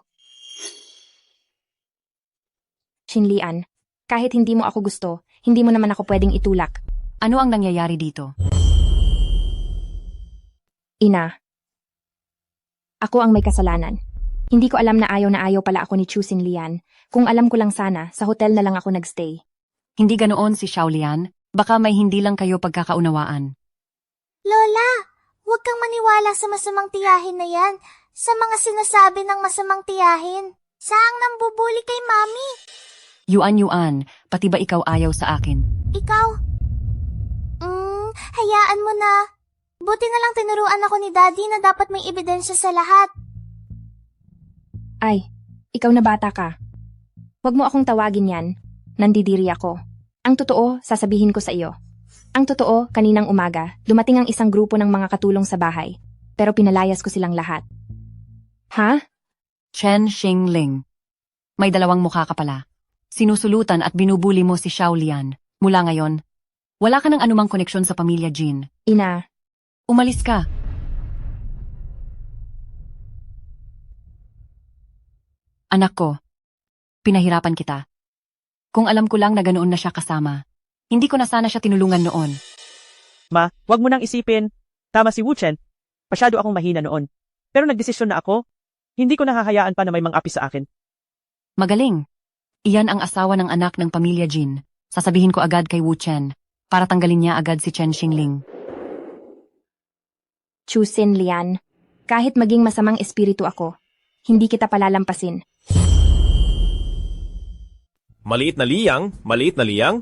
Speaker 1: Shinlian, kahit hindi mo ako gusto, hindi mo naman ako pwedeng itulak.
Speaker 17: Ano ang nangyayari dito?
Speaker 1: Ina. Ako ang may kasalanan. Hindi ko alam na ayaw pala ako ni Chu Lian. Kung alam ko lang sana, sa hotel na lang ako nagstay.
Speaker 17: Hindi ganoon si Xiaolian. Baka may hindi lang kayo pagkakaunawaan.
Speaker 6: Lola, huwag kang maniwala sa masamang tiyahin na yan. Sa mga sinasabi ng masamang tiyahin. Saang nambubuli kay Mommy?
Speaker 17: Yuan, pati ba ikaw ayaw sa akin?
Speaker 6: Ikaw? Hayaan mo na. Buti na lang tinuruan ako ni Daddy na dapat may ebidensya sa lahat.
Speaker 1: Ay, ikaw na bata ka. Huwag mo akong tawagin yan. Nandidiri ako. Ang totoo, sasabihin ko sa iyo. Ang totoo, kaninang umaga, dumating ang isang grupo ng mga katulong sa bahay. Pero pinalayas ko silang lahat. Ha?
Speaker 17: Chen Xingling. May dalawang mukha ka pala. Sinusulutan at binubuli mo si Xiaolian. Mula ngayon, wala ka ng anumang koneksyon sa pamilya Jin.
Speaker 1: Ina.
Speaker 17: Umalis ka. Anak ko, pinahirapan kita. Kung alam ko lang na ganoon na siya kasama, hindi ko na sana siya tinulungan noon.
Speaker 2: Ma, wag mo nang isipin. Tama si Wuchen. Masyado akong mahina noon. Pero nagdesisyon na ako. Hindi ko nahahayaan pa na may mang-api sa akin.
Speaker 17: Magaling. Iyan ang asawa ng anak ng pamilya Jin. Sasabihin ko agad kay Wuchen para tanggalin niya agad si Chen Xingling.
Speaker 1: Chu Lian, kahit maging masamang espiritu ako, hindi kita palalampasin.
Speaker 9: Maliit na liyang?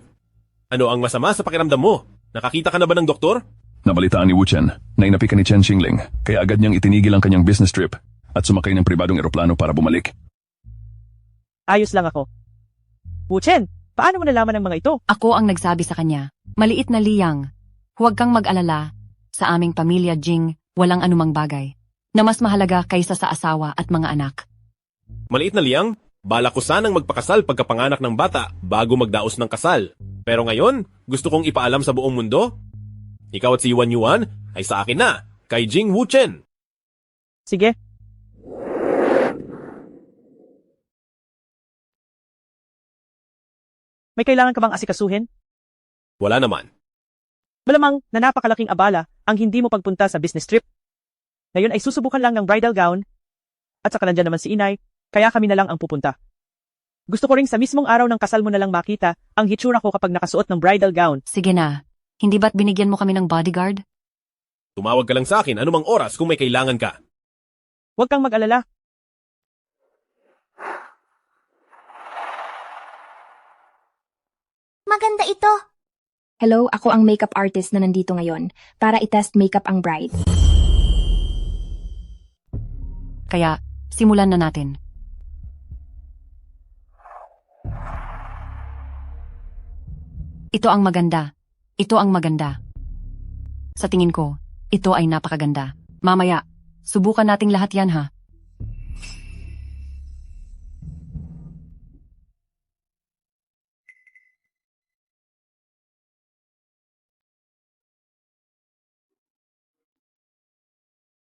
Speaker 9: Ano ang masama sa pakiramdam mo? Nakakita ka na ba ng doktor?
Speaker 5: Nabalitaan ni Wuchen na inapi ka ni Chen Xingling, kaya agad niyang itinigil ang kanyang business trip at sumakay ng pribadong eroplano para bumalik.
Speaker 2: Ayos lang ako. Wuchen, paano mo nalaman ang mga ito?
Speaker 17: Ako ang nagsabi sa kanya, maliit na liyang, huwag kang mag-alala, sa aming pamilya Jing, walang anumang bagay, na mas mahalaga kaysa sa asawa at mga anak.
Speaker 9: Maliit na liyang? Balak ko sanang magpakasal pagkapanganak ng bata bago magdaos ng kasal. Pero ngayon, gusto kong ipaalam sa buong mundo. Ikaw at si Yuan Yuan ay sa akin na, kay Jing Wuchen.
Speaker 2: Sige. May kailangan ka bang asikasuhin?
Speaker 9: Wala naman.
Speaker 2: Malamang na napakalaking abala ang hindi mo pagpunta sa business trip. Ngayon ay susubukan lang ng bridal gown at saka nandyan naman si inay, kaya kami na lang ang pupunta. Gusto ko ring sa mismong araw ng kasal mo na lang makita ang hitsura ko kapag nakasuot ng bridal gown.
Speaker 17: Sige na, hindi ba't binigyan mo kami ng bodyguard?
Speaker 9: Tumawag ka lang sa akin anumang oras kung may kailangan ka.
Speaker 2: Huwag kang mag-alala.
Speaker 6: Maganda ito.
Speaker 1: Hello, ako ang makeup artist na nandito ngayon para i-test makeup ang bride.
Speaker 17: Kaya, simulan na natin. Ito ang maganda. Ito ang maganda. Sa tingin ko, ito ay napakaganda. Mamaya, subukan nating lahat yan ha.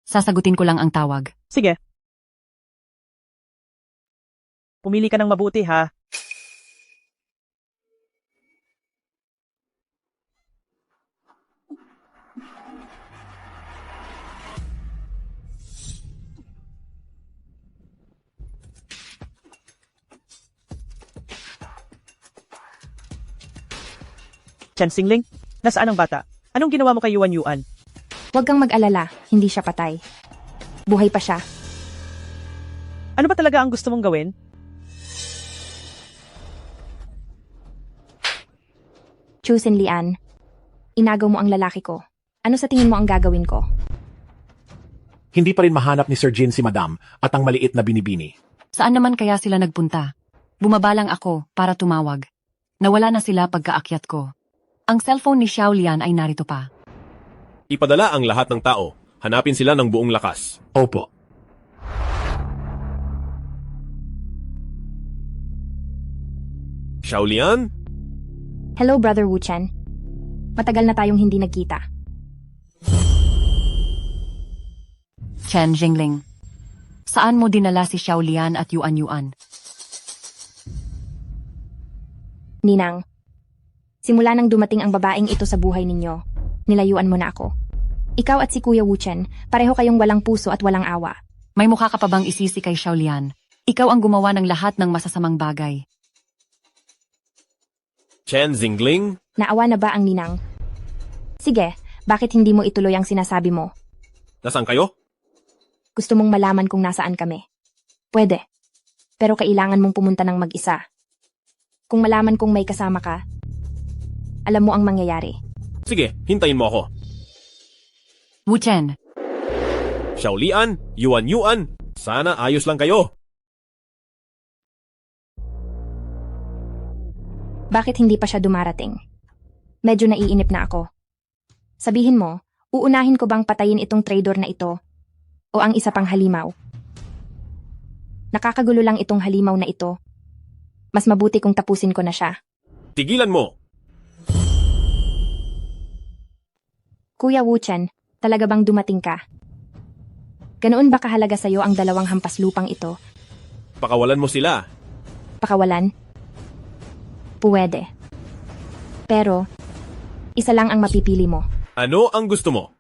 Speaker 17: Sasagutin ko lang ang tawag.
Speaker 2: Sige. Pumili ka ng mabuti, ha? Chen Xingling, nasaan ang bata? Anong ginawa mo kay Yuan Yuan?
Speaker 1: Huwag kang mag-alala, hindi siya patay. Buhay pa siya.
Speaker 2: Ano ba talaga ang gusto mong gawin?
Speaker 1: Chusin Lian, inagaw mo ang lalaki ko. Ano sa tingin mo ang gagawin ko?
Speaker 19: Hindi pa rin mahanap ni Sir Jin si Madam at ang maliit na binibini.
Speaker 17: Saan naman kaya sila nagpunta? Bumaba lang ako para tumawag. Nawala na sila pagkaakyat ko. Ang cellphone ni Xiao Lian ay narito pa.
Speaker 9: Ipadala ang lahat ng tao. Hanapin sila ng buong lakas.
Speaker 19: Opo.
Speaker 9: Xiaolian?
Speaker 1: Hello, Brother Wu Chen. Matagal na tayong hindi nagkita.
Speaker 17: Chen Jingling. Saan mo dinala si Xiao Lian at Yuan Yuan?
Speaker 1: Ninang, simula nang dumating ang babaeng ito sa buhay ninyo, nilayuan mo na ako. Ikaw at si Kuya Wu Chen, pareho kayong walang puso at walang awa.
Speaker 17: May mukha ka pa bang isisi kay Xiao Lian? Ikaw ang gumawa ng lahat ng masasamang bagay.
Speaker 9: Chen Xingling?
Speaker 1: Naawa na ba ang ninang? Sige, bakit hindi mo ituloy ang sinasabi mo?
Speaker 9: Nasaan kayo?
Speaker 1: Gusto mong malaman kung nasaan kami? Pwede. Pero kailangan mong pumunta ng mag-isa. Kung malaman kong may kasama ka, alam mo ang mangyayari.
Speaker 9: Sige, hintayin mo ako.
Speaker 17: Wu Chen.
Speaker 9: Xiaolian, Yuan Yuan, sana ayos lang kayo.
Speaker 1: Bakit hindi pa siya dumarating? Medyo naiinip na ako. Sabihin mo, uunahin ko bang patayin itong trader na ito? O ang isa pang halimaw? Nakakagulo lang itong halimaw na ito. Mas mabuti kung tapusin ko na siya.
Speaker 9: Tigilan mo!
Speaker 1: Kuya Wu Chen, talaga bang dumating ka? Ganoon ba kahalaga sa'yo ang dalawang hampas lupang ito?
Speaker 9: Pakawalan mo sila.
Speaker 1: Pakawalan? Puwede. Pero, isa lang ang mapipili mo.
Speaker 9: Ano ang gusto mo?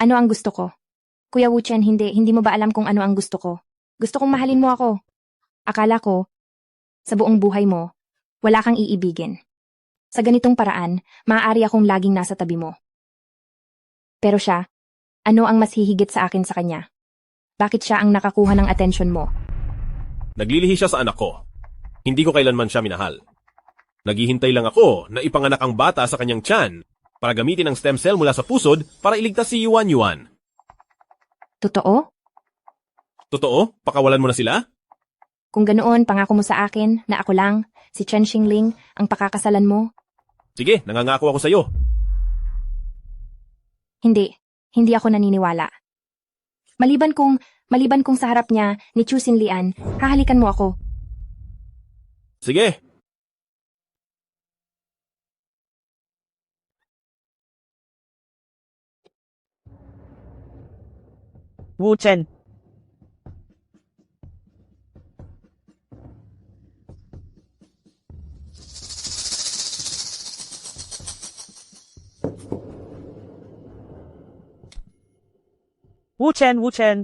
Speaker 1: Ano ang gusto ko? Kuya Wu Chen, hindi mo ba alam kung ano ang gusto ko? Gusto kong mahalin mo ako. Akala ko, sa buong buhay mo, wala kang iibigin. Sa ganitong paraan, maaari akong laging nasa tabi mo. Pero siya, ano ang mas hihigit sa akin sa kanya? Bakit siya ang nakakuha ng atensyon mo?
Speaker 9: Naglilihi siya sa anak ko. Hindi ko kailanman siya minahal. Naghihintay lang ako na ipanganak ang bata sa kanyang tiyan para gamitin ang stem cell mula sa pusod para iligtas si Yuan Yuan.
Speaker 1: Totoo?
Speaker 9: Totoo? Pakawalan mo na sila?
Speaker 1: Kung ganoon, pangako mo sa akin na ako lang, si Chen Xingling, ang pakakasalan mo?
Speaker 9: Sige, nangangako ako sa'yo.
Speaker 1: Hindi ako naniniwala. Maliban kung sa harap niya ni Chu Xinlian, hahalikan mo ako.
Speaker 9: Sige.
Speaker 2: Wu Chen. Wu Chen, Wu Chen.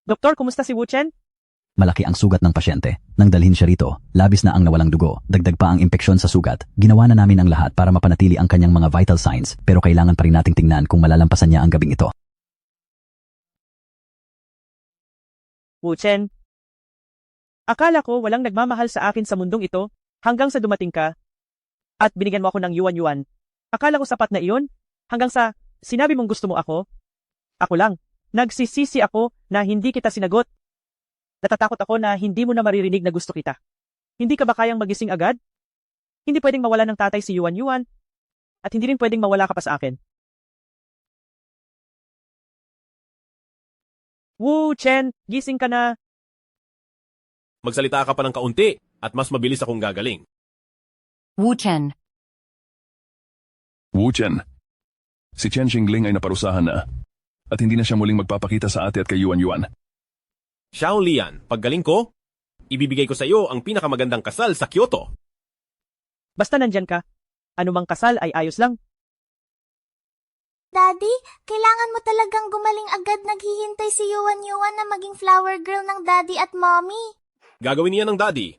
Speaker 2: Doktor, kumusta si Wu Chen?
Speaker 18: Malaki ang sugat ng pasyente. Nang dalhin siya rito, labis na ang nawalang dugo, dagdag pa ang impeksyon sa sugat. Ginawa na namin ang lahat para mapanatili ang kanyang mga vital signs, pero kailangan pa rin nating tingnan kung malalampasan niya ang gabing ito.
Speaker 2: Wu Chen. Akala ko walang nagmamahal sa akin sa mundong ito hanggang sa dumating ka at binigyan mo ako ng Yuan Yuan. Akala ko sapat na iyon hanggang sa sinabi mong gusto mo ako. Ako lang. Nagsisisi ako na hindi kita sinagot. Natatakot ako na hindi mo na maririnig na gusto kita. Hindi ka ba kayang magising agad? Hindi pwedeng mawala ng tatay si Yuan Yuan at hindi rin pwedeng mawala ka pa sa akin. Wu Chen, gising ka na.
Speaker 9: Magsalita ka pa ng kaunti at mas mabilis akong gagaling.
Speaker 17: Wuchen,
Speaker 5: Wuchen. Si Chen Xingling ay naparusahan na. At hindi na siya muling magpapakita sa ate at kay Yuan Yuan.
Speaker 9: Xiao Lian, paggaling ko, ibibigay ko sa iyo ang pinakamagandang kasal sa Kyoto.
Speaker 2: Basta nandyan ka, anumang kasal ay ayos lang.
Speaker 6: Daddy, kailangan mo talagang gumaling agad. Naghihintay si Yuan Yuan na maging flower girl ng daddy at mommy.
Speaker 9: Gagawin niya ng daddy.